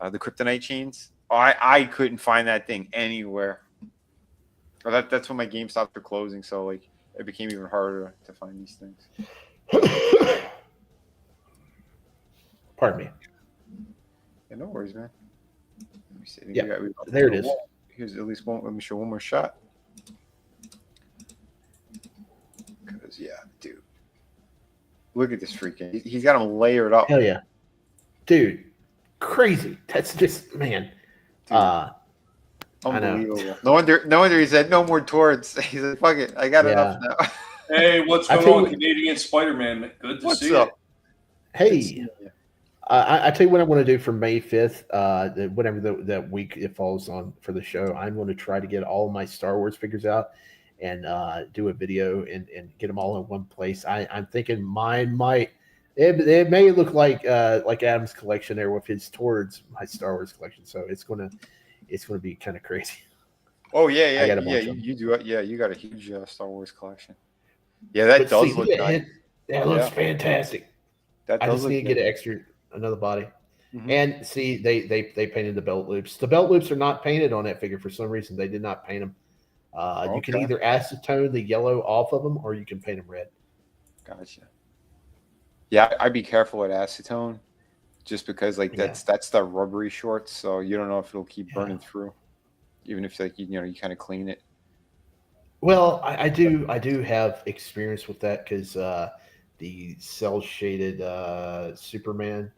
S17: the kryptonite chains. I couldn't find that thing anywhere. Or that's when my GameStops were closing, so like it became even harder to find these things.
S7: Pardon me.
S17: Yeah, no worries, man. Let me see.
S7: Yeah, there it is.
S17: Here's at least one. Let me show one more shot. Because yeah, dude, look at this freaking. He's got them layered up.
S7: Hell yeah, dude, crazy. That's just man.
S17: Unbelievable. No wonder he said no more towards. He's like, fuck it, I got enough now.
S6: Hey, what's going on, Canadian Spider-Man? Good to see you.
S7: Hey, I tell you what I'm going to do for May 5th, whatever that week it falls on for the show. I'm going to try to get all my Star Wars figures out and do a video and get them all in one place. I'm thinking mine might. It may look like Adam's collection there with his towards my Star Wars collection. So it's going to be kind of crazy.
S17: Oh yeah. You do. Yeah, you got a huge Star Wars collection. Yeah, that does look nice.
S7: That looks fantastic.
S17: I
S7: just need to get another body. Mm-hmm. And see, they painted the belt loops. The belt loops are not painted on that figure for some reason. They did not paint them. You can either acetone the yellow off of them, or you can paint them red.
S17: Gotcha. Yeah, I'd be careful with acetone, just because that's the rubbery shorts, so you don't know if it'll keep burning through, even if you kind of clean it.
S7: Well, I do have experience with that because the cell shaded Superman,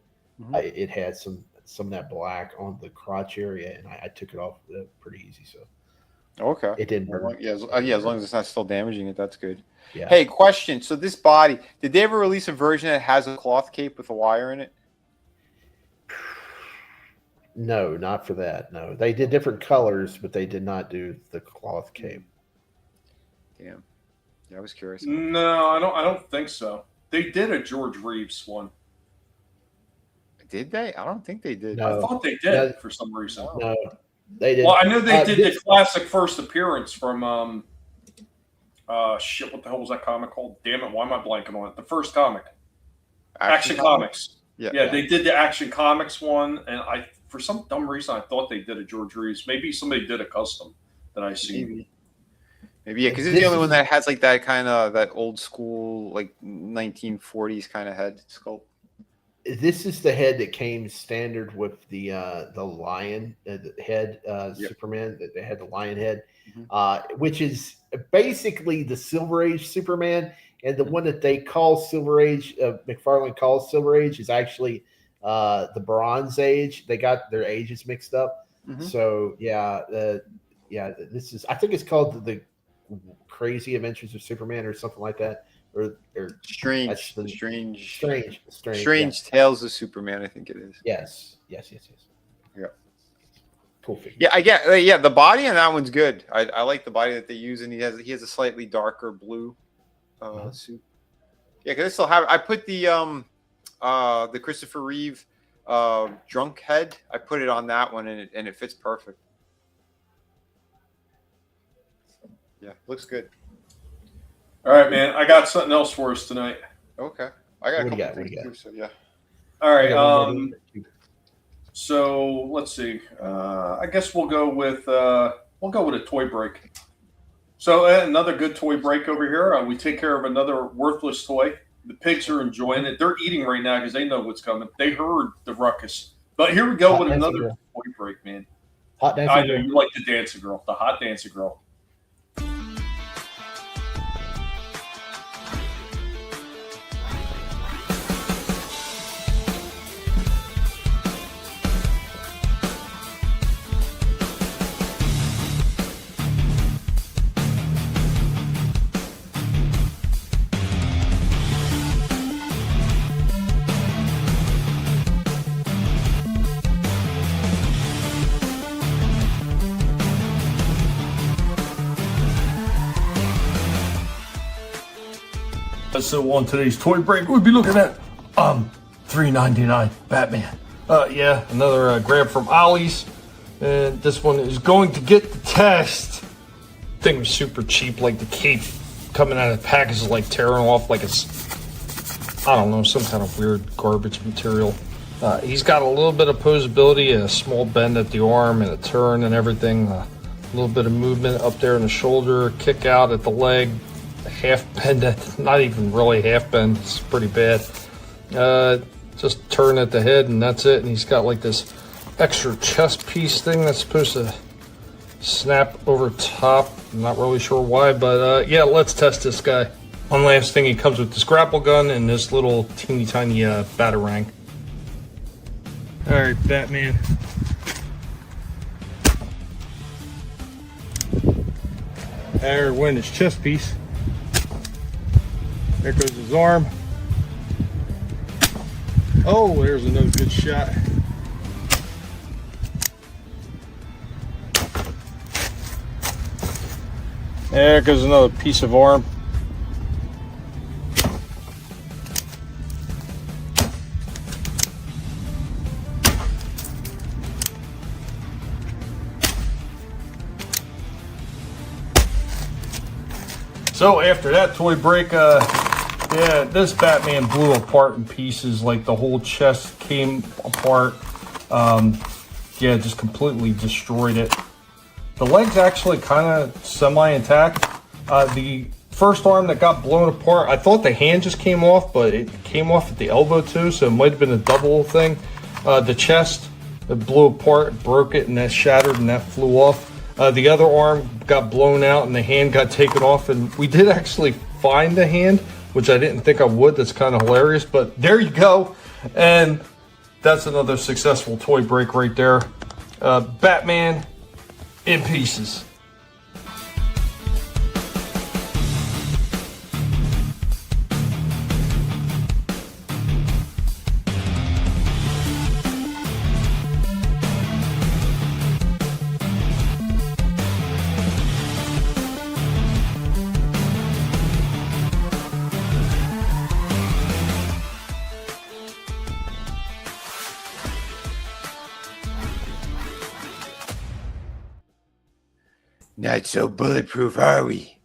S7: it had some of that black on the crotch area, and I took it off pretty easy. So
S17: okay,
S7: it didn't burn.
S17: Well, as long as it's not still damaging it, that's good.
S7: Yeah.
S17: Hey, question. So this body, did they ever release a version that has a cloth cape with a wire in it?
S7: No, not for that. No, they did different colors, but they did not do the cloth cape.
S17: Damn. Yeah, I was curious.
S6: No, I don't think so. They did a George Reeves one.
S17: Did they? I don't think they did.
S6: No. I thought they did for some reason.
S7: No, they did.
S6: Well, I know they did the classic first appearance from shit. What the hell was that comic called? Damn it! Why am I blanking on it? The first comic, Action Comics. Yeah, they did the Action Comics one, and for some dumb reason I thought they did a George Reeves. Maybe somebody did a custom that I seen.
S17: Maybe yeah, because it's the only one that has like that kind of that old school like 1940s kind of head sculpt.
S7: This is the head that came standard with the lion head Superman. That they had the lion head, which is basically the Silver Age Superman, and the one that they call Silver Age, McFarlane calls Silver Age, is actually the Bronze Age. They got their ages mixed up. So this is, I think it's called the Crazy Adventures of Superman or something like that, or
S17: Strange
S7: yeah.
S17: Tales of Superman. I think it is.
S7: Yes. Yeah. Cool figure.
S17: Yeah, I get. Yeah, the body on that one's good. I like the body that they use, and he has a slightly darker blue suit. Yeah, because I still have. I put the Christopher Reeve drunk head. I put it on that one, and it fits perfect. Yeah, looks good.
S6: All right, man. I got something else for us tonight.
S17: Okay, I got.
S7: What do you got?
S17: Too, so yeah.
S6: All right. So let's see. I guess we'll go with a toy break. So another good toy break over here. We take care of another worthless toy. The pigs are enjoying it. They're eating right now because they know what's coming. They heard the ruckus. But here we go with another toy break, man.
S7: Hot dancing
S6: I know
S7: girl.
S6: you like the dancing girl, the hot dancing girl. So on today's toy break, we'll be looking at $3.99 Batman. Yeah, another grab from Ollie's, and this one is going to get the test.
S1: thing was super cheap. Like the cape coming out of the package is like tearing off like it's, I don't know, some kind of weird garbage material. He's got a little bit of posability, a small bend at the arm and a turn and everything. A little bit of movement up there in the shoulder, kick out at the leg, half bend at, not even really half bend, it's pretty bad. Just turn at the head and that's it. And he's got like this extra chest piece thing that's supposed to snap over top. I'm not really sure why, but yeah, let's test this guy. One last thing, he comes with this grapple gun and this little teeny tiny batarang. All right, Batman. There went his chest piece. There goes his arm. Oh, there's another good shot. There goes another piece of arm. So after that toy break, yeah, this Batman blew apart in pieces. Like the whole chest came apart. Yeah, just completely destroyed it. The leg's actually kind of semi-intact. The first arm that got blown apart, I thought the hand just came off, but it came off at the elbow too, so it might have been a double thing. The chest, it blew apart, broke it, and that shattered and that flew off. The other arm got blown out and the hand got taken off, and we did actually find the hand, which I didn't think I would. That's kind of hilarious, but there you go. And that's another successful toy break right there. Batman in pieces.
S20: Not so bulletproof, are we?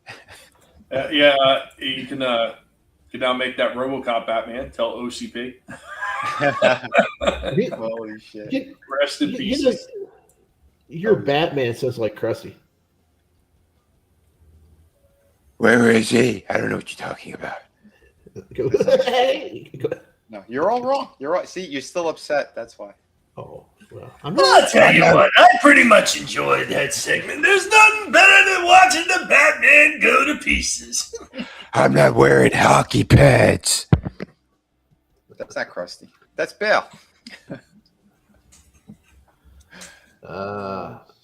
S6: Yeah, you can now make that RoboCop Batman. Tell OCP.
S17: Holy shit!
S6: Rest in peace.
S7: Your Batman says like Krusty.
S20: Where is he? I don't know what you're talking about.
S17: No, you're all wrong. You're right. See, you're still upset. That's why.
S7: Oh, well,
S5: I'll tell you what, I pretty much enjoyed that segment. There's nothing better than watching the Batman go to pieces.
S20: I'm not wearing hockey pads.
S17: That's not Krusty. That's Bale.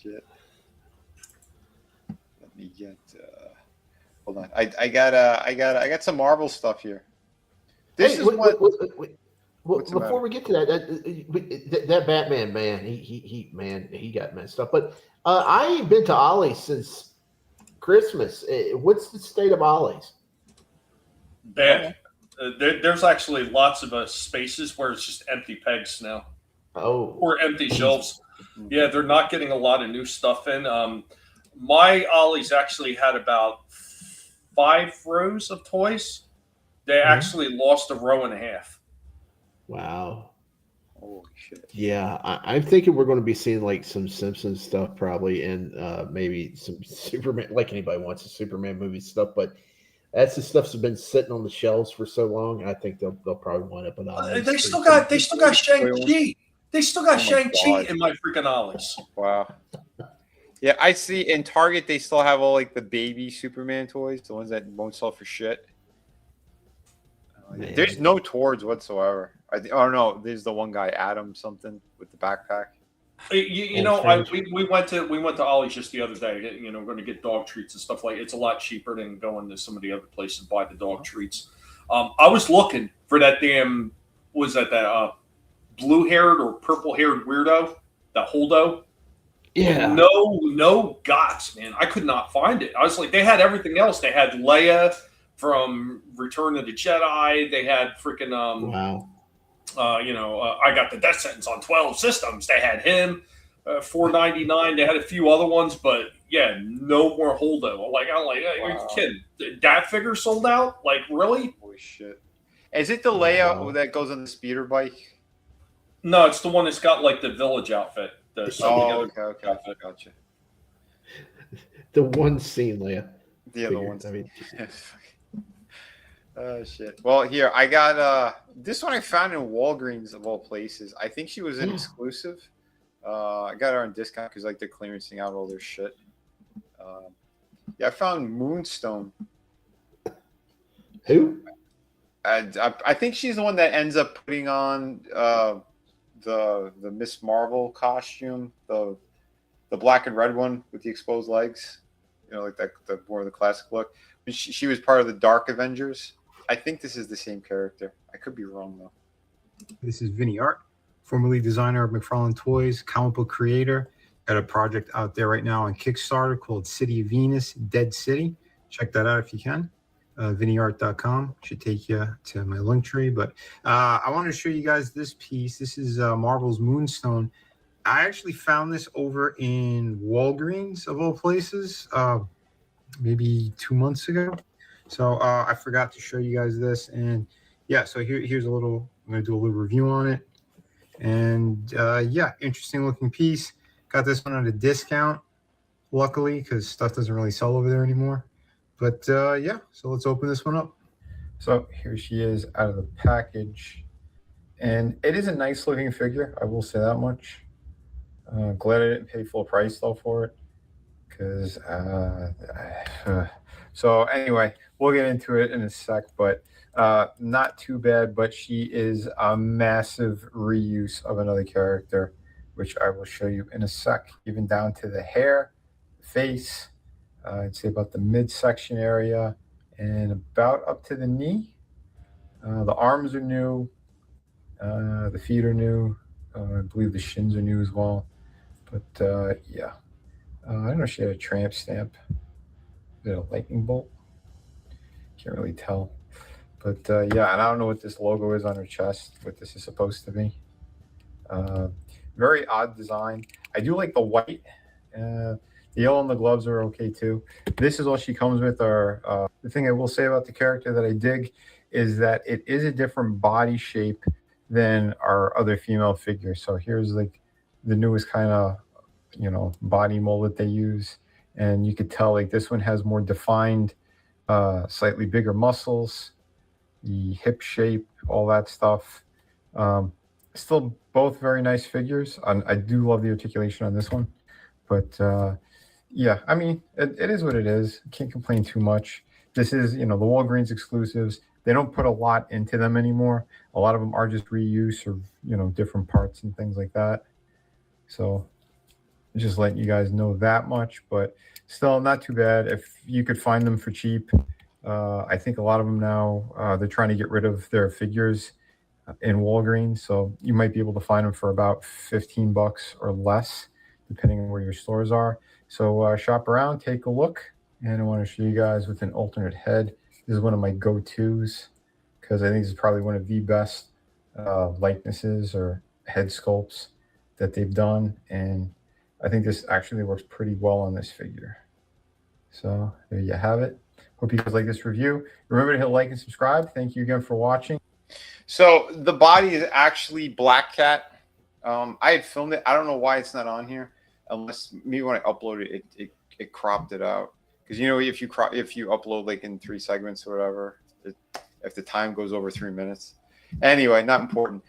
S17: Shit. Let me get. Hold on. I got some Marvel stuff here. This is what.
S7: Before we get to that Batman man, he got messed up. But I ain't been to Ollie's since Christmas. What's the state of Ollie's?
S6: Bad. There's actually lots of spaces where it's just empty pegs now.
S7: Oh.
S6: Or empty shelves. Yeah, they're not getting a lot of new stuff in. My Ollie's actually had about 5 rows of toys. They actually lost a row and a half.
S7: Wow.
S17: Holy shit.
S7: Yeah, I'm thinking we're going to be seeing like some Simpsons stuff probably, and maybe some Superman, like anybody wants a Superman movie stuff, but that's the stuff that's been sitting on the shelves for so long. I think they'll probably wind up with Ollie's.
S6: They still got Shang-Chi. They still got Shang-Chi in my freaking Ollie's.
S17: Wow. Yeah, I see in Target they still have all like the baby Superman toys, the ones that won't sell for shit. There's no Tords whatsoever. Oh no, there's the one guy, Adam something with the backpack.
S6: You know, we went to Ollie's just the other day. You know, we're going to get dog treats and stuff like. It's a lot cheaper than going to some of the other places to buy the dog treats. I was looking for that damn that blue-haired or purple-haired weirdo, that Holdo.
S7: Yeah.
S6: No gots, man. I could not find it. I was like, they had everything else. They had Leia from Return of the Jedi. They had freaking
S7: wow.
S6: I got the death sentence on 12 systems. They had him. $4.99. They had a few other ones, but yeah, no more holdover. I'm like, are you kidding? That figure sold out? Like, really?
S17: Holy shit! Is it the layout that goes on the speeder bike?
S6: No, it's the one that's got like the village outfit.
S17: Okay, gotcha.
S7: The one scene, Leia.
S17: The other ones. I mean, oh shit. Well, here I got this one I found in Walgreens of all places. I think she was an exclusive. I got her on discount because like they're clearancing out all their shit. Yeah, I found Moonstone.
S7: Who?
S17: I think she's the one that ends up putting on the Miss Marvel costume, the black and red one with the exposed legs. You know, like that, the more of the classic look. She was part of the Dark Avengers. I think this is the same character. I could be wrong though.
S18: This is Vinnie Art, formerly designer of McFarlane Toys, comic book creator. Got a project out there right now on Kickstarter called City of Venus, Dead City. Check that out if you can. VinnieArt.com should take you to my link tree. But I want to show you guys this piece. This is Marvel's Moonstone. I actually found this over in Walgreens, of all places, maybe 2 months ago. So I forgot to show you guys this. And yeah, so here's a little, I'm going to do a little review on it. And yeah, interesting looking piece. Got this one at a discount, luckily, because stuff doesn't really sell over there anymore. But yeah, so let's open this one up. So here she is out of the package. And it is a nice looking figure, I will say that much. Glad I didn't pay full price though for it. Because, so anyway, we'll get into it in a sec. But not too bad, but she is a massive reuse of another character, which I will show you in a sec, even down to the hair, face, I'd say about the midsection area, and about up to the knee. The arms are new, the feet are new, I believe the shins are new as well. But yeah, I don't know if she had a tramp stamp. Is it a lightning bolt? Can't really tell. But yeah, and I don't know what this logo is on her chest, what this is supposed to be. Very odd design. I do like the white. The yellow and the gloves are okay too. This is all she comes with. The thing I will say about the character that I dig is that it is a different body shape than our other female figures. So here's like the newest kind of, you know, body mold that they use. And you could tell like this one has more defined, slightly bigger muscles, the hip shape, all that stuff. Still both very nice figures. I do love the articulation on this one. But yeah, I mean, it is what it is. Can't complain too much. This is, you know, the Walgreens exclusives. They don't put a lot into them anymore. A lot of them are just reuse of, you know, different parts and things like that. So just letting you guys know that much, but still not too bad. If you could find them for cheap, I think a lot of them now, they're trying to get rid of their figures in Walgreens. So you might be able to find them for about $15 or less, depending on where your stores are. So shop around, take a look. And I want to show you guys with an alternate head. This is one of my go-tos because I think this is probably one of the best likenesses or head sculpts that they've done. And I think this actually works pretty well on this figure. So there you have it. Hope you guys like this review. Remember to hit like and subscribe. Thank you again for watching.
S17: So the body is actually Black Cat. I had filmed it. I don't know why it's not on here, unless maybe when I uploaded it, it cropped it out. Because you know, if you upload like in 3 segments or whatever, if the time goes over 3 minutes. Anyway, not important.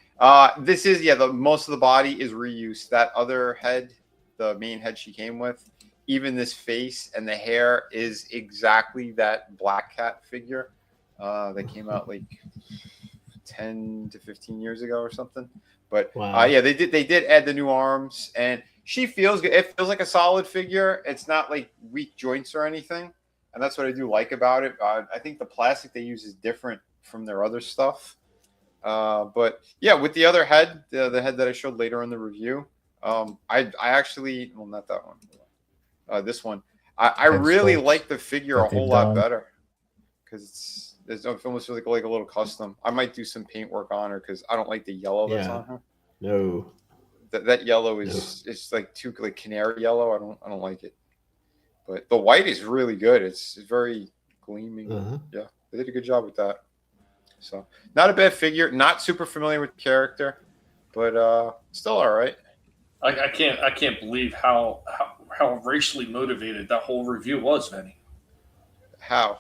S17: This is most of the body is reused. That other head, the main head she came with, even this face and the hair is exactly that Black Cat figure that came out like 10 to 15 years ago or something. But
S7: wow.
S17: Yeah, they did add the new arms, and she feels good. It feels like a solid figure. It's not like weak joints or anything, and that's what I do like about it. I think the plastic they use is different from their other stuff. But yeah, with the other head, the head that I showed later in the review, I actually, well, not that one, this one, I really like the figure a whole lot better because it's almost like a little custom. I might do some paint work on her because I don't like the yellow that's on her.
S7: No.
S17: That yellow is it's like too like canary yellow. I don't like it. But the white is really good. It's very gleaming. Yeah, they did a good job with that. So not a bad figure. Not super familiar with the character, but still all right.
S6: I can't believe how racially motivated that whole review was, Vinnie.
S17: How?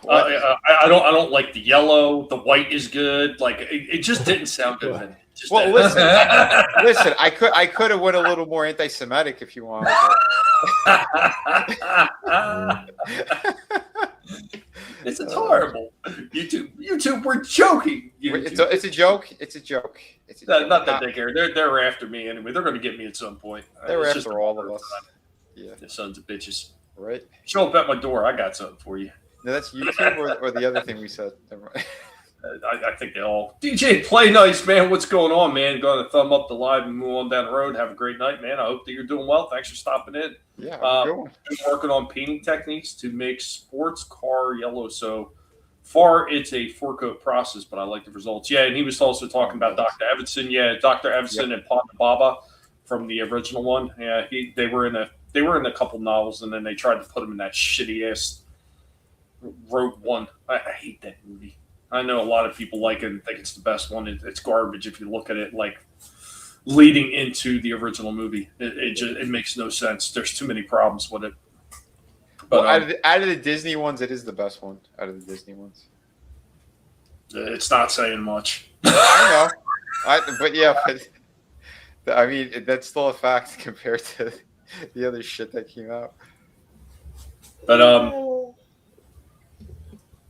S6: I don't like the yellow. The white is good. Like it just didn't sound good, Vinnie.
S17: Well, listen, I could have went a little more anti-Semitic if you wanted.
S6: It's horrible. YouTube, we're joking.
S17: It's a joke. It's a joke.
S6: Not that they care. They're after me anyway. They're going to get me at some point.
S17: They're after all of us.
S6: Yeah, the sons of bitches.
S17: Right.
S6: Show up at my door. I got something for you.
S17: No, that's YouTube or the other thing we said. Never mind.
S6: I think they all. DJ Play Nice, man. What's going on, man? Going to thumb up the live and move on down the road. Have a great night, man. I hope that you're doing well. Thanks for stopping in.
S17: Yeah,
S6: been working on painting techniques to make sports car yellow. So far, it's a 4-coat process, but I like the results. Yeah, and he was also talking about Dr. Evanson. Yeah, Dr. Evanson and Ponda Baba from the original one. Yeah, they were in a couple novels, and then they tried to put him in that shitty ass Rogue One. I hate that movie. I know a lot of people like it and think it's the best one. It's garbage if you look at it like leading into the original movie. It makes no sense. There's too many problems with it. But
S17: well, out of the Disney ones, it is the best one. Out of the Disney ones,
S6: it's not saying much.
S17: I know, but yeah, but I mean that's still a fact compared to the other shit that came out.
S6: But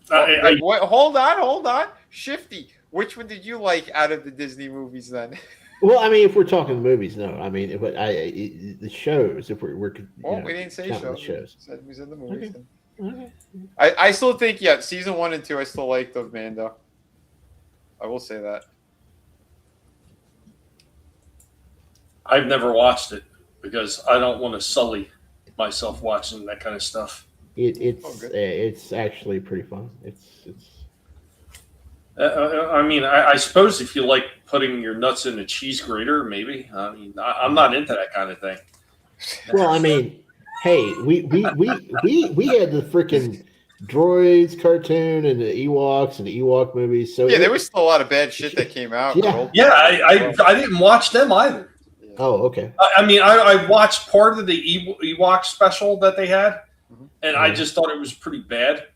S17: hold on. Shifty, which one did you like out of the Disney movies then?
S7: Well, I mean, if we're talking movies, no. I mean, but the shows. If we're
S17: we didn't say shows. Said we said the movies.
S7: Okay.
S17: I still think season 1 and 2 I still like those Mando. I will say that.
S6: I've never watched it because I don't want to sully myself watching that kind of stuff.
S7: It's actually pretty fun.
S6: I mean, I suppose if you like putting your nuts in a cheese grater, maybe. I mean, I'm not into that kind of thing.
S7: Well, I mean, hey, we had the freaking Droids cartoon and the Ewoks and the Ewok movies. So
S17: yeah, there was still a lot of bad shit that came out.
S6: Yeah, I didn't watch them either.
S7: Oh, okay.
S6: I mean, I watched part of the Ewok special that they had, and I just thought it was pretty bad.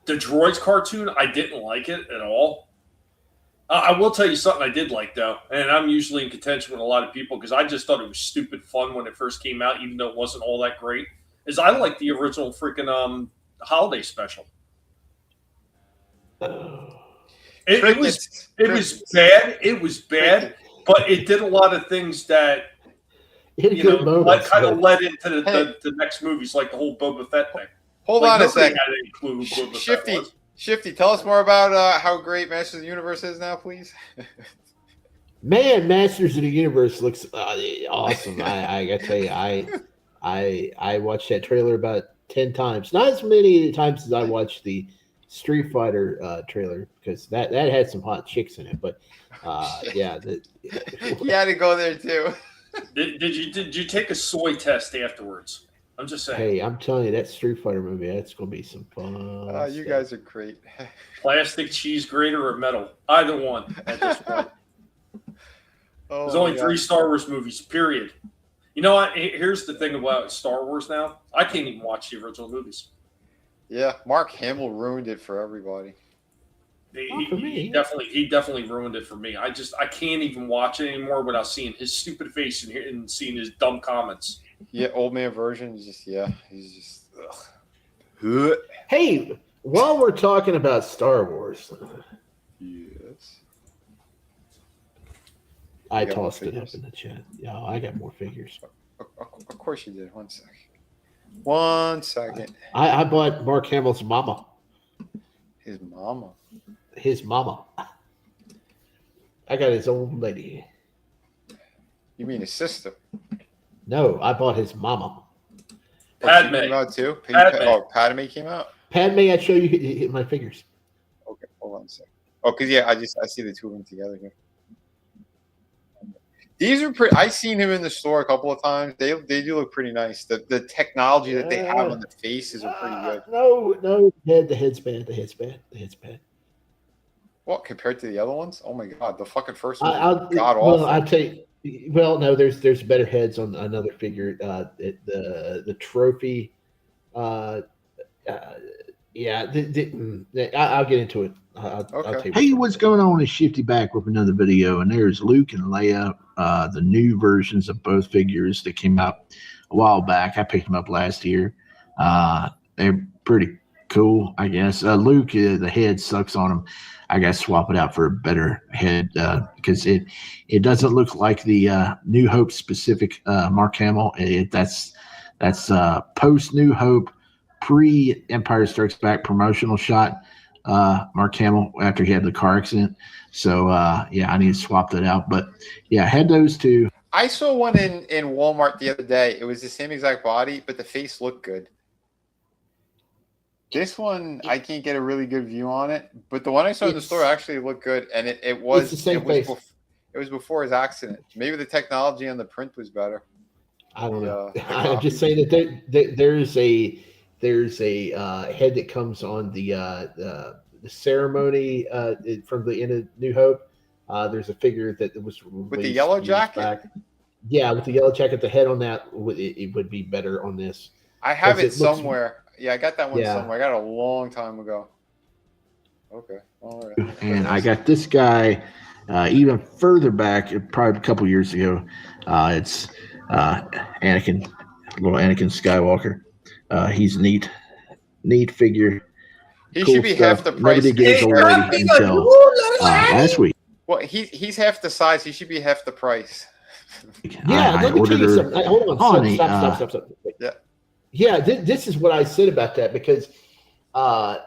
S6: The Droids cartoon, I didn't like it at all. I will tell you something I did like, though, and I'm usually in contention with a lot of people because I just thought it was stupid fun when it first came out, even though it wasn't all that great, is I like the original freaking holiday special. It was bad. It was bad, but it did a lot of things that kind of led into the next movies, like the whole Boba Fett thing.
S17: Hold on a second. Shifty, tell us more about how great Masters of the Universe is now, please.
S7: Man, Masters of the Universe looks awesome. I gotta tell you, I watched that trailer about 10 times. Not as many times as I watched the Street Fighter trailer because that had some hot chicks in it. But yeah,
S17: you had to go there too.
S6: Did you take a soy test afterwards? I'm just saying.
S7: Hey, I'm telling you, that Street Fighter movie, that's going to be some fun.
S17: You guys are great.
S6: Plastic, cheese grater, or metal. Either one at this point. There's only 3 Star Wars movies, period. You know what? Here's the thing about Star Wars now. I can't even watch the original movies.
S17: Yeah, Mark Hamill ruined it for everybody.
S6: He definitely ruined it for me. I can't even watch it anymore without seeing his stupid face and seeing his dumb comments.
S17: Yeah, old man version is just he's just. Ugh.
S7: Hey, while we're talking about Star Wars,
S17: yes,
S7: I tossed it up in the chat. Yeah, I got more figures.
S17: Of course you did. 1 second.
S7: I bought Mark Hamill's mama.
S17: His mama.
S7: His mama. I got his old lady.
S17: You mean his sister?
S7: No, I bought his mama.
S6: Padme
S17: came out too. Padme came out.
S7: Padme, I'd show you my figures.
S17: Okay, hold on a second. Oh, because I see the two of them together here. These are pretty. I've seen him in the store a couple of times. They do look pretty nice. The technology that they have on the faces are pretty good.
S7: No, the head's bad. The head's bad.
S17: What, compared to the other ones? Oh my god, the fucking first one god awful.
S7: Well, I'll tell you. Well, no, there's better heads on another figure. The trophy. I'll get into it. I'll tell you.
S19: Hey, what's going on? Is Shifty back with another video, and there's Luke and Leia, the new versions of both figures that came out a while back. I picked them up last year. They're pretty cool, I guess. Luke, the head sucks on him. I got to swap it out for a better head because it doesn't look like the New Hope specific Mark Hamill. That's post New Hope, pre Empire Strikes Back promotional shot. Mark Hamill after he had the car accident. So I need to swap that out. But yeah, I had those two.
S17: I saw one in Walmart the other day. It was the same exact body, but the face looked good. This one, I can't get a really good view on it, but the one I saw in the store actually looked good, and it was before his accident. Maybe the technology on the print was better.
S7: I don't know. I'm just saying that there's a head that comes on the ceremony from the end of New Hope. There's a figure that was
S17: with the yellow jacket.
S7: Back. Yeah, with the yellow jacket, the head on that it would be better on this.
S17: I have it somewhere. Yeah, I got that one somewhere. I got it a long time ago. Okay. All right.
S19: And I got this guy even further back, probably a couple years ago. It's Anakin, little Anakin Skywalker. He's neat figure.
S17: He should be half the price.
S19: Nobody gave already until last week.
S17: Well, he's half the size. He should be half the price.
S7: Let me tell you something. Hold on. Stop.
S17: Yeah.
S7: Yeah, this is what I said about that because, of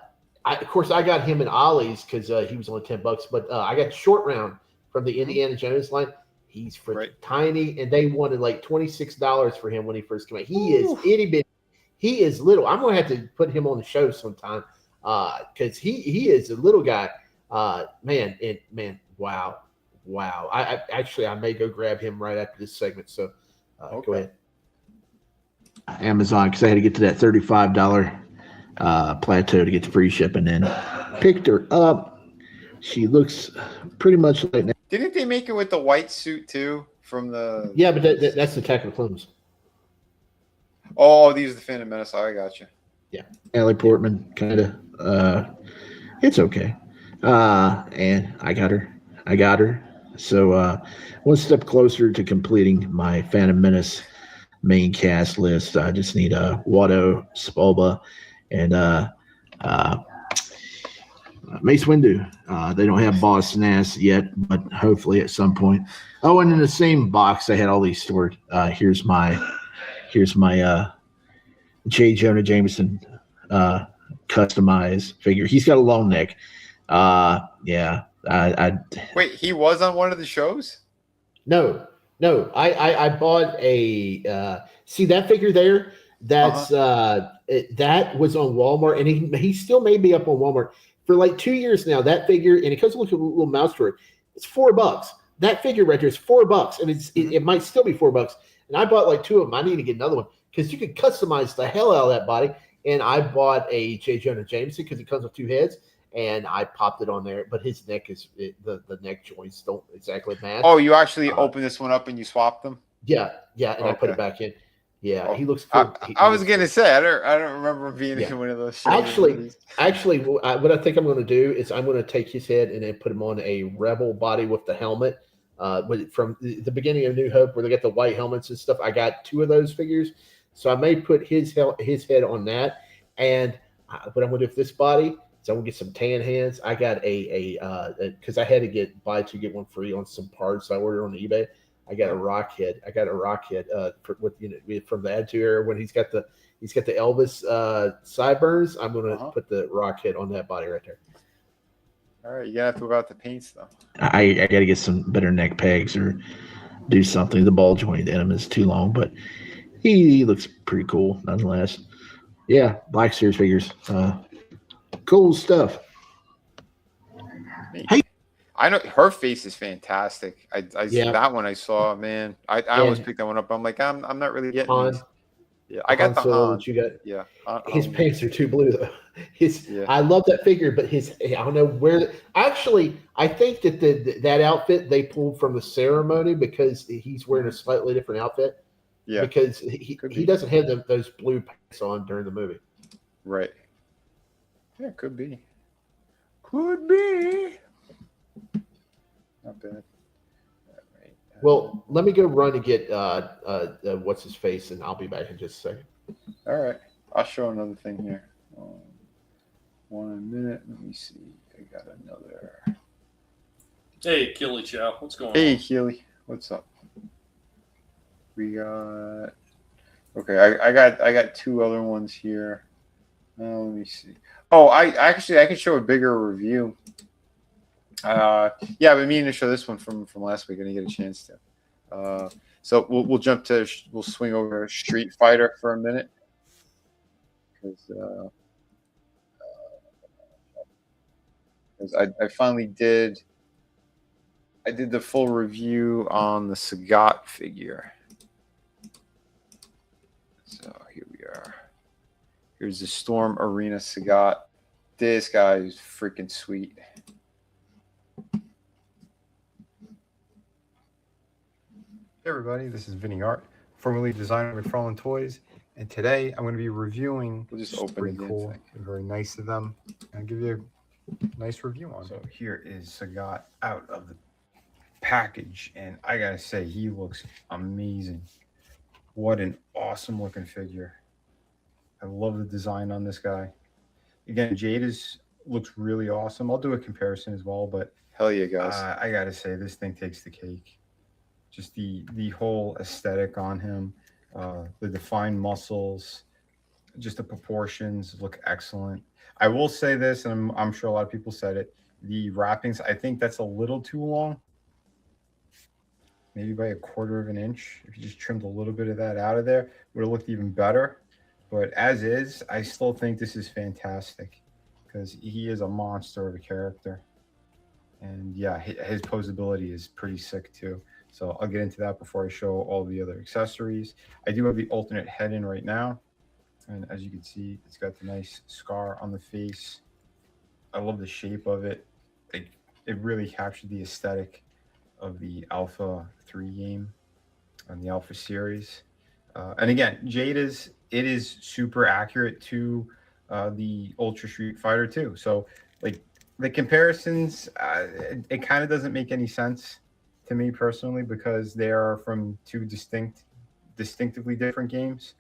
S7: course, I got him in Ollie's because he was only $10, but I got Short Round from the Indiana Jones line. He's freaking tiny, and they wanted like $26 for him when he first came out. He is itty bitty. He is little. I'm gonna have to put him on the show sometime because he is a little guy. Wow. I may go grab him right after this segment. So go ahead.
S19: Amazon because I had to get to that $35 plateau to get the free shipping. And picked her up. She looks pretty much like.
S17: Didn't they make it with the white suit too? From the
S7: but that's the Attack of the Clones.
S17: Oh, these are the Phantom Menace. I got you.
S19: Yeah, Natalie Portman, kind of. It's okay. And I got her. So one step closer to completing my Phantom Menace main cast list. I just need Watto, Spalba, and Mace Windu. They don't have Boss Nass yet, but hopefully at some point. Oh, and in the same box, I had all these stored. Here's my J. Jonah Jameson customized figure. He's got a long neck.
S17: Wait, he was on one of the shows?
S7: No. I bought a see that figure there. That's that was on Walmart, and he still may be up on Walmart for like 2 years now. That figure, and it comes with a little mouse to it. It's $4. That figure right there is $4, and it might still be $4. And I bought like 2 of them. I need to get another one because you can customize the hell out of that body. And I bought a J. Jonah Jameson because it comes with 2 heads. And I popped it on there, but his neck is the neck joints don't exactly match.
S17: Oh, you actually opened this one up and you swapped them?
S7: Yeah, and I put it back in. Yeah, he looks cool.
S17: I was gonna say I don't remember being in one of those shows.
S7: Actually, what I think I'm going to do is I'm going to take his head and then put him on a Rebel body with the helmet. From the beginning of New Hope, where they got the white helmets and stuff. I got 2 of those figures, so I may put his head on that. And what I'm going to do with this body. So I'm gonna get some tan hands. I got because I had to buy 2 get 1 free on some parts I ordered on eBay. I got a rock head. From the Attitude Era when he's got the Elvis sideburns. I'm gonna put the rock head on that body right there.
S17: All right, you gotta have to work out the paint stuff.
S19: I got to get some better neck pegs or do something. The ball joint in him is too long, but he looks pretty cool nonetheless. Yeah, Black Series figures. Cool stuff.
S17: Hey, I know her face is fantastic. I
S7: Yeah.
S17: that one I saw, man. I almost picked that one up. I'm like, I'm not really getting
S7: Han,
S17: these. Yeah, I got the
S7: Solo
S17: Han.
S7: that you got.
S17: Yeah,
S7: His pants are too blue though.
S17: Yeah.
S7: I love that figure, but I don't know where. Actually, I think that that outfit they pulled from the ceremony because he's wearing a slightly different outfit.
S17: Yeah.
S7: Because he doesn't have those blue pants on during the movie.
S17: Right. Yeah, could be. Could be. Not bad.
S7: Well, let me go run and get what's his face, and I'll be back in just a second.
S17: All right. I'll show another thing here. 1 minute. Let me see. I got another.
S6: Hey, Keely Chow. What's going on?
S17: Hey, Keely. What's up? We got. Okay, I got 2 other ones here. Let me see. Oh, I can show a bigger review. Yeah, I've been meaning to show this one from last week. I didn't get a chance to. So we'll jump to we'll swing over Street Fighter for a minute because I finally did. I did the full review on the Sagat figure. So here we are. Here's the Storm Arena Sagat. This guy is freaking sweet.
S18: Hey everybody, this is Vinnie Art, formerly designer with McFarlane Toys, and today I'm going to be reviewing.
S17: We'll just open
S18: pretty
S17: it.
S18: Cool, very nice of them, and I'll give you a nice review on. So here is Sagat out of the package, and I gotta say he looks amazing. What an awesome looking figure! I love the design on this guy. Again, looks really awesome. I'll do a comparison as well, but
S17: hell yeah, guys!
S18: I gotta say this thing takes the cake. Just the whole aesthetic on him, the defined muscles, just the proportions look excellent. I will say this, and I'm sure a lot of people said it, the wrappings, I think that's a little too long. Maybe by 1/4 of an inch. If you just trimmed a little bit of that out of there, would have looked even better. But as is, I still think this is fantastic because he is a monster of a character. And yeah, his posability is pretty sick too. So I'll get into that before I show all the other accessories. I do have the alternate head in right now. And as you can see, it's got the nice scar on the face. I love the shape of it. It really captured the aesthetic of the Alpha 3 game and the Alpha series. And again, it is super accurate to the Ultra Street Fighter 2. So like the comparisons, it kind of doesn't make any sense to me personally because they are from 2 distinctively different games.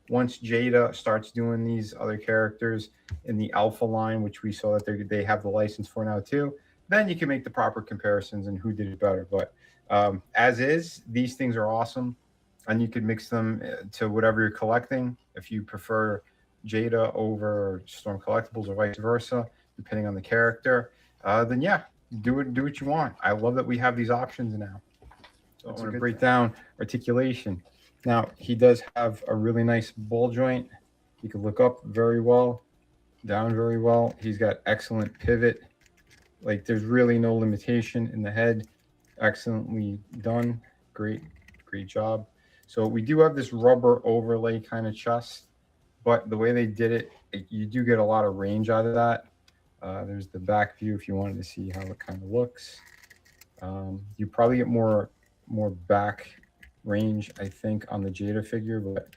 S18: Once Jada starts doing these other characters in the Alpha line, which we saw that they have the license for now too, then you can make the proper comparisons and who did it better. But as is, these things are awesome, and you could mix them to whatever you're collecting. If you prefer Jada over Storm Collectibles or vice versa, depending on the character, then yeah, do what you want. I love that we have these options now. So I want to break down articulation. Now, he does have a really nice ball joint. He can look up very well, down very well. He's got excellent pivot. Like, there's really no limitation in the head. Excellently done. Great job. So we do have this rubber overlay kind of chest, but the way they did it, you do get a lot of range out of that. There's the back view if you wanted to see how it kind of looks. You probably get more back range, I think, on the Jada figure, but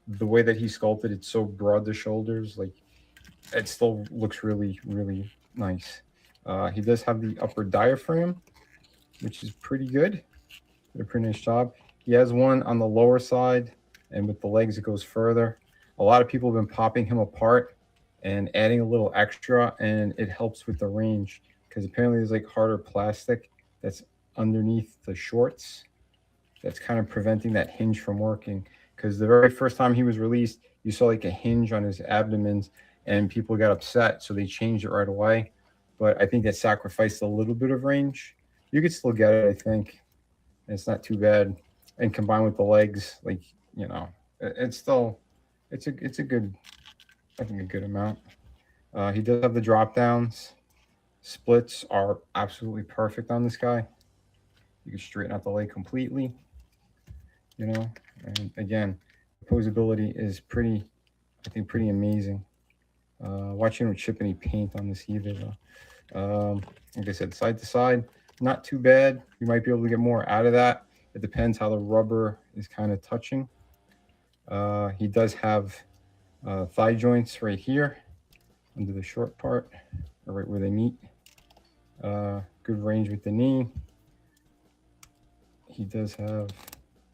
S18: the way that he sculpted it's so broad the shoulders, like it still looks really, really nice. He does have the upper diaphragm, which is pretty good. Did a pretty nice job. He has one on the lower side, and with the legs it goes further. A lot of people have been popping him apart and adding a little extra, and it helps with the range because apparently there's like harder plastic that's underneath the shorts that's kind of preventing that hinge from working. Because the very first time he was released, you saw like a hinge on his abdomen and people got upset, so they changed it right away. But I think that sacrificed a little bit of range. You could still get it, I think. It's not too bad. And combined with the legs, like, you know, it's still, it's a good, I think a good amount. He does have the drop downs. Splits are absolutely perfect on this guy. You can straighten out the leg completely, you know. And again, posability is pretty, I think, pretty amazing. Watching him chip any paint on this either, though. Like I said, side to side, not too bad. You might be able to get more out of that. It depends how the rubber is kind of touching. He does have thigh joints right here under the short part, or right where they meet. Good range with the knee. He does have,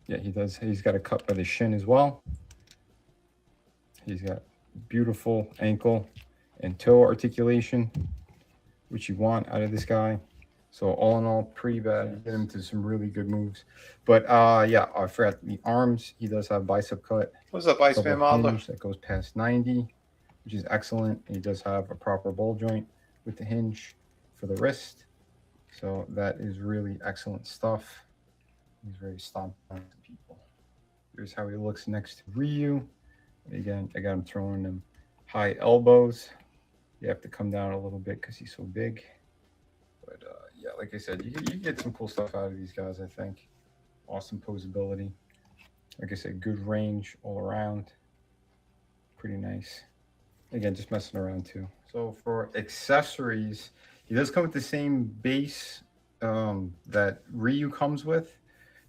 S18: yeah, he does. He's got a cut by the shin as well. He's got beautiful ankle and toe articulation, which you want out of this guy. So all in all, pretty bad. Get him to some really good moves. But yeah, I forgot the arms. He does have bicep cut.
S17: What's up, Iceman Modeler?
S18: That goes past 90, which is excellent. He does have a proper ball joint with the hinge for the wrist. So that is really excellent stuff. He's very stomped on to people. Here's how he looks next to Ryu. Again, I got him throwing them high elbows. You have to come down a little bit because he's so big. But yeah, like I said, you get some cool stuff out of these guys, I think. Awesome posability. Like I said, good range all around. Pretty nice. Again, just messing around too. So for accessories, he does come with the same base that Ryu comes with,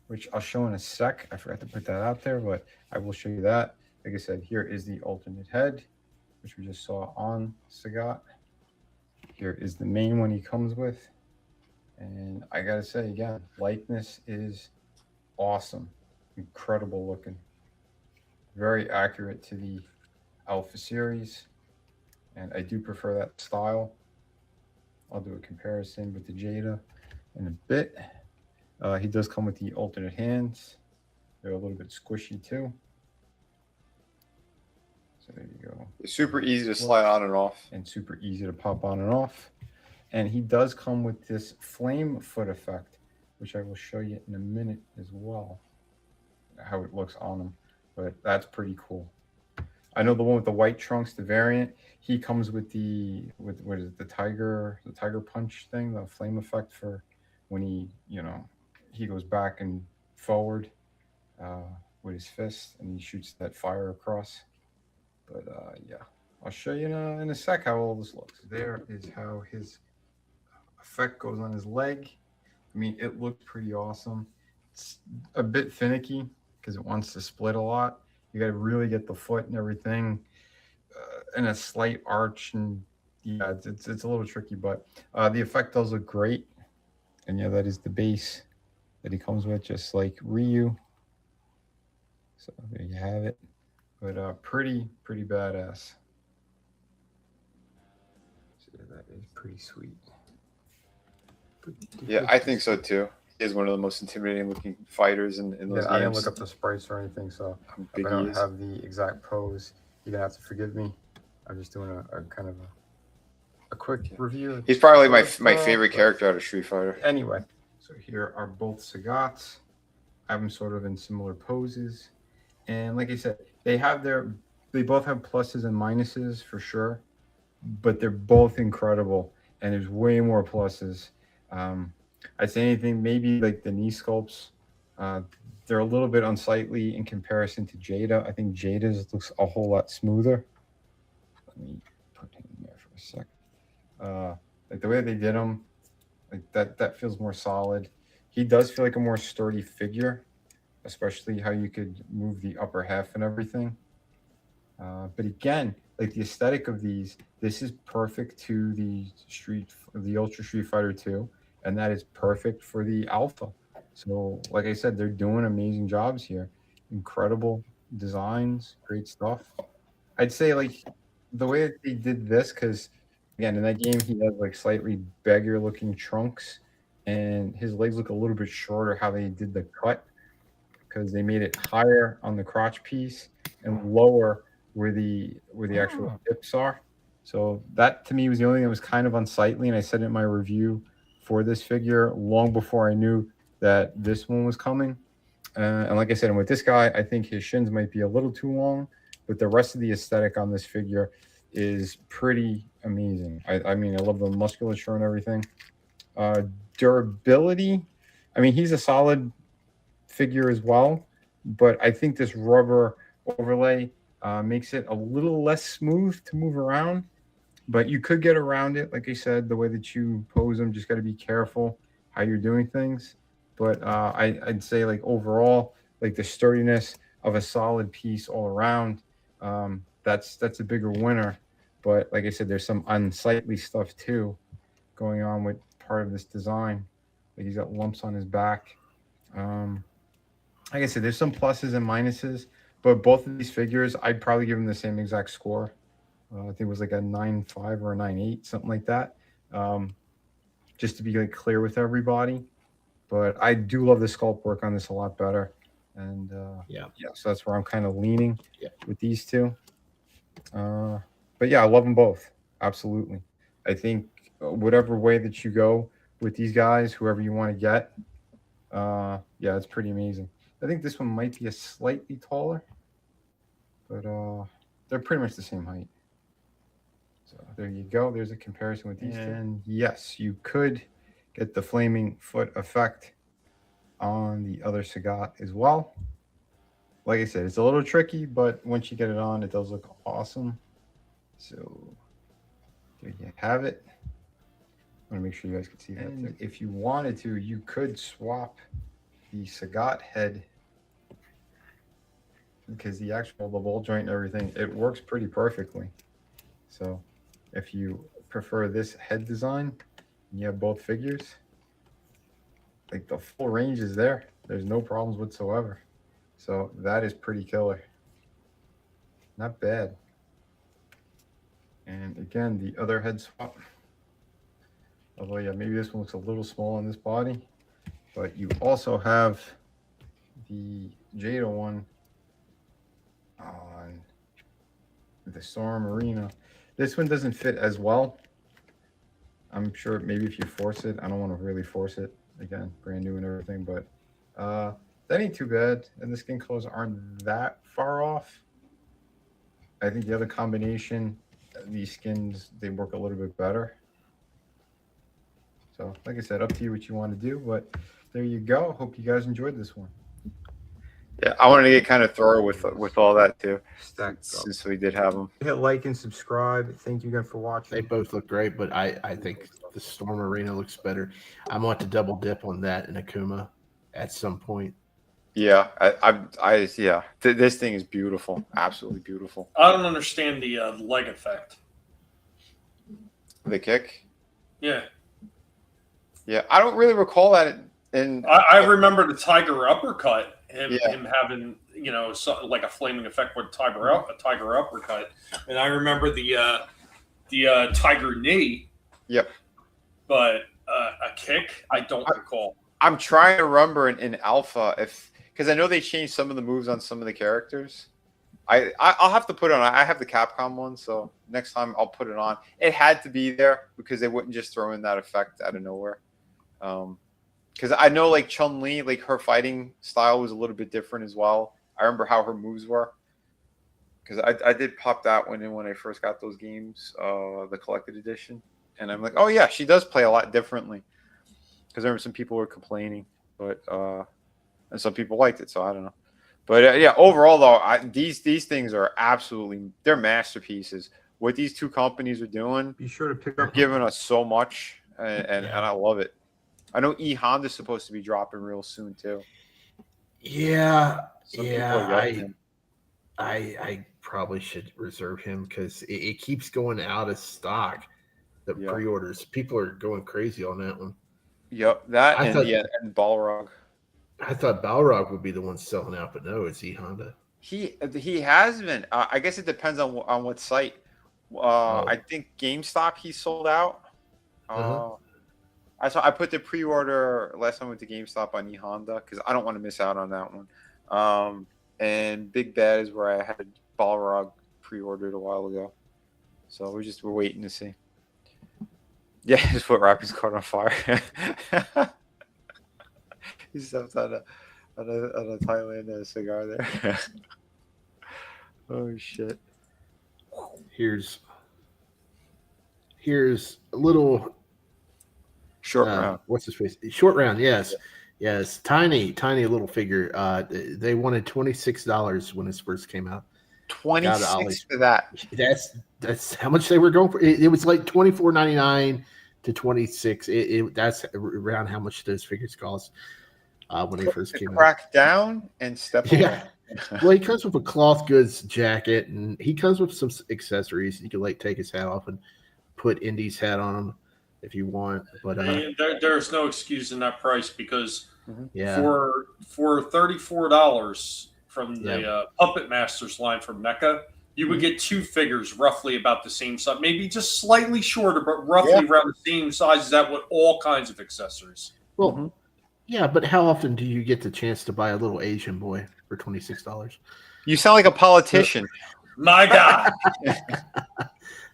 S18: which I'll show in a sec. I forgot to put that out there, but I will show you that. Like I said, here is the alternate head, which we just saw on Sagat. Here is the main one he comes with. And I gotta say again, likeness is awesome. Incredible looking. Very accurate to the Alpha series. And I do prefer that style. I'll do a comparison with the Jada in a bit. He does come with the alternate hands. They're a little bit squishy too. So there you go.
S17: It's super easy to slide on and off.
S18: And super easy to pop on and off. And he does come with this flame foot effect, which I will show you in a minute as well, how it looks on him. But that's pretty cool. I know the one with the white trunks, the variant, he comes with the, what is it, the tiger punch thing, the flame effect for when he, you know, he goes back and forward with his fist and he shoots that fire across. But yeah, I'll show you in a sec how all this looks. There is how his effect goes on his leg. I mean, it looks pretty awesome. It's a bit finicky because it wants to split a lot. You got to really get the foot and everything and a slight arch, and yeah, it's a little tricky, but the effect does look great. And yeah, that is the base that he comes with, just like Ryu. So there you have it. But pretty badass. So that is pretty sweet.
S17: Yeah, I think so too. He is one of the most intimidating looking fighters in those games.
S18: I didn't look up the sprites or anything, so if I don't have the exact pose, you're gonna have to forgive me. I'm just doing a kind of a quick review.
S17: He's probably my favorite character out of Street Fighter.
S18: Anyway, so here are both Sagats. I have them sort of in similar poses, and like I said, they both have pluses and minuses for sure, but they're both incredible, and there's way more pluses. I'd say anything, maybe like the knee sculpts, they're a little bit unsightly in comparison to Jada. I think Jada's looks a whole lot smoother. Let me put him in there for a sec. Like the way they did him, like that feels more solid. He does feel like a more sturdy figure, especially how you could move the upper half and everything. But again, like the aesthetic of these, this is perfect to the Ultra Street Fighter 2, and that is perfect for the Alpha. So like I said, they're doing amazing jobs here. Incredible designs, great stuff. I'd say like the way that they did this, because again, in that game, he has like slightly baggier looking trunks and his legs look a little bit shorter how they did the cut, because they made it higher on the crotch piece and lower where the actual hips are. So that to me was the only thing that was kind of unsightly, and I said it in my review for this figure long before I knew that this one was coming. And like I said, and with this guy, I think his shins might be a little too long, but the rest of the aesthetic on this figure, is pretty amazing. I mean, I love the musculature and everything. Durability, I mean, he's a solid figure as well, but I think this rubber overlay makes it a little less smooth to move around. But you could get around it, like I said, the way that you pose them. Just got to be careful how you're doing things. But I'd say, like, overall, like the sturdiness of a solid piece all around, that's a bigger winner. But like I said, there's some unsightly stuff too going on with part of this design. Like, he's got lumps on his back. Like I said, there's some pluses and minuses, but both of these figures, I'd probably give them the same exact score. I think it was like a 9.5 or a 9.8, something like that. Just to be like clear with everybody. But I do love the sculpt work on this a lot better. And yeah, so that's where I'm kind of leaning with these two. But yeah, I love them both. Absolutely. I think whatever way that you go with these guys, whoever you want to get, yeah, it's pretty amazing. I think this one might be a slightly taller, but they're pretty much the same height. So there you go. There's a comparison with these two. And yes, you could get the flaming foot effect on the other Sagat as well. Like I said, it's a little tricky, but once you get it on, it does look awesome. So there you have it. I want to make sure you guys can see that. And if you wanted to, you could swap the Sagat head, because the ball joint and everything, it works pretty perfectly. So if you prefer this head design, and you have both figures, like, the full range is there. There's no problems whatsoever. So that is pretty killer. Not bad. And again, the other head swap. Although, yeah, maybe this one looks a little small on this body. But you also have the Jada one on the Storm Arena. This one doesn't fit as well. I'm sure maybe if you force it, I don't want to really force it. Again, brand new and everything, but that ain't too bad. And the skin colors aren't that far off. I think the other combination, these skins, they work a little bit better. So, like I said, up to you what you want to do, but there you go. Hope you guys enjoyed this one.
S17: Yeah, I wanted to get kind of thorough with all that too, since we did have them.
S18: Hit like and subscribe. Thank you again for watching.
S19: They both look great, but I think the Storm Arena looks better. I want to double dip on that in Akuma at some point.
S17: Yeah, yeah. This thing is beautiful, absolutely beautiful.
S6: I don't understand the leg effect.
S17: The kick.
S6: Yeah.
S17: Yeah, I don't really recall that.
S6: I remember the Tiger uppercut. Him having, you know, like a flaming effect with a tiger uppercut, and I remember the tiger knee.
S17: Yep.
S6: But a kick, I don't recall.
S17: I'm trying to remember in Alpha because I know they changed some of the moves on some of the characters. I'll have to put it on. I have the Capcom one, so next time I'll put it on. It had to be there because they wouldn't just throw in that effect out of nowhere. Because I know, like, Chun-Li, like, her fighting style was a little bit different as well. I remember how her moves were. Because I did pop that one in when I first got those games, the collected edition. And I'm like, oh, yeah, she does play a lot differently. Because I remember some people were complaining. But and some people liked it, so I don't know. But, yeah, overall, though, these things are absolutely – they're masterpieces. What these two companies are doing,
S18: be sure to pick
S17: they're
S18: up.
S17: giving us so much, and I love it. I know Honda's supposed to be dropping real soon too.
S19: Yeah, I probably should reserve him because it keeps going out of stock. The pre-orders, people are going crazy on that one.
S17: Yep, and Balrog.
S19: I thought Balrog would be the one selling out, but no, it's Honda.
S17: He has been. I guess it depends on what site. I think GameStop he sold out. I put the pre-order last time I went to GameStop on Honda because I don't want to miss out on that one. And Big Bad is where I had Balrog pre-ordered a while ago. So we're waiting to see. Yeah, just put Rappy's card on fire. He stepped on a Thailand cigar there. Oh shit.
S19: Here's
S7: Here's a little
S17: short round.
S7: What's his face? Short round. Yes. Yes. Tiny little figure. They wanted $26 when this first came out.
S17: 26 for that.
S7: That's how much they were going for. It was like $24.99 to $26. That's around how much those figures cost when they first came out.
S17: Crack down and step away.
S7: Well, he comes with a cloth goods jacket, and he comes with some accessories. You can like take his hat off and put Indy's hat on him if you want. But
S6: there's no excuse in that price because
S7: Yeah.
S6: for $34 from the Puppet Masters line from Mecca, you would get two figures roughly about the same size, maybe just slightly shorter, but roughly around the same size as that with all kinds of accessories.
S7: Well, yeah, but how often do you get the chance to buy a little Asian boy for $26?
S17: You sound like a politician.
S6: My God.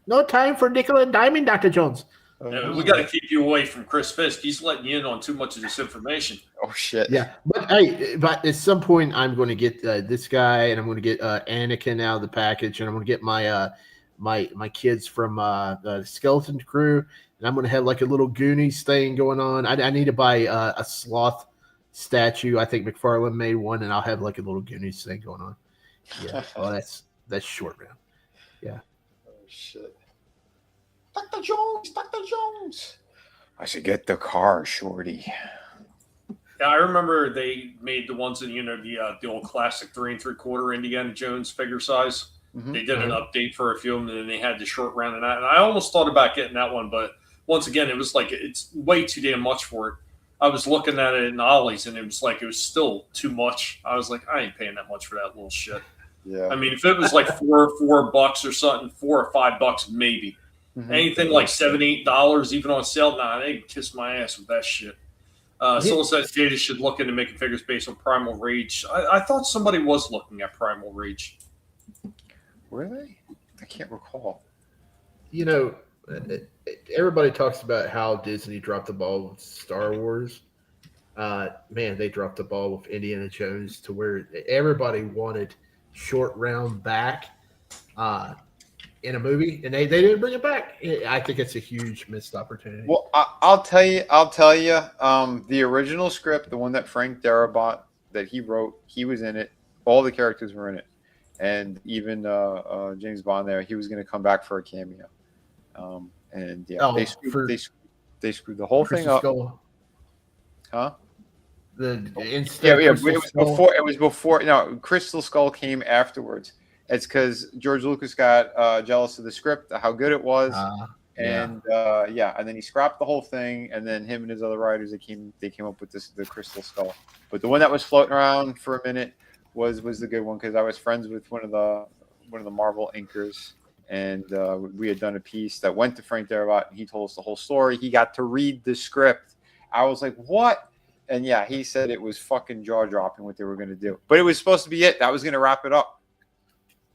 S7: No time for nickel and diming, Dr. Jones.
S6: We got to keep you away from Chris Fisk. He's letting you in on too much of this information.
S17: Oh, shit.
S7: Yeah, but hey, but at some point I'm going to get this guy, and I'm going to get Anakin out of the package, and I'm going to get my my kids from the Skeleton Crew, and I'm going to have like a little Goonies thing going on. I need to buy a sloth statue. I think McFarlane made one, and I'll have like a little Goonies thing going on. Yeah, oh, that's short round. Yeah.
S17: Oh shit. Dr. Jones. I should get the car, Shorty.
S6: Yeah, I remember they made the ones in the old classic 3 3/4 Indiana Jones figure size. They did an update for a few of them, and then they had the short round and that. And I almost thought about getting that one, but once again, it was like it's way too damn much for it. I was looking at it in Ollie's, and it was still too much. I was like, I ain't paying that much for that little shit.
S17: Yeah.
S6: I mean, if it was like $4 or something, $4 or $5 maybe. Anything like $7, $8, even on sale, nah, they kiss my ass with that shit. Soul says Jada should look into making figures based on Primal Rage. I thought somebody was looking at Primal Rage.
S17: Were they? I can't recall.
S7: You know, everybody talks about how Disney dropped the ball with Star Wars. Man, they dropped the ball with Indiana Jones to where everybody wanted short round back in a movie, and they didn't bring it back. I think it's a huge missed opportunity.
S17: Well, I'll tell you. The original script, the one that Frank Darabont that he wrote, he was in it. All the characters were in it, and even James Bond there, he was going to come back for a cameo. And yeah, they screwed the whole thing up.
S7: Skull.
S17: Huh?
S7: It
S17: was before. No, Crystal Skull came afterwards. It's because George Lucas got jealous of the script, how good it was, and then he scrapped the whole thing. And then him and his other writers, they came up with the Crystal Skull. But the one that was floating around for a minute was the good one, because I was friends with one of the Marvel inkers, and we had done a piece that went to Frank Darabont, and he told us the whole story. He got to read the script. I was like, what? And yeah, he said it was fucking jaw dropping what they were going to do, but it was supposed to be it. That was going to wrap it up.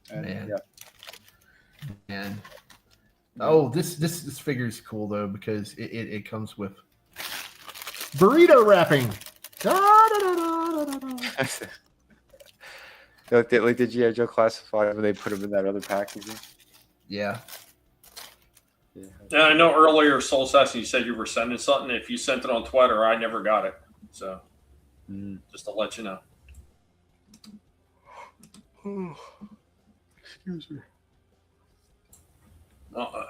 S17: And,
S7: Man. Oh, this figure is cool though, because it comes with burrito wrapping.
S17: Like the G.I. Joe Classified when they put them in that other packaging.
S7: Yeah.
S6: Yeah, I know earlier, Soul Assassin, you said you were sending something. If you sent it on Twitter, I never got it. So, just to let you know.
S17: Excuse me.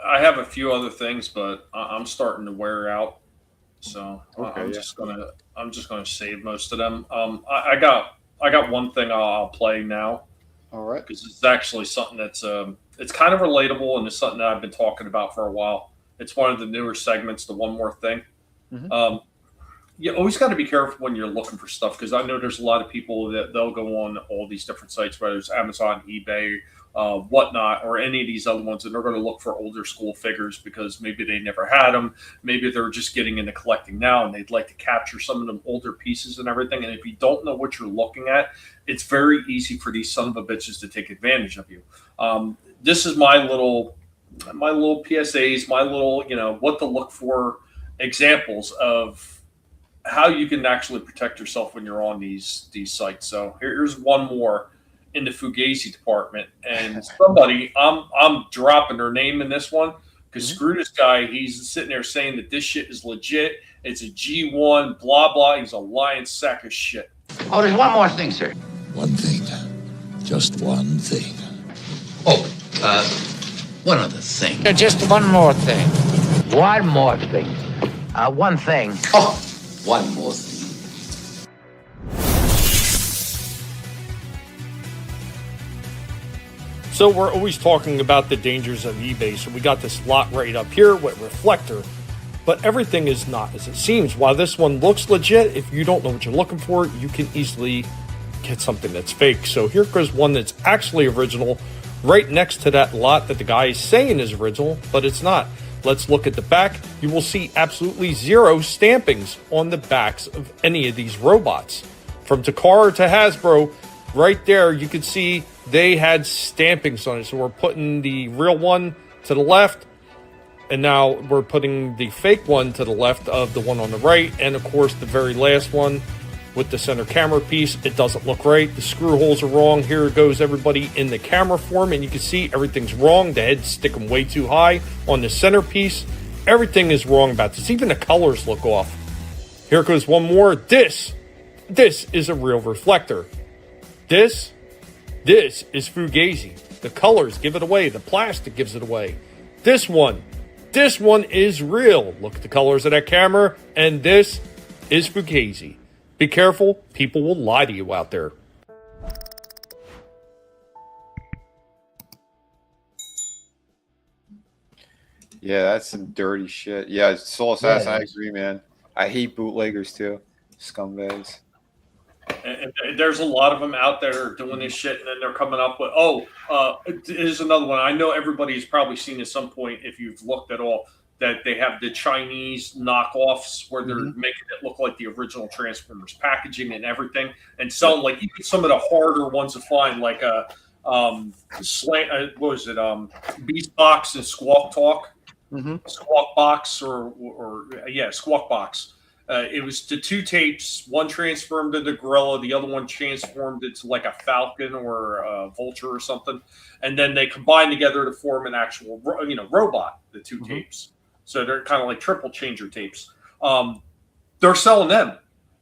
S6: I have a few other things, but I'm starting to wear out. So I'm just gonna save most of them. I got one thing I'll play now.
S17: All right.
S6: Because it's actually something that's it's kind of relatable, and it's something that I've been talking about for a while. It's one of the newer segments, the One More Thing. You always got to be careful when you're looking for stuff, because I know there's a lot of people that they'll go on all these different sites, whether it's Amazon, eBay, whatnot, or any of these other ones, and they're going to look for older school figures because maybe they never had them. Maybe they're just getting into collecting now, and they'd like to capture some of them older pieces and everything. And if you don't know what you're looking at, it's very easy for these son of a bitches to take advantage of you. This is my little PSAs, my little, what to look for examples of how you can actually protect yourself when you're on these sites. So here's one more in the Fugazi department, and somebody, I'm dropping their name in this one, Because screw this guy. He's sitting there saying that this shit is legit. It's a G1, blah, blah. He's a lying sack of shit.
S20: Oh, there's one more thing, sir.
S9: One thing. Just one thing.
S20: Oh, one other thing.
S10: Just one more thing. One more thing. One thing.
S20: Oh, one more thing.
S1: So we're always talking about the dangers of eBay. So we got this lot right up here with reflector, but everything is not as it seems. While this one looks legit, if you don't know what you're looking for, you can easily get something that's fake. So here goes one that's actually original right next to that lot that the guy is saying is original, but it's not. Let's look at the back. You will see absolutely zero stampings on the backs of any of these robots. From Takara to Hasbro, right there you can see they had stampings on it. So we're putting the real one to the left, and now we're putting the fake one to the left of the one on the right. And of course, the very last one with the center camera piece, it doesn't look right. The screw holes are wrong. Here goes everybody in the camera form, and you can see everything's wrong. The head's sticking way too high on the centerpiece. Everything is wrong about this. Even the colors look off. Here goes one more. This is a real reflector. This is Fugazi. The colors give it away. The plastic gives it away. This one is real. Look at the colors of that camera, and this is Fugazi. Be careful. People will lie to you out there.
S17: Yeah, that's some dirty shit. Yeah, Soul Assassin,
S7: Yeah.
S17: I agree, man. I hate bootleggers too. Scumbags.
S6: And there's a lot of them out there doing this shit, and then they're coming up with, here's another one. I know everybody's probably seen at some point, if you've looked at all, that they have the Chinese knockoffs where they're making it look like the original Transformers packaging and everything, and selling like even some of the harder ones to find, like a what was it? Beast Box and Squawk Talk, Squawk Box or Squawk Box. It was the two tapes. One transformed into Gorilla, the other one transformed into like a Falcon or a Vulture or something, and then they combined together to form an actual, robot. The two tapes, so they're kind of like triple changer tapes. They're selling them,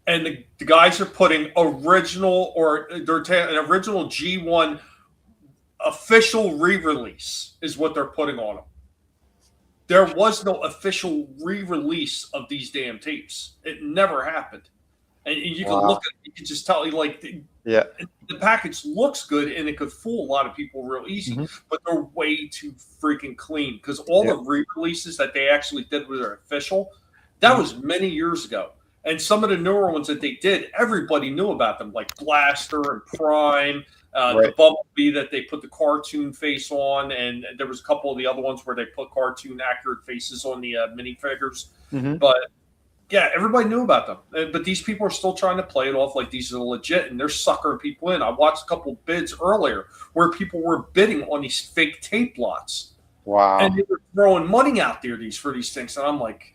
S6: and the guys are putting original an original G1 official re-release is what they're putting on them. There was no official re-release of these damn tapes. It never happened. And you can look at it, you can just tell, the package looks good and it could fool a lot of people real easy, but they're way too freaking clean because all the re-releases that they actually did with their official, that was many years ago. And some of the newer ones that they did, everybody knew about them, like Blaster and Prime, the Bumblebee that they put the cartoon face on, and there was a couple of the other ones where they put cartoon accurate faces on the minifigures. But yeah, everybody knew about them. But these people are still trying to play it off like these are legit, and they're suckering people in. I watched a couple bids earlier where people were bidding on these fake tape lots.
S17: Wow.
S6: And they were throwing money out there for these things. And I'm like,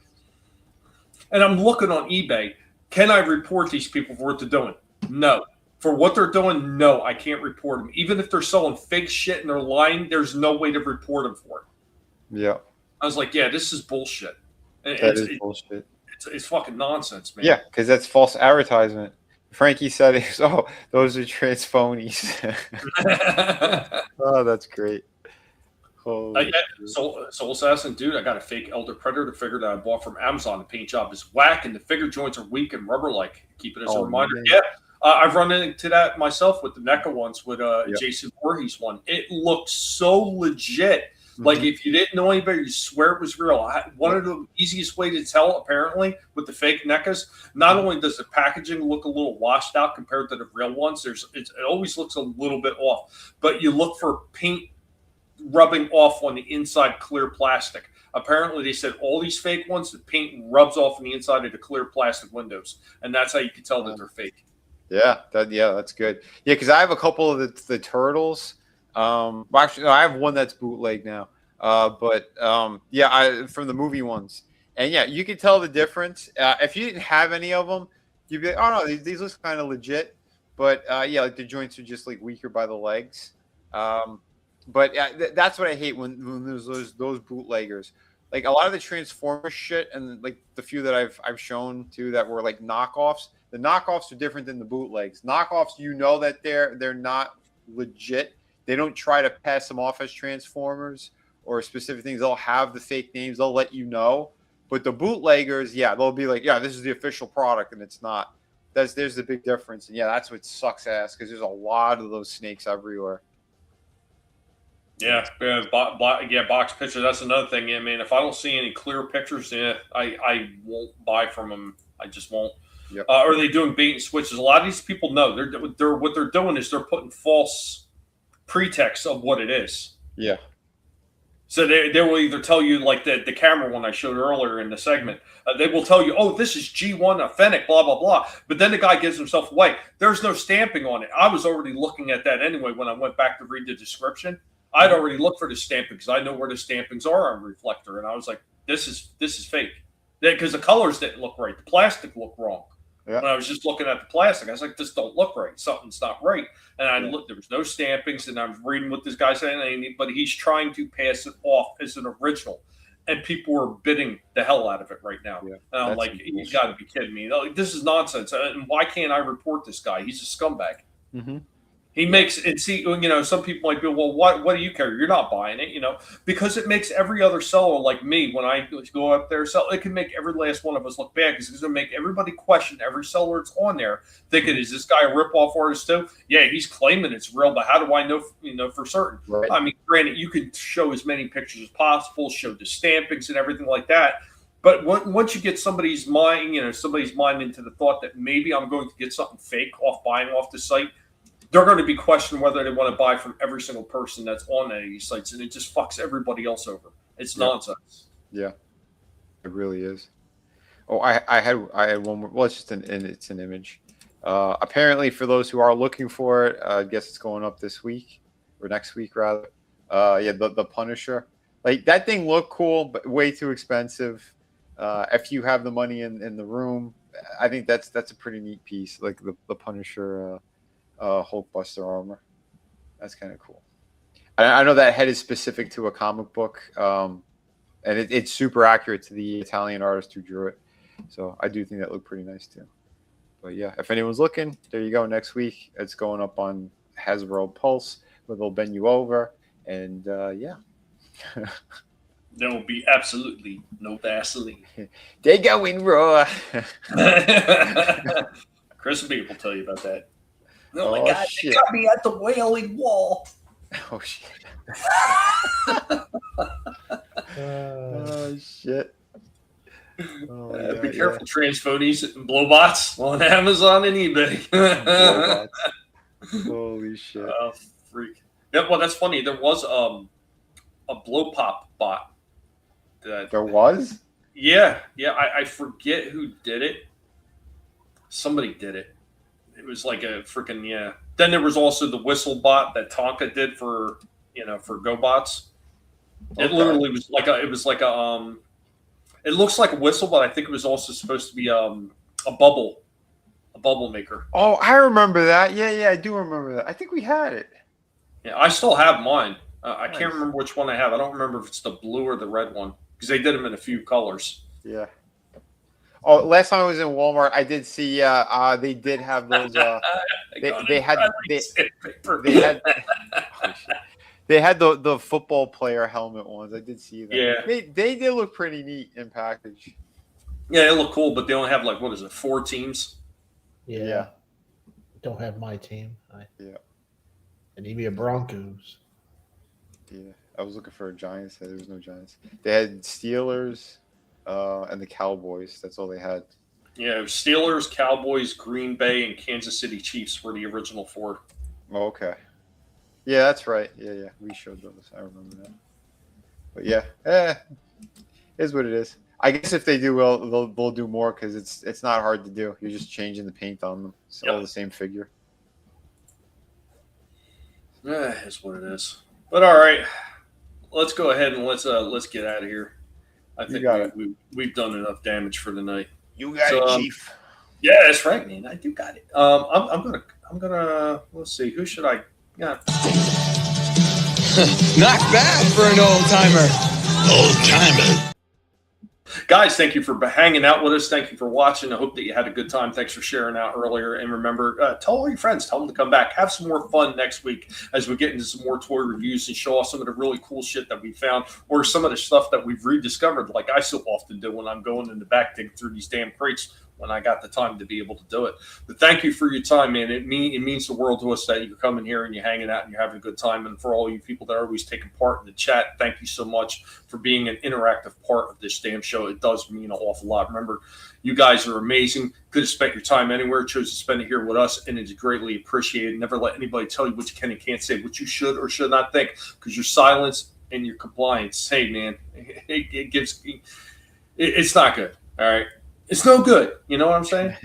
S6: and I'm looking on eBay. Can I report these people for what they're doing? No. For what they're doing, no, I can't report them. Even if they're selling fake shit and they're lying, there's no way to report them for it.
S17: Yeah.
S6: I was like, yeah, this is bullshit.
S17: That is bullshit.
S6: It's fucking nonsense, man.
S17: Yeah, because that's false advertisement. Frankie said, those are transphonies. Oh, that's great.
S6: Soul Assassin, dude, I got a fake Elder Predator figure that I bought from Amazon. The paint job is whack, and the figure joints are weak and rubber-like. Keep it as a reminder.
S17: Man.
S6: Yeah, I've run into that myself with the NECA once, with Jason Voorhees one. It looked so legit. Like, if you didn't know anybody, you swear it was real. One of the easiest way to tell, apparently, with the fake NECAs, not only does the packaging look a little washed out compared to the real ones, it always looks a little bit off. But you look for paint rubbing off on the inside clear plastic. Apparently, they said all these fake ones, the paint rubs off on the inside of the clear plastic windows. And that's how you can tell that they're fake.
S17: Yeah, that's good. Yeah, because I have a couple of the Turtles. Well, actually, no, I have one that's bootleg now. From the movie ones, and yeah, you can tell the difference. If you didn't have any of them, you'd be like, oh no, these look kind of legit. But like the joints are just like weaker by the legs. But that's what I hate when there's those bootleggers. Like a lot of the Transformers shit, and like the few that I've shown too that were like knockoffs. The knockoffs are different than the bootlegs. Knockoffs, you know that they're not legit. They don't try to pass them off as Transformers or specific things. They'll have the fake names. They'll let you know. But the bootleggers, yeah, they'll be like, yeah, this is the official product, and it's not. There's the big difference. And yeah, that's what sucks ass because there's a lot of those snakes everywhere.
S6: Yeah, box pictures. That's another thing. I mean, if I don't see any clear pictures, I won't buy from them. I just won't.
S17: Yep.
S6: Are they doing bait and switches? A lot of these people know they're what they're doing is they're putting false pretext of what it is.
S17: Yeah.
S6: So they will either tell you, like the camera one I showed earlier in the segment, they will tell you, oh, this is G1 authentic, blah, blah, blah. But then the guy gives himself away. There's no stamping on it. I was already looking at that anyway when I went back to read the description. I'd already looked for the stamping because I know where the stampings are on Reflector. And I was like, this is fake. Because the colors didn't look right. The plastic looked wrong.
S17: Yeah.
S6: When I was just looking at the plastic, I was like, this don't look right. Something's not right. And I looked, there was no stampings, and I was reading what this guy said, but he's trying to pass it off as an original. And people are bidding the hell out of it right now. Yeah. And I'm like, you got to be kidding me. Like, this is nonsense. And why can't I report this guy? He's a scumbag.
S17: Mm-hmm.
S6: He makes it. See, some people might be, well, what do you care? You're not buying it, because it makes every other seller like me when I go up there sell. It can make every last one of us look bad because it's going to make everybody question every seller that's on there, thinking, is this guy a rip-off artist too? Yeah, he's claiming it's real, but how do I know? For certain. Right. I mean, granted, you can show as many pictures as possible, show the stampings and everything like that. But once you get somebody's mind into the thought that maybe I'm going to get something fake buying off the site, they're going to be questioning whether they want to buy from every single person that's on any of these sites, and it just fucks everybody else over. It's nonsense.
S17: Yeah, it really is. Oh, I had one more. Well, it's just it's an image. Apparently, for those who are looking for it, I guess it's going up this week or next week rather. The Punisher. Like that thing looked cool, but way too expensive. If you have the money in the room, I think that's a pretty neat piece. Like the Punisher. Hulkbuster armor. That's kind of cool. I know that head is specific to a comic book, and it's super accurate to the Italian artist who drew it. So I do think that looked pretty nice too. But yeah, if anyone's looking, there you go. Next week, it's going up on Hasbro Pulse, where they'll bend you over, and yeah.
S6: There will be absolutely no Vaseline.
S17: They go in raw.
S6: Chris and Pete will tell you about that.
S17: Oh my God! Shit.
S6: They got me at the wailing wall.
S17: Oh shit! Oh shit! Oh,
S6: be careful, transphonies and blowbots on Amazon and eBay.
S17: Holy shit!
S6: Oh, freak! Yeah, well, that's funny. There was a blow pop bot.
S17: There was?
S6: Yeah. I forget who did it. Somebody did it. It was like a freaking Then there was also the whistle bot that Tonka did for GoBots. It literally was like it looks like a whistle, but I think it was also supposed to be a bubble maker.
S17: Oh, I remember that. Yeah, I do remember that. I think we had it.
S6: Yeah, I still have mine. I can't remember which one I have. I don't remember if it's the blue or the red one because they did them in a few colors.
S17: Yeah. Oh, last time I was in Walmart, I did see they did have those. They had the football player helmet ones. I did see them.
S6: Yeah,
S17: they did look pretty neat in package.
S6: Yeah, it looked cool, but they only have 4 teams?
S7: Yeah. Don't have my team.
S17: Yeah.
S7: I need me a Broncos.
S17: Yeah, I was looking for a Giants. There was no Giants. They had Steelers. And the Cowboys. That's all they had.
S6: Yeah, Steelers, Cowboys, Green Bay, and Kansas City Chiefs were the original 4.
S17: Oh, okay. Yeah, that's right. Yeah. We showed those. I remember that. But yeah, is what it is. I guess if they do well, they'll do more because it's not hard to do. You're just changing the paint on them. It's all the same figure.
S6: Yeah, it's what it is. But all right, let's go ahead and let's get out of here. I think we've done enough damage for the night.
S17: You got it, Chief.
S6: Yeah, that's right, man. I do got it. I'm gonna. Let's see. Who should I? Yeah.
S21: Not bad for an old timer.
S9: Old timer.
S6: Guys, thank you for hanging out with us. Thank you for watching. I hope that you had a good time. Thanks for sharing out earlier. And remember, tell all your friends. Tell them to come back. Have some more fun next week as we get into some more toy reviews and show off some of the really cool shit that we found or some of the stuff that we've rediscovered like I so often do when I'm going in the back digging through these damn crates when I got the time to be able to do it. But thank you for your time, man. It means the world to us that you're coming here and you're hanging out and you're having a good time. And for all you people that are always taking part in the chat, thank you so much for being an interactive part of this damn show. It does mean an awful lot. Remember, you guys are amazing. Could have spent your time anywhere, chose to spend it here with us, and it's greatly appreciated. Never let anybody tell you what you can and can't say, what you should or should not think, because your silence and your compliance, hey, man, it's not good, all right? It's no good. You know what I'm saying?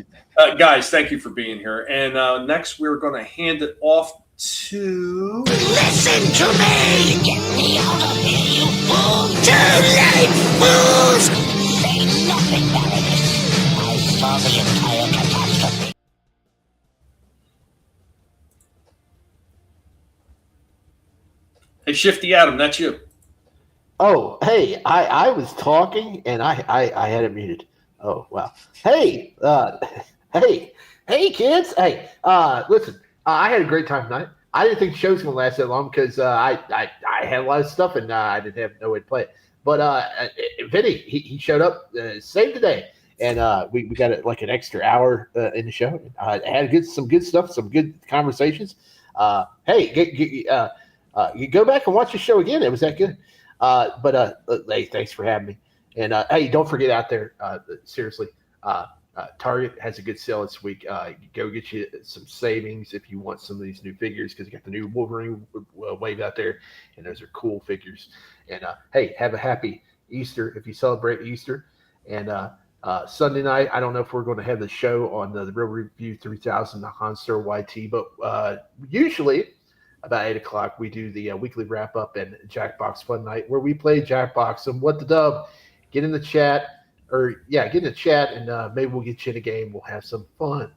S6: Guys, thank you for being here. And next, we're going to hand it off to...
S9: Listen to me! Get me out of here, you fool! Too late, fools! Say nothing, Baroness. I saw the entire catastrophe.
S6: Hey, Shifty Adam, that's you.
S19: Oh, hey, I was talking and I had it muted. Oh, wow. Hey, hey, kids. Hey, listen, I had a great time tonight. I didn't think the show was going to last that long because I had a lot of stuff and I didn't have no way to play it. But Vinnie, he showed up, saved the day, and we got like an extra hour in the show. Had some good stuff, some good conversations. Hey, you go back and watch the show again. It was that good. Hey, thanks for having me. And hey, don't forget out there, seriously, Target has a good sale this week. Go get you some savings if you want some of these new figures because you got the new Wolverine wave out there, and those are cool figures. And hey, have a happy Easter if you celebrate Easter. And Sunday night, I don't know if we're going to have the show on the Real Review 3000, the Hanster YT, but usually about 8 o'clock we do the weekly wrap up and Jackbox Fun Night where we play Jackbox and What the Dub. Get in the chat, and maybe we'll get you in a game. We'll have some fun.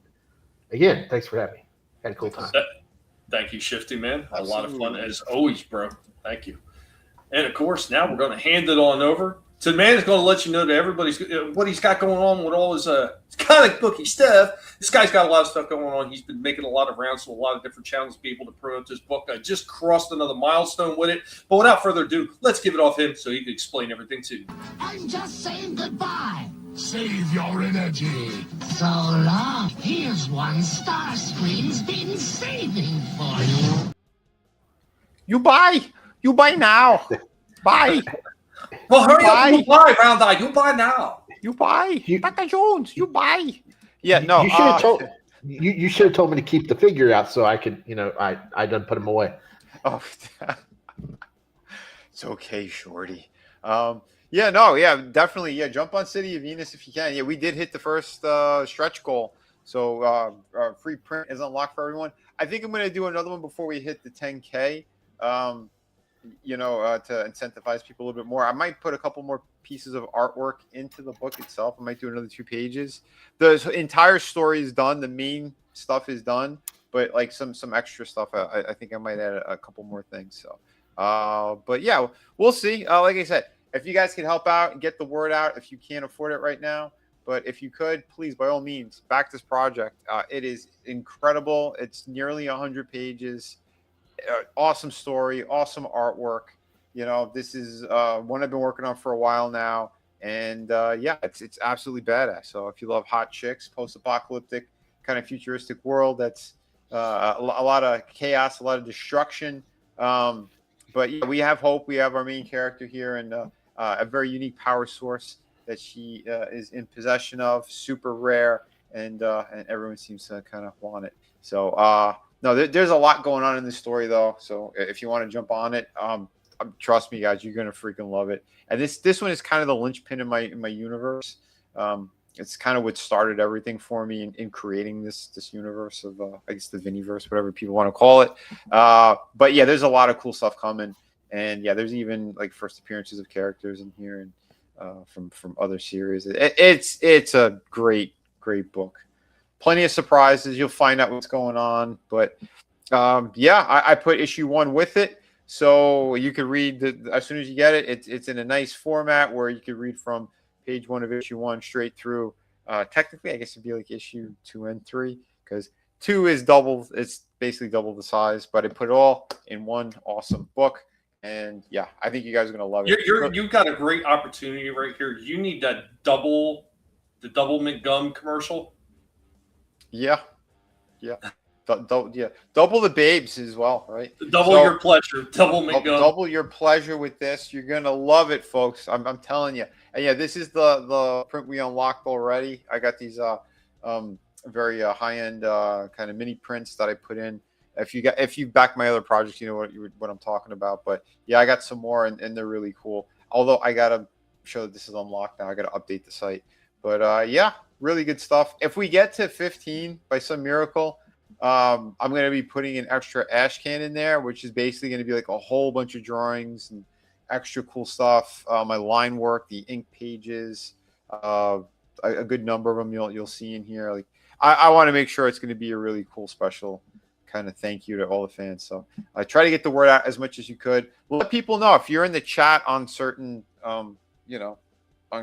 S19: Again, thanks for having me. Had a cool time.
S6: Thank you, Shifty, man. A lot of fun as always, bro. Thank you. And of course, now we're going to hand it on over to the man who's going to let you know that everybody's what he's got going on with all his comic booky stuff. This guy's got a lot of stuff going on. He's been making a lot of rounds to a lot of different channels to be able to promote this book. I just crossed another milestone with it. But without further ado, let's give it off him so he can explain everything to you.
S9: I'm just saying goodbye. Save your energy. So long. Here's one Starscream's been saving for you.
S17: You buy now. Buy.
S6: Well, hurry up. You buy, Round Eye. You buy now.
S17: You buy. Dr. Jones, you buy. Yeah, no.
S19: You should have told. You should have told me to keep the figure out so I could, I done put them away.
S17: Oh, it's okay, Shorty. Definitely. Yeah, jump on City of Venus if you can. Yeah, we did hit the first stretch goal, so free print is unlocked for everyone. I think I'm going to do another one before we hit the 10K. To incentivize people a little bit more. I might put a couple more pieces of artwork into the book itself. I might do another 2 pages. The entire story is done. The main stuff is done, but like some extra stuff, I think I might add a couple more things. So, but yeah, we'll see. Like I said, if you guys can help out and get the word out, if you can't afford it right now, but if you could, please, by all means, back this project. It is incredible. It's nearly 100 pages. Awesome story, awesome artwork. This is one I've been working on for a while now, and it's absolutely badass. So if you love hot chicks, post-apocalyptic kind of futuristic world, that's a lot of chaos, a lot of destruction. But yeah, we have hope. We have our main character here, and a very unique power source that she is in possession of, super rare, and everyone seems to kind of want it. So. No, there's a lot going on in this story, though. So if you want to jump on it, trust me, guys, you're gonna freaking love it. And this one is kind of the linchpin in my universe. It's kind of what started everything for me in creating this universe of I guess the Vinnieverse, whatever people want to call it. But yeah, there's a lot of cool stuff coming, and yeah, there's even like first appearances of characters in here and from other series. It's a great book. Plenty of surprises. You'll find out what's going on. But I put issue 1 with it. So you could read as soon as you get it. It's in a nice format where you could read from page 1 of issue 1 straight through. Technically, I guess it'd be like issue 2 and 3 because 2 is double. It's basically double the size, but it put it all in one awesome book. And yeah, I think you guys are gonna love it.
S6: You've got a great opportunity right here. You need that double McGum commercial.
S17: Yeah. Double the babes as well, right?
S6: Double your pleasure. Double McGum.
S17: Double your pleasure with this. You're gonna love it, folks. I'm telling you. And yeah, this is the print we unlocked already. I got these very high-end kind of mini prints that I put in. If you back my other projects, you know what I'm talking about. But yeah, I got some more, and they're really cool. Although I gotta show that this is unlocked now. I gotta update the site. But yeah, really good stuff. If we get to 15 by some miracle, I'm gonna be putting an extra ash can in there, which is basically gonna be like a whole bunch of drawings and extra cool stuff. My line work, the ink pages, a good number of them you'll see in here. Like I want to make sure it's going to be a really cool special kind of thank you to all the fans. So I try to get the word out as much as you could. Let people know if you're in the chat on certain, on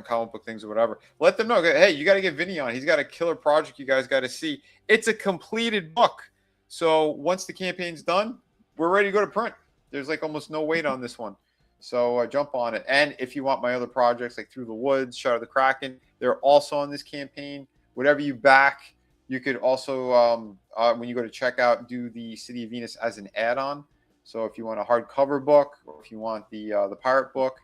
S17: comic book things or whatever. Let them know. Hey, you got to get Vinnie on. He's got a killer project you guys got to see. It's a completed book. So once the campaign's done, we're ready to go to print. There's like almost no wait on this one. So jump on it. And if you want my other projects like Through the Woods, Shadow of the Kraken, they're also on this campaign. Whatever you back, you could also, when you go to checkout, do the City of Venus as an add-on. So if you want a hardcover book, or if you want the pirate book,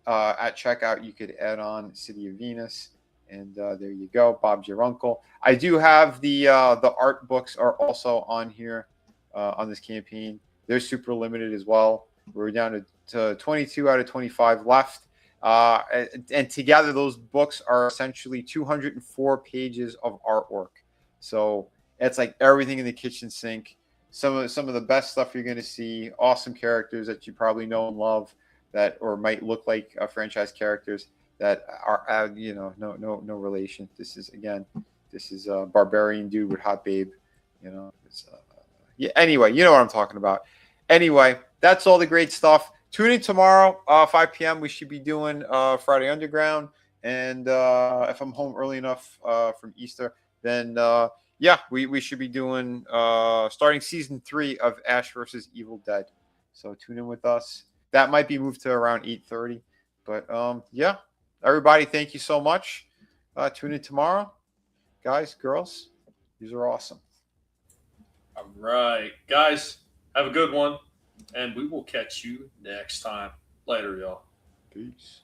S17: at checkout, you could add on City of Venus. And there you go. Bob's your uncle. I do have the art books are also on here on this campaign. They're super limited as well. We're down to 22 out of 25 left. And together, those books are essentially 204 pages of artwork. So it's like everything in the kitchen sink. Some of the best stuff you're going to see. Awesome characters that you probably know and love, that or might look like franchise characters that are no relation. This is a barbarian dude with hot babe. Anyway, you know what I'm talking about. Anyway, that's all the great stuff. Tune in tomorrow, 5 p.m. We should be doing Friday Underground. And if I'm home early enough from Easter, then we should be doing starting season 3 of Ash vs. Evil Dead. So tune in with us. That might be moved to around 8:30. But everybody, thank you so much. Tune in tomorrow. Guys, girls, these are awesome.
S6: All right, guys, have a good one. And we will catch you next time. Later, y'all.
S17: Peace.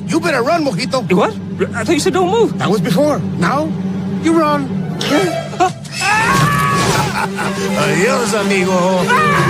S21: You better run, Mojito. What? I thought you said don't move. That was before. Now, you run. Adios, amigo.